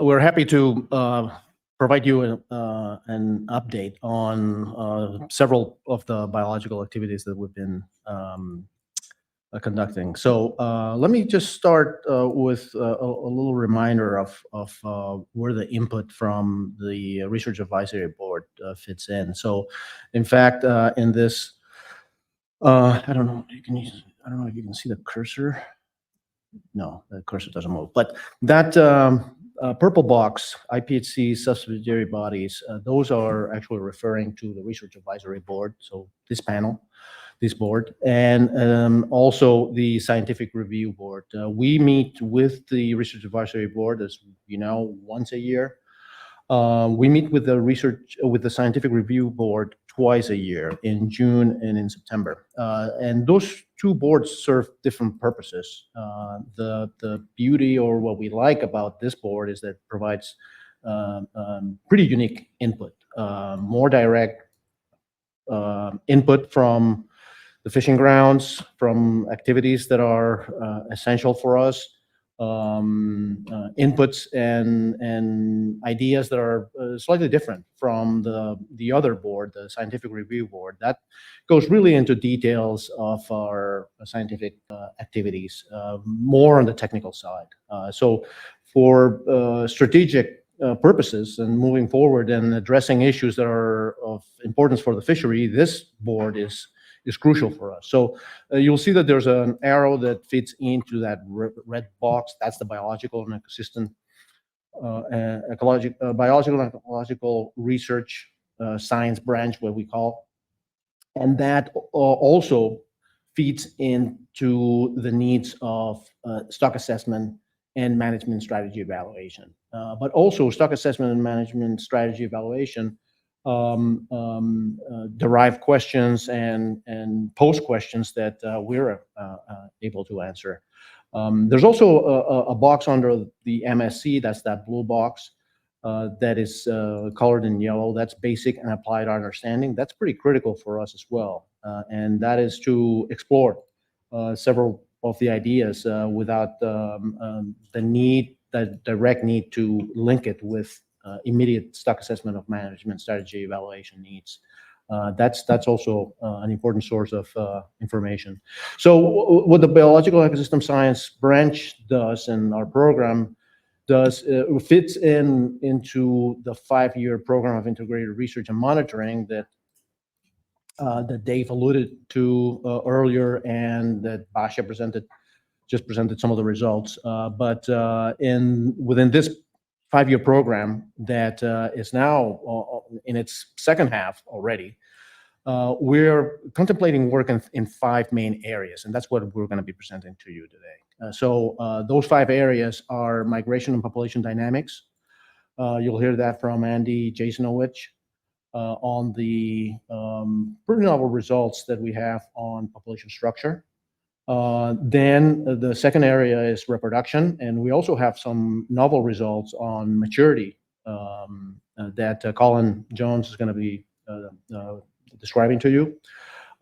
we're happy to provide you an update on several of the biological activities that we've been conducting. So let me just start with a little reminder of where the input from the Research Advisory Board fits in. So, in fact, in this, I don't know. I don't know if you can see the cursor. No, the cursor doesn't move. But that purple box, IPHC subsidiary bodies, those are actually referring to the Research Advisory Board. So this panel, this board, and also the Scientific Review Board. We meet with the Research Advisory Board, as you know, once a year. We meet with the Scientific Review Board twice a year, in June and in September. And those two boards serve different purposes. The beauty, or what we like about this board, is that it provides pretty unique input, more direct input from the fishing grounds, from activities that are essential for us, inputs and ideas that are slightly different from the other board, the Scientific Review Board. That goes really into details of our scientific activities, more on the technical side. So for strategic purposes and moving forward and addressing issues that are of importance for the fishery, this board is crucial for us. So you'll see that there's an arrow that fits into that red box. That's the biological and ecosystem, biological and ecological research science branch, what we call, and that also feeds into the needs of stock assessment and management strategy evaluation. But also stock assessment and management strategy evaluation derive questions and pose questions that we're able to answer. There's also a box under the MSc, that's that blue box that is colored in yellow. That's basic and applied understanding. That's pretty critical for us as well. And that is to explore several of the ideas without the direct need to link it with immediate stock assessment of management strategy evaluation needs. That's also an important source of information. So what the biological ecosystem science branch does, and our program does, fits into the 5-year program of integrated research and monitoring that Dave alluded to earlier, and that Basha just presented some of the results. But within this 5-year program that is now in its second half already, we're contemplating work in 5 main areas, and that's what we're going to be presenting to you today. So those 5 areas are migration and population dynamics. You'll hear that from Andy Jasonowicz on the pretty novel results that we have on population structure. Then the second area is reproduction, and we also have some novel results on maturity that Colin Jones is going to be describing to you.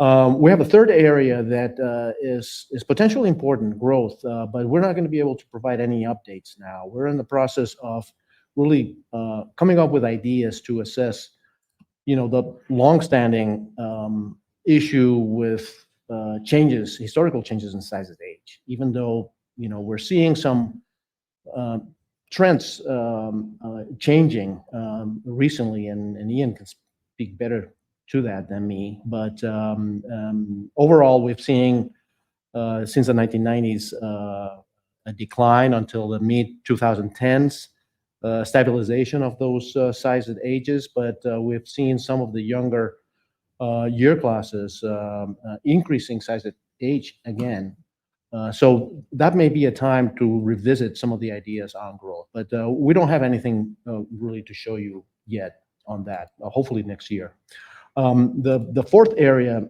We have a third area that is potentially important, growth, but we're not going to be able to provide any updates now. We're in the process of really coming up with ideas to assess, the longstanding issue with historical changes in size and age. Even though, we're seeing some trends changing recently, and Ian can speak better to that than me. But overall, we've seen since the 1990s a decline until the mid-2010s, stabilization of those size and ages. But we've seen some of the younger year classes increasing size and age again. So that may be a time to revisit some of the ideas on growth. But we don't have anything really to show you yet on that, hopefully next year. The fourth area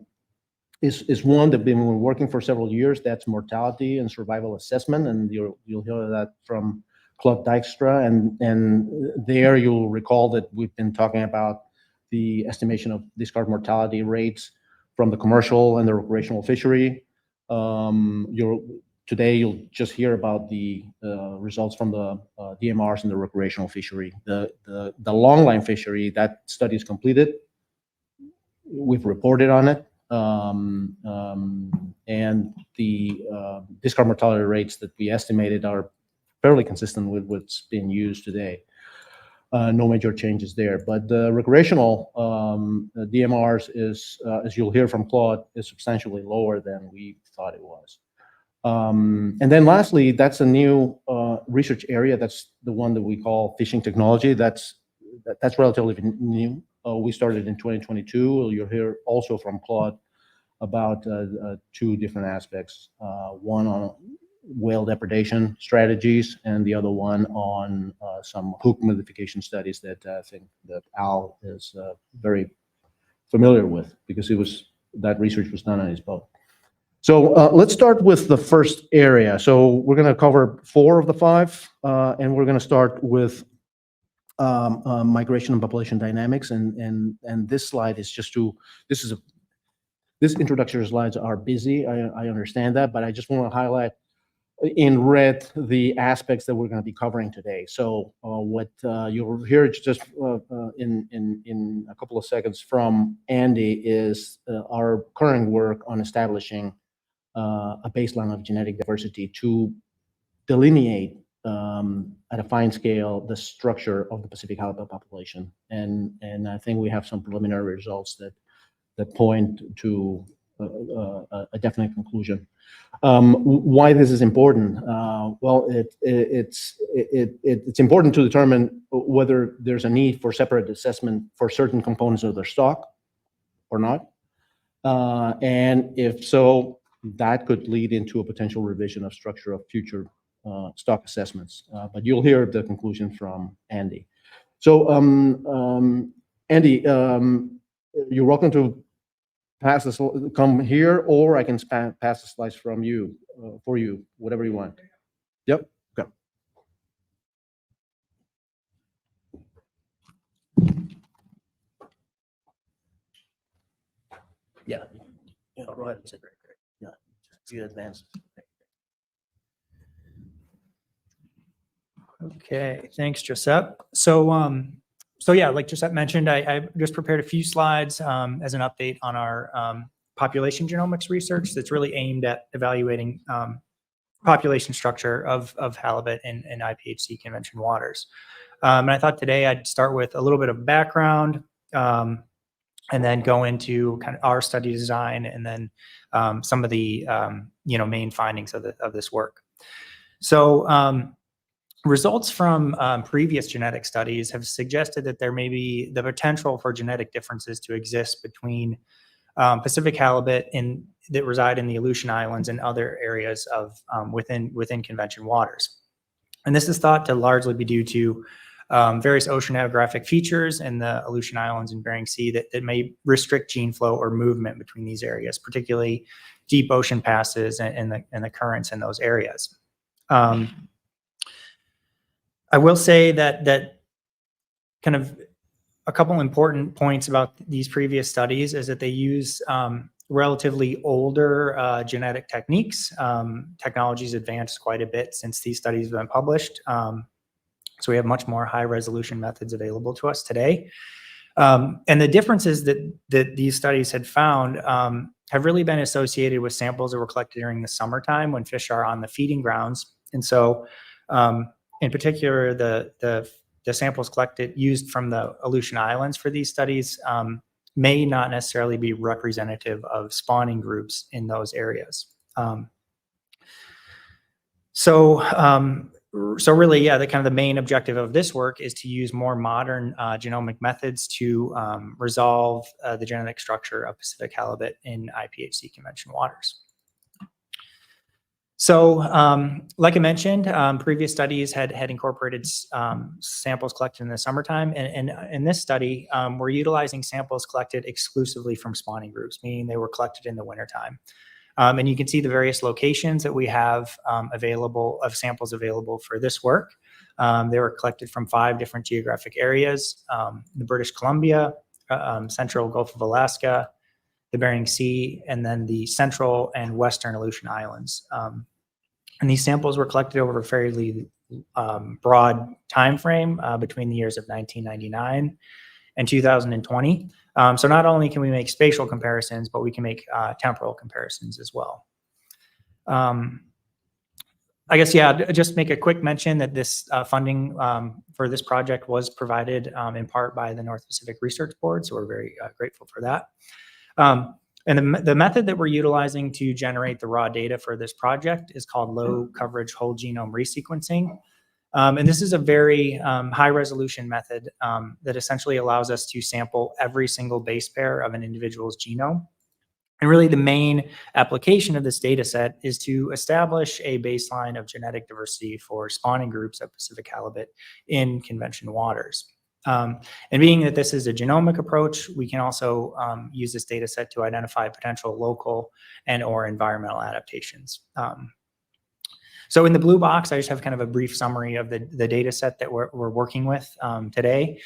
is one that we've been working for several years. That's mortality and survival assessment, and you'll hear that from Claude Dijkstra. And there you'll recall that we've been talking about the estimation of discard mortality rates from the commercial and the recreational fishery. today you'll just hear about the results from the DMRs in the recreational fishery. The longline fishery, that study is completed. We've reported on it. And the discard mortality rates that we estimated are fairly consistent with what's being used today. No major changes there. But the recreational DMRs is, as you'll hear from Claude, is substantially lower than we thought it was. And then lastly, that's a new research area. That's the one that we call fishing technology. That's relatively new. We started in 2022. You'll hear also from Claude about two different aspects. One on whale depredation strategies, and the other one on some hook modification studies that I think that Al is very familiar with, because that research was done on his boat. So let's start with the first area. So we're going to cover 4 of the 5, and we're going to start with migration and population dynamics. And this slide is just to, this introductory slides are busy. I understand that, but I just want to highlight in red the aspects that we're going to be covering today. So what you'll hear just in a couple of seconds from Andy is our current work on establishing a baseline of genetic diversity to delineate at a fine scale the structure of the Pacific halibut population. And I think we have some preliminary results that point to a definite conclusion. Why this is important? Well, it's important to determine whether there's a need for separate assessment for certain components of their stock or not. And if so, that could lead into a potential revision of structure of future stock assessments. But you'll hear the conclusion from Andy. So, Andy, you're welcome to pass this, come here, or I can pass the slides from you, for you, whatever you want. Yep. Okay. Yeah. Yeah. Go ahead. Great. Yeah. Just you advance. Okay, thanks, Giuseppe. So yeah, like Giuseppe mentioned, I just prepared a few slides as an update on our population genomics research that's really aimed at evaluating population structure of halibut in IPHC convention waters. And I thought today I'd start with a little bit of background and then go into kind of our study design, and then some of the main findings of this work. So results from previous genetic studies have suggested that there may be the potential for genetic differences to exist between Pacific halibut that reside in the Aleutian Islands and other areas of within convention waters. And this is thought to largely be due to various oceanographic features in the Aleutian Islands and Bering Sea that may restrict gene flow or movement between these areas, particularly deep ocean passes and the currents in those areas. I will say that kind of a couple important points about these previous studies is that they use relatively older genetic techniques. Technology's advanced quite a bit since these studies have been published. So we have much more high resolution methods available to us today. And the differences that these studies had found have really been associated with samples that were collected during the summertime when fish are on the feeding grounds. And so in particular, the samples used from the Aleutian Islands for these studies may not necessarily be representative of spawning groups in those areas. So really, yeah, the main objective of this work is to use more modern genomic methods to resolve the genetic structure of Pacific halibut in IPHC convention waters. So, like I mentioned, previous studies had incorporated samples collected in the summertime, and in this study, we're utilizing samples collected exclusively from spawning groups, meaning they were collected in the wintertime. And you can see the various locations that we have samples available for this work. They were collected from 5 different geographic areas: the British Columbia, central Gulf of Alaska, the Bering Sea, and then the central and western Aleutian Islands. And these samples were collected over a fairly broad time frame between the years of 1999 and 2020. So not only can we make spatial comparisons, but we can make temporal comparisons as well. I guess, yeah, just make a quick mention that this funding for this project was provided in part by the North Pacific Research Board, so we're very grateful for that. And the method that we're utilizing to generate the raw data for this project is called low coverage whole genome resequencing. And this is a very high resolution method that essentially allows us to sample every single base pair of an individual's genome. And really the main application of this data set is to establish a baseline of genetic diversity for spawning groups of Pacific halibut in convention waters. And being that this is a genomic approach, we can also use this data set to identify potential local and or environmental adaptations. So in the blue box, I just have kind of a brief summary of the data set that we're working with today.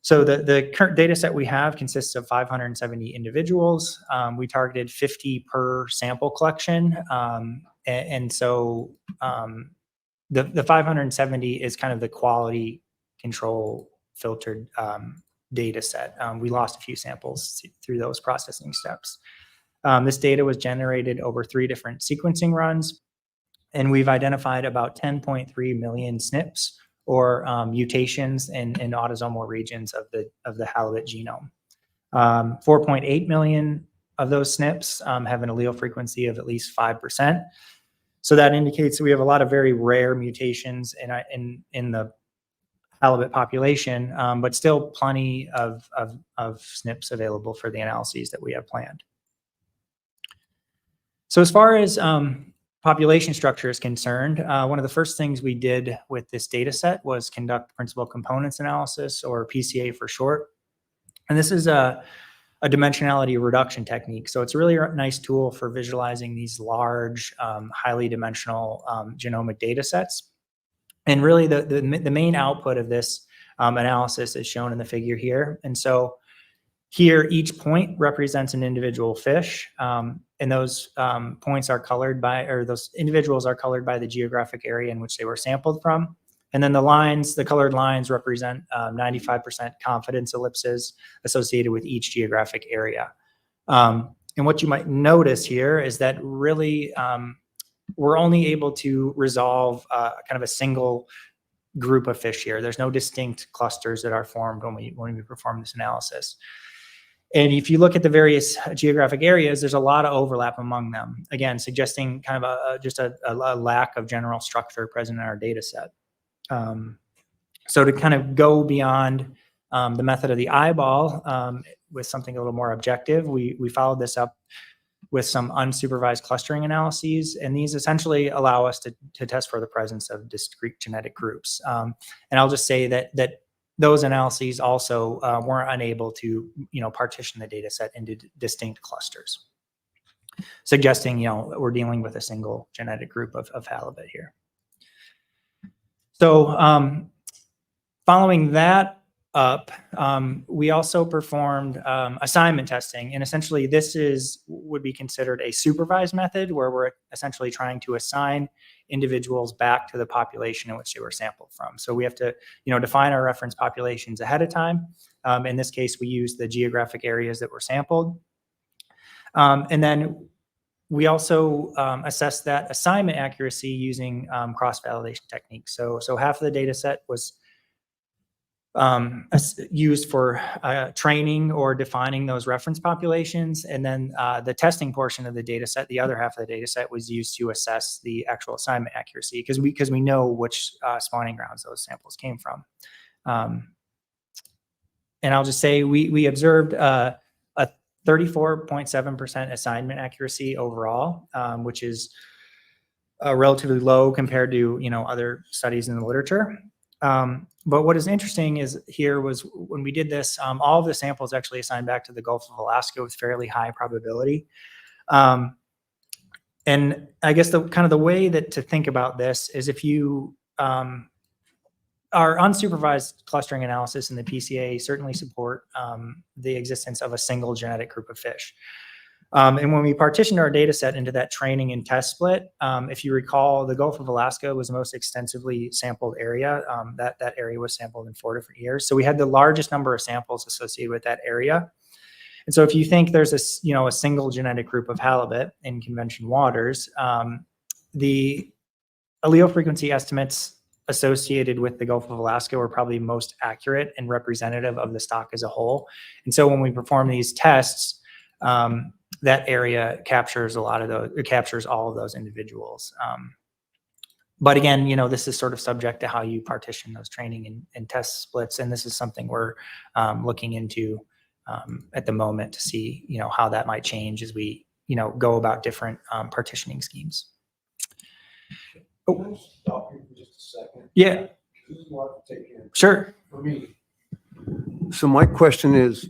So the current data set we have consists of 570 individuals. We targeted 50 per sample collection. And so the 570 is kind of the quality control filtered data set. We lost a few samples through those processing steps. This data was generated over 3 different sequencing runs, and we've identified about 10.3 million SNPs or mutations in autosomal regions of the halibut genome. 4.8 million of those SNPs have an allele frequency of at least 5%. So that indicates that we have a lot of very rare mutations in the halibut population, but still plenty of SNPs available for the analyses that we have planned. So as far as population structure is concerned, one of the first things we did with this data set was conduct principal components analysis, or PCA for short. And this is a dimensionality reduction technique. So it's a really nice tool for visualizing these large, highly dimensional genomic data sets. And really the main output of this analysis is shown in the figure here. And so here, each point represents an individual fish. And those points are colored by, or those individuals are colored by the geographic area in which they were sampled from. And then the lines, the colored lines represent 95% confidence ellipses associated with each geographic area. And what you might notice here is that really we're only able to resolve kind of a single group of fish here. There's no distinct clusters that are formed when we perform this analysis. And if you look at the various geographic areas, there's a lot of overlap among them, again, suggesting kind of just a lack of general structure present in our data set. So to kind of go beyond the method of the eyeball with something a little more objective, we followed this up with some unsupervised clustering analyses, and these essentially allow us to test for the presence of discrete genetic groups. And I'll just say that those analyses also weren't unable to, partition the data set into distinct clusters, suggesting, we're dealing with a single genetic group of halibut here. So following that up, we also performed assignment testing, and essentially this would be considered a supervised method where we're essentially trying to assign individuals back to the population in which they were sampled from. So we have to, define our reference populations ahead of time. In this case, we use the geographic areas that were sampled. And then we also assess that assignment accuracy using cross-validation techniques. So half of the data set was used for training or defining those reference populations. And then the testing portion of the data set, the other half of the data set, was used to assess the actual assignment accuracy because we know which spawning grounds those samples came from. And I'll just say we observed a 34.7% assignment accuracy overall, which is relatively low compared to other studies in the literature. But what is interesting is here was when we did this, all of the samples actually assigned back to the Gulf of Alaska with fairly high probability. And I guess the way to think about this is if you our unsupervised clustering analysis in the PCA certainly support the existence of a single genetic group of fish. And when we partitioned our data set into that training and test split, if you recall, the Gulf of Alaska was the most extensively sampled area. That area was sampled in 4 different years. So we had the largest number of samples associated with that area. And so if you think there's a single genetic group of halibut in convention waters, the allele frequency estimates associated with the Gulf of Alaska were probably most accurate and representative of the stock as a whole. And so when we perform these tests, that area captures a lot of those, it captures all of those individuals. But again, this is sort of subject to how you partition those training and test splits. And this is something we're looking into at the moment to see, how that might change as we, go about different partitioning schemes. Can I stop you for just a second? Yeah. This is a lot to take in. Sure. For me. So my question is,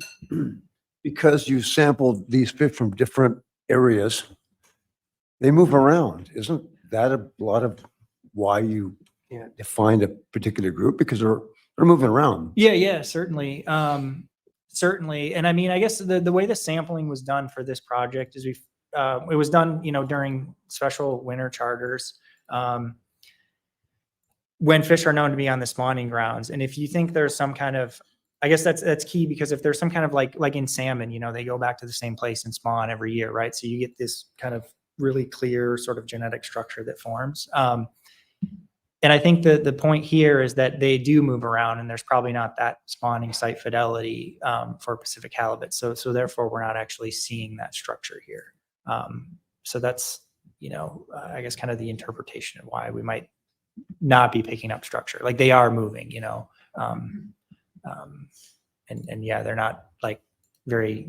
because you sampled these fish from different areas, they move around. Isn't that a lot of why you can't define a particular group? Because they're moving around. Yeah, certainly. Certainly. And I mean, I guess the way the sampling was done for this project is it was done, during special winter charters, when fish are known to be on the spawning grounds. And if you think there's some kind of, I guess that's key, because if there's some kind of like in salmon, they go back to the same place and spawn every year, right? So you get this kind of really clear sort of genetic structure that forms. And I think the point here is that they do move around, and there's probably not that spawning site fidelity for Pacific halibut. So therefore, we're not actually seeing that structure here. So that's, I guess kind of the interpretation of why we might not be picking up structure. Like they are moving, and yeah, they're not like very,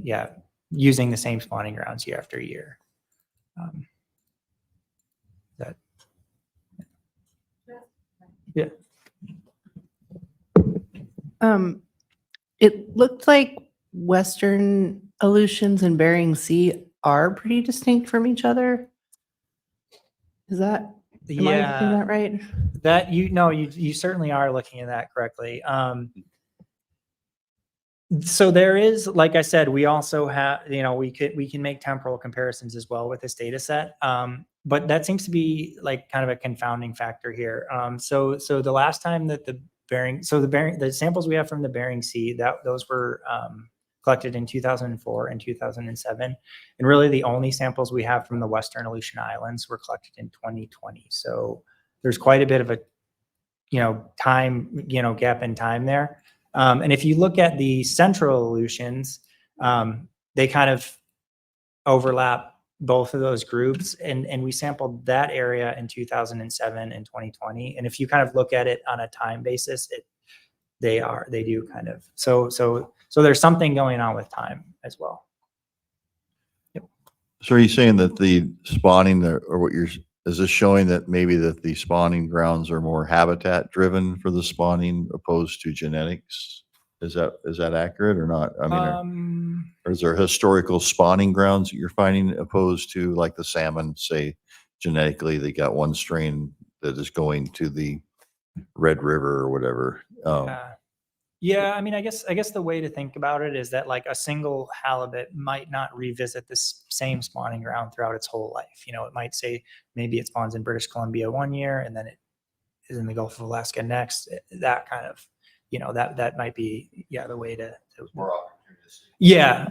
using the same spawning grounds year after year. Yeah. It looked like Western Aleutians and Bering Sea are pretty distinct from each other. Am I looking at that right? That you certainly are looking at that correctly. So there is, like I said, we also have, we can make temporal comparisons as well with this data set. But that seems to be like kind of a confounding factor here. So the last time that the samples we have from the Bering Sea, those were collected in 2004 and 2007. And really the only samples we have from the Western Aleutian Islands were collected in 2020. So there's quite a bit of a, time, gap in time there. And if you look at the Central Aleutians, they kind of overlap both of those groups. And we sampled that area in 2007 and 2020. And if you kind of look at it on a time basis, they do kind of, so there's something going on with time as well. Yep. So are you saying that the spawning is this showing that maybe that the spawning grounds are more habitat driven for the spawning opposed to genetics? Is that accurate or not? I mean, or is there historical spawning grounds that you're finding opposed to like the salmon, say genetically they got one strain that is going to the Red River or whatever? Yeah, I mean, I guess the way to think about it is that like a single halibut might not revisit this same spawning ground throughout its whole life. It might say maybe it spawns in British Columbia one year and then it is in the Gulf of Alaska next. That kind of, that might be, the way to more opportunistic. Yeah.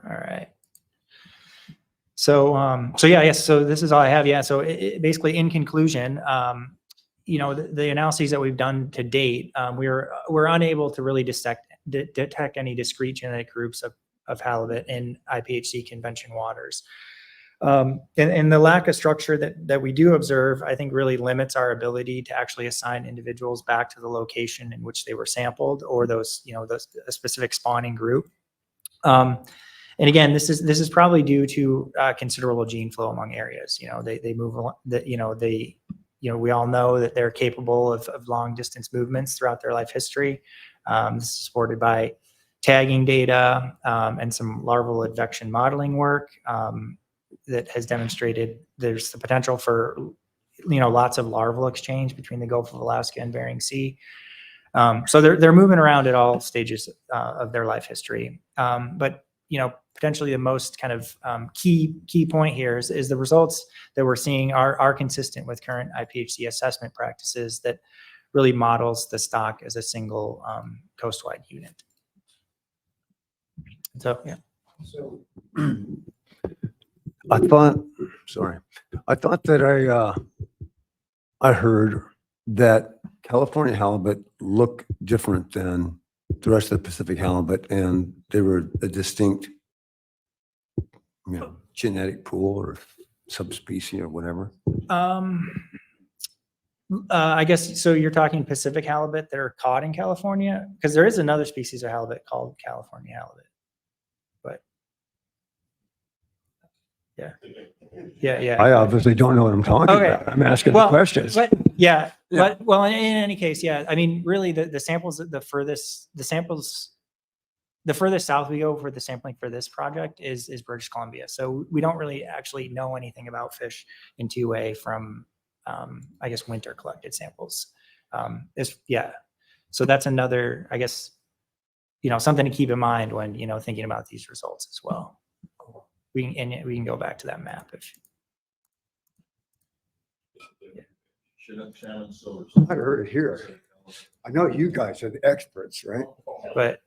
All right. So this is all I have. Yeah. So basically in conclusion, the analyses that we've done to date, we're unable to really detect any discrete genetic groups of halibut in IPHC convention waters. And the lack of structure that we do observe, I think really limits our ability to actually assign individuals back to the location in which they were sampled or those, a specific spawning group. And again, this is probably due to considerable gene flow among areas. They move along. We all know that they're capable of long distance movements throughout their life history. This is supported by tagging data and some larval advection modeling work that has demonstrated there's the potential for lots of larval exchange between the Gulf of Alaska and Bering Sea. So they're moving around at all stages of their life history. But potentially the most kind of key point here is the results that we're seeing are consistent with current IPHC assessment practices that really models the stock as a single coastwide unit. So yeah. So I thought that I heard that California halibut look different than the rest of the Pacific halibut, and they were a distinct, genetic pool or subspecies or whatever. I guess, so you're talking Pacific halibut that are caught in California? Because there is another species of halibut called California halibut. But yeah. I obviously don't know what I'm talking about. I'm asking the questions. But well, in any case, yeah. I mean, really, the samples, the furthest south we go for the sampling for this project is British Columbia. So we don't really actually know anything about fish in 2A from, I guess, winter collected samples. So that's another, I guess, something to keep in mind when, thinking about these results as well. We can go back to that map if. I heard it here. I know you guys are the experts, right? But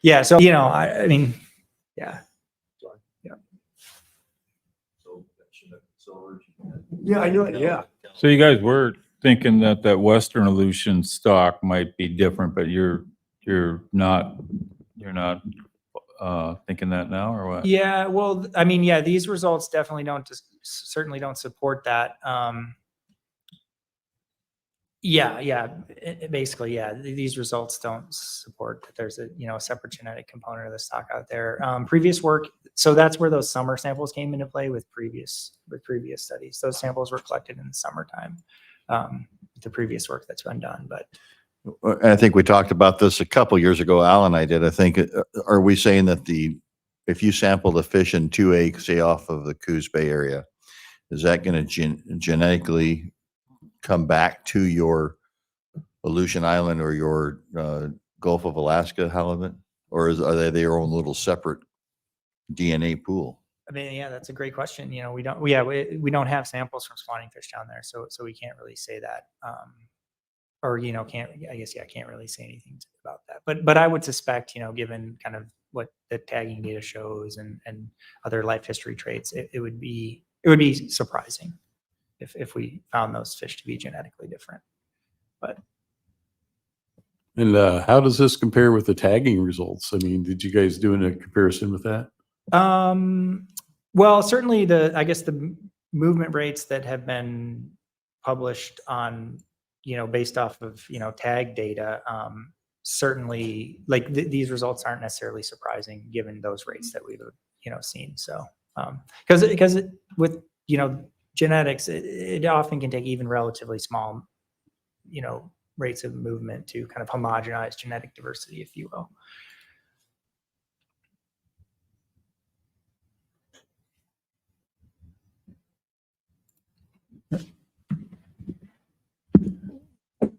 yeah, so I mean, yeah. Yeah, I know. Yeah. So you guys were thinking that Western Aleutian stock might be different, but you're not thinking that now, or what? Yeah, well, I mean, yeah, these results definitely certainly don't support that. Basically, these results don't support that there's a separate genetic component of the stock out there. Previous work, so that's where those summer samples came into play with previous studies. Those samples were collected in the summertime. The previous work that's been done, but I think we talked about this a couple years ago. Al and I did. I think, are we saying that if you sample the fish in 2A, say off of the Coos Bay area, is that going to genetically come back to your Aleutian Island or your Gulf of Alaska halibut, or are they their own little separate DNA pool? I mean, yeah, that's a great question. We don't have samples from spawning fish down there, so we can't really say that. Can't really say anything about that. But I would suspect, given kind of what the tagging data shows and other life history traits, it would be surprising if we found those fish to be genetically different. And how does this compare with the tagging results? I mean, did you guys do a comparison with that? Well, certainly the movement rates that have been published on, based off of, tag data, certainly these results aren't necessarily surprising given those rates that we've, seen. So, because with, genetics, it often can take even relatively small, rates of movement to kind of homogenize genetic diversity, if you will.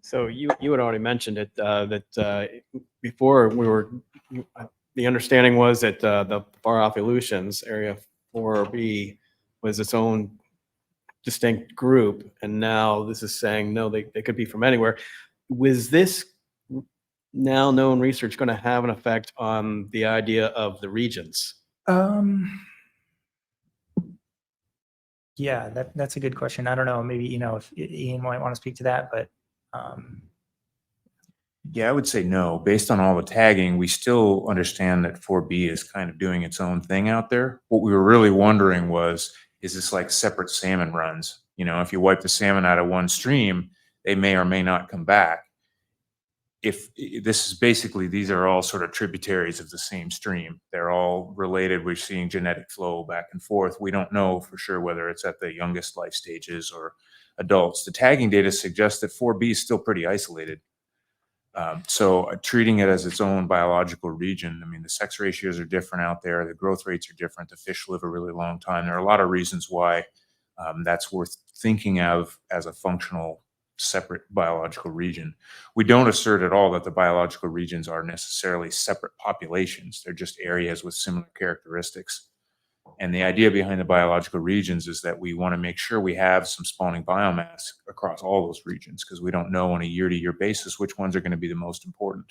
So you had already mentioned it, that before the understanding was that the far off Aleutians, area 4B, was its own distinct group, and now this is saying no, they could be from anywhere. Was this now known research going to have an effect on the idea of the regions? Yeah, that's a good question. I don't know. Maybe, if Ian might want to speak to that, but Yeah, I would say no. Based on all the tagging, we still understand that 4B is kind of doing its own thing out there. What we were really wondering was, is this like separate salmon runs? If you wipe the salmon out of one stream, they may or may not come back. If this is basically, these are all sort of tributaries of the same stream. They're all related. We're seeing genetic flow back and forth. We don't know for sure whether it's at the youngest life stages or adults. The tagging data suggests that 4B is still pretty isolated. So treating it as its own biological region, I mean, the sex ratios are different out there. The growth rates are different. The fish live a really long time. There are a lot of reasons why that's worth thinking of as a functional separate biological region. We don't assert at all that the biological regions are necessarily separate populations. They're just areas with similar characteristics. And the idea behind the biological regions is that we want to make sure we have some spawning biomass across all those regions, because we don't know on a year-to-year basis which ones are going to be the most important.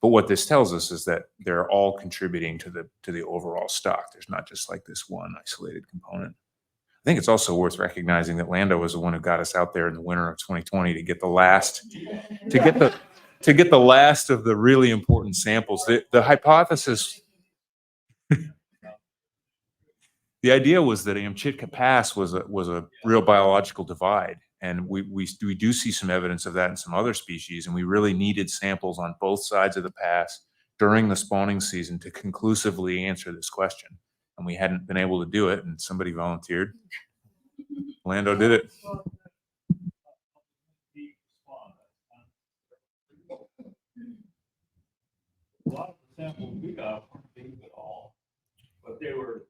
But what this tells us is that they're all contributing to the overall stock. There's not just like this one isolated component. I think it's also worth recognizing that Lando was the one who got us out there in the winter of 2020 to get the last of the really important samples. The hypothesis, the idea was that Amchitka Pass was a real biological divide, and we do see some evidence of that in some other species, and we really needed samples on both sides of the pass during the spawning season to conclusively answer this question. And we hadn't been able to do it, and somebody volunteered. Lando did it. A lot of the samples we got weren't big at all, but they were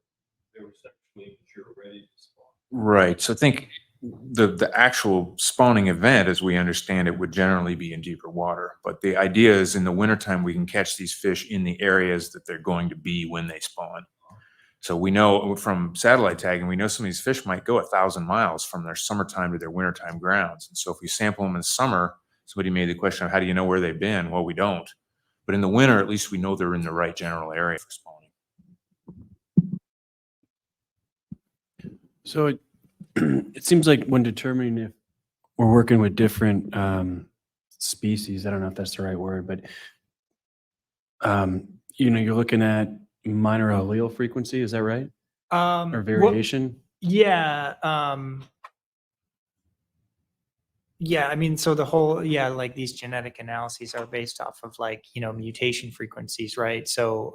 sexually mature, ready to spawn. Right. So I think the actual spawning event, as we understand it, would generally be in deeper water. But the idea is in the wintertime, we can catch these fish in the areas that they're going to be when they spawn. So we know from satellite tagging, we know some of these fish might go 1,000 miles from their summertime to their wintertime grounds. And so if we sample them in summer, somebody made the question of how do you know where they've been? Well, we don't. But in the winter, at least we know they're in the right general area for spawning. So it seems like when determining if we're working with different species, I don't know if that's the right word, but you're looking at minor allele frequency, is that right? Or variation? Yeah. Yeah, I mean, so the whole, like these genetic analyses are based off of like, mutation frequencies, right? So,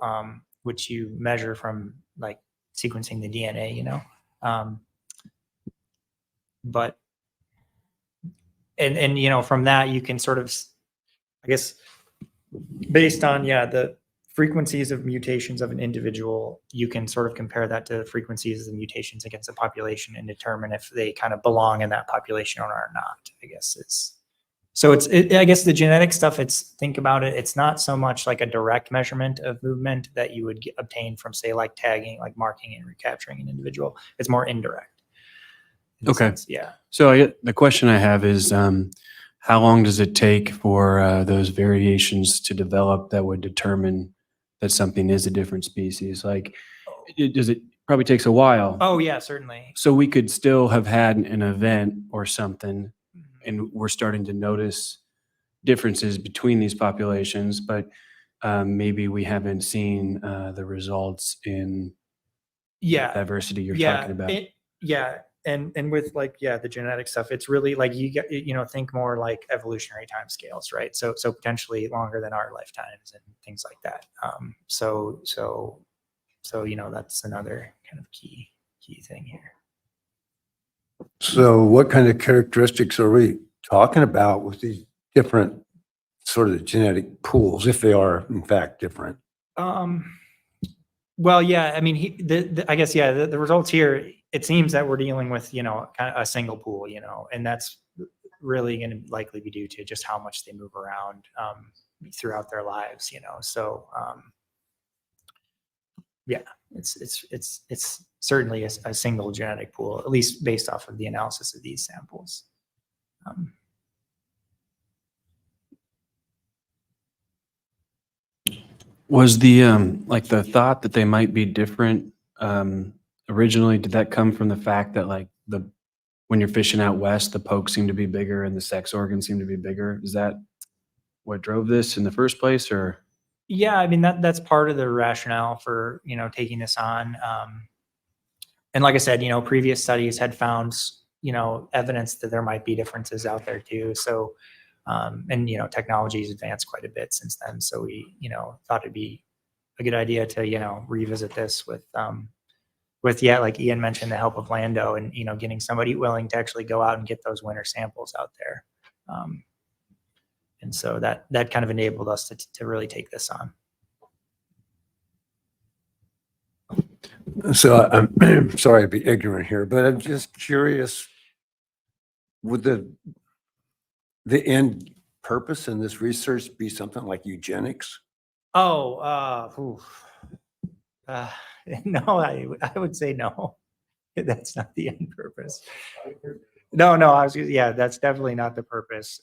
which you measure from like sequencing the DNA, but, and from that you can sort of, I guess, based on, the frequencies of mutations of an individual, you can sort of compare that to the frequencies of the mutations against a population and determine if they kind of belong in that population or not, I guess. I guess the genetic stuff, think about it, it's not so much like a direct measurement of movement that you would obtain from, say, like tagging, like marking and recapturing an individual. It's more indirect. Okay. Yeah. So the question I have is, how long does it take for those variations to develop that would determine that something is a different species? Like, it probably takes a while. Oh yeah, certainly. So we could still have had an event or something, and we're starting to notice differences between these populations, but maybe we haven't seen the results in the diversity you're talking about. And with like, the genetic stuff, it's really like you get, think more like evolutionary timescales, right? So potentially longer than our lifetimes and things like that. So that's another kind of key thing here. So what kind of characteristics are we talking about with these different sort of genetic pools, if they are in fact different? Well, I mean, I guess, the results here, it seems that we're dealing with, kind of a single pool, and that's really going to likely be due to just how much they move around throughout their lives, So, it's certainly a single genetic pool, at least based off of the analysis of these samples. Was the like the thought that they might be different originally, did that come from the fact that like when you're fishing out west, the poke seemed to be bigger and the sex organs seemed to be bigger? Is that what drove this in the first place, or? Yeah, I mean, that's part of the rationale for, taking this on. And like I said, previous studies had found, evidence that there might be differences out there too. So, and, technology's advanced quite a bit since then. So we, thought it'd be a good idea to, revisit this with, like Ian mentioned, the help of Lando and, getting somebody willing to actually go out and get those winter samples out there. And so that kind of enabled us to really take this on. So I'm sorry to be ignorant here, but I'm just curious, would the the end purpose in this research be something like eugenics? Oh, no, I would say no. That's not the end purpose. No, yeah, that's definitely not the purpose.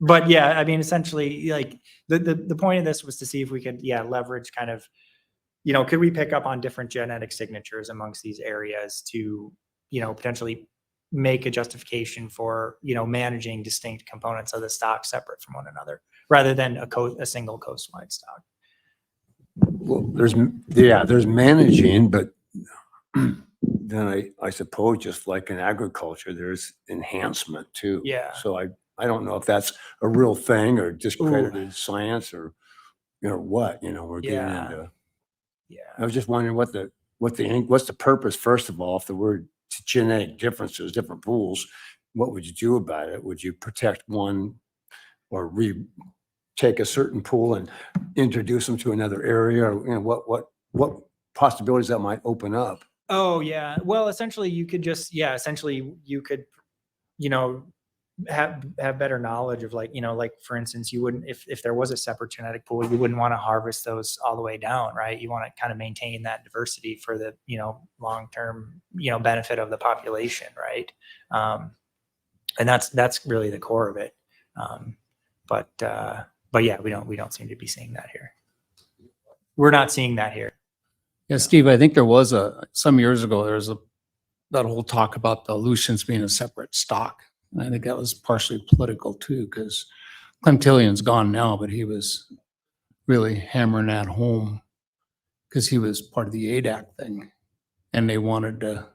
But yeah, I mean, essentially, like the point of this was to see if we could, leverage kind of, could we pick up on different genetic signatures amongst these areas to, potentially make a justification for, managing distinct components of the stock separate from one another, rather than a single coastwide stock. Well, there's managing, but then I suppose just like in agriculture, there's enhancement too. Yeah. So I don't know if that's a real thing or just credited science or, what, we're getting into. Yeah. I was just wondering what's the purpose, first of all, if there were genetic differences, different pools, what would you do about it? Would you protect one or take a certain pool and introduce them to another area? Or, what possibilities that might open up? Oh yeah. Well, essentially you could just, you could, have better knowledge of like, like for instance, you wouldn't, if there was a separate genetic pool, you wouldn't want to harvest those all the way down, right? You want to kind of maintain that diversity for the, long-term, benefit of the population, right? And that's really the core of it. But yeah, we don't seem to be seeing that here. We're not seeing that here. Yeah, Steve, I think there was some years ago, there was that whole talk about the Aleutians being a separate stock. And I think that was partially political too, because Clem Tillion's gone now, but he was really hammering that home because he was part of the ADAC thing. And they wanted to,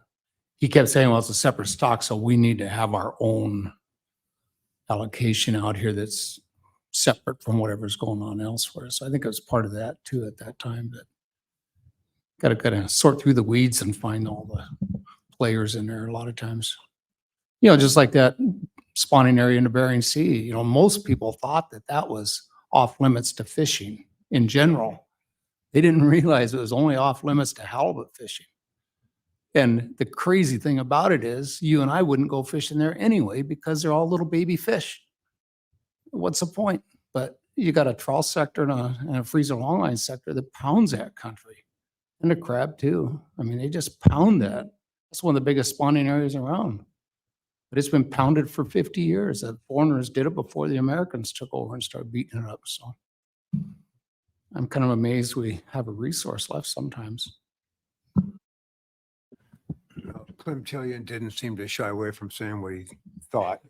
he kept saying, well, it's a separate stock, so we need to have our own allocation out here that's separate from whatever's going on elsewhere. So I think it was part of that too at that time, but got to kind of sort through the weeds and find all the players in there a lot of times. Just like that spawning area in the Bering Sea, most people thought that was off limits to fishing in general. They didn't realize it was only off limits to halibut fishing. And the crazy thing about it is you and I wouldn't go fishing there anyway because they're all little baby fish. What's the point? But you got a trawl sector and a freezer longline sector that pounds that country. And the crab too. I mean, they just pound that. That's one of the biggest spawning areas around. But it's been pounded for 50 years. The foreigners did it before the Americans took over and started beating it up. So I'm kind of amazed we have a resource left sometimes. Clem Tillion didn't seem to shy away from saying what he thought,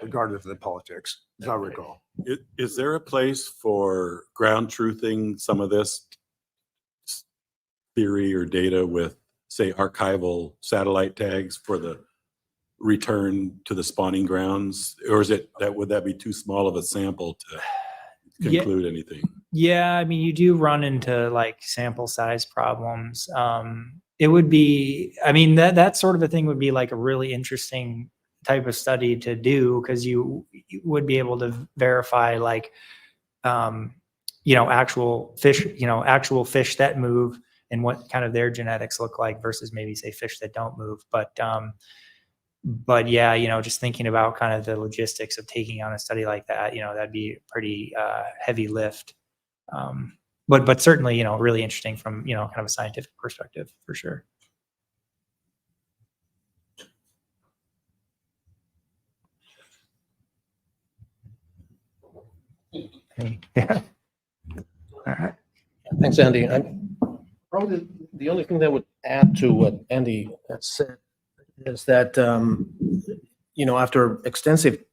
regardless of the politics, as I recall. Is there a place for ground truthing some of this theory or data with, say, archival satellite tags for the return to the spawning grounds? Or would that be too small of a sample to conclude anything? Yeah, I mean, you do run into like sample size problems. It would be, I mean, that sort of a thing would be like a really interesting type of study to do, because you would be able to verify like, actual fish that move and what kind of their genetics look like versus maybe say fish that don't move. But yeah, just thinking about kind of the logistics of taking on a study like that, that'd be a pretty heavy lift. But certainly, really interesting from, kind of a scientific perspective for sure. Yeah. All right. Thanks, Andy. Probably the only thing that would add to what Andy had said is that, after extensive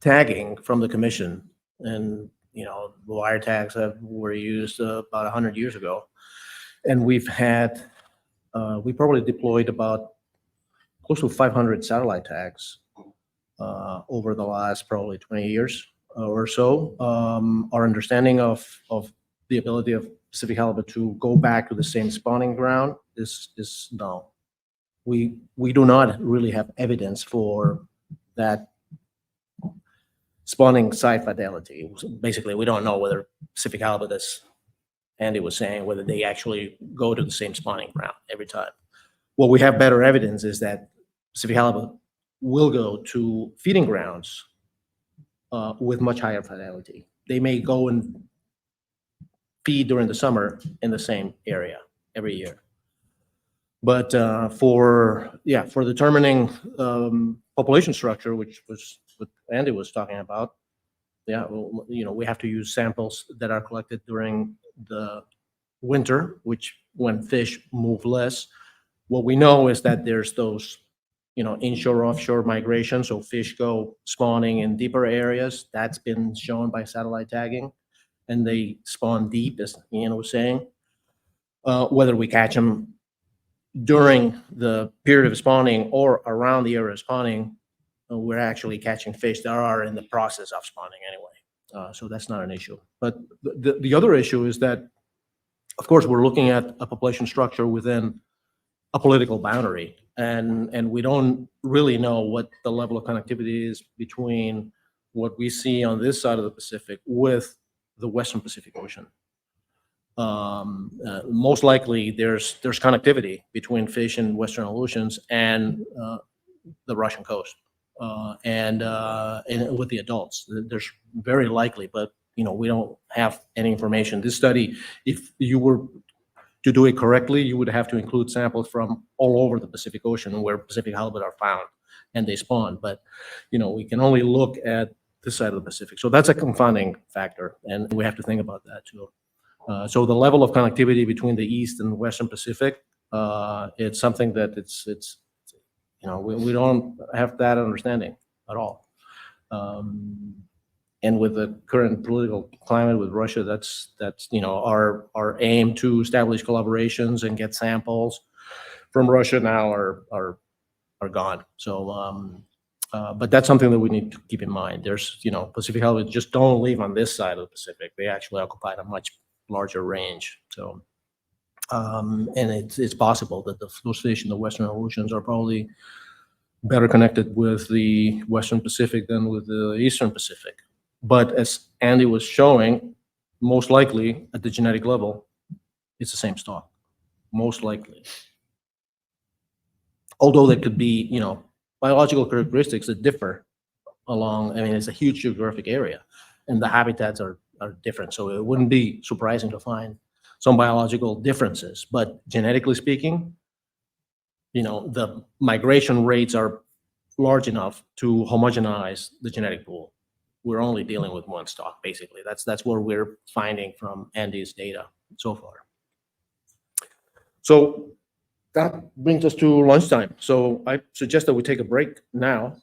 tagging from the commission, and, the wire tags were used about 100 years ago, and we probably deployed about close to 500 satellite tags over the last probably 20 years or so. Our understanding of the ability of Pacific halibut to go back to the same spawning ground is no. We do not really have evidence for that spawning site fidelity. So basically, we don't know whether Pacific halibut, as Andy was saying, whether they actually go to the same spawning ground every time. What we have better evidence is that Pacific halibut will go to feeding grounds with much higher fidelity. They may go and feed during the summer in the same area every year. But for determining population structure, which was what Andy was talking about, we have to use samples that are collected during the winter, which when fish move less. What we know is that there's those, inshore, offshore migration. So fish go spawning in deeper areas. That's been shown by satellite tagging, and they spawn deep, as Ian was saying. Whether we catch them during the period of spawning or around the area of spawning, we're actually catching fish that are in the process of spawning anyway. So that's not an issue. But the other issue is that, of course, we're looking at a population structure within a political boundary, and we don't really know what the level of connectivity is between what we see on this side of the Pacific with the Western Pacific Ocean. Most likely there's connectivity between fish in Western Aleutians and the Russian coast, and with the adults. There's very likely, but we don't have any information. This study, if you were to do it correctly, you would have to include samples from all over the Pacific Ocean where Pacific halibut are found and they spawn. But we can only look at this side of the Pacific, so that's a confounding factor, and we have to think about that too. So the level of connectivity between the East and Western Pacific, it's something that we don't have that understanding at all. And with the current political climate with Russia, that's our aim to establish collaborations and get samples from Russia now are gone. So, but that's something that we need to keep in mind. There's Pacific halibut just don't live on this side of the Pacific. They actually occupy a much larger range. So, and it's possible that those fish in the Western Aleutians are probably better connected with the Western Pacific than with the Eastern Pacific. But as Andy was showing, most likely at the genetic level, it's the same stock, most likely. Although there could be, biological characteristics that differ along, it's a huge geographic area and the habitats are different. So it wouldn't be surprising to find some biological differences, but genetically speaking, the migration rates are large enough to homogenize the genetic pool. We're only dealing with one stock, basically. That's what we're finding from Andy's data so far. So that brings us to lunchtime. So I suggest that we take a break now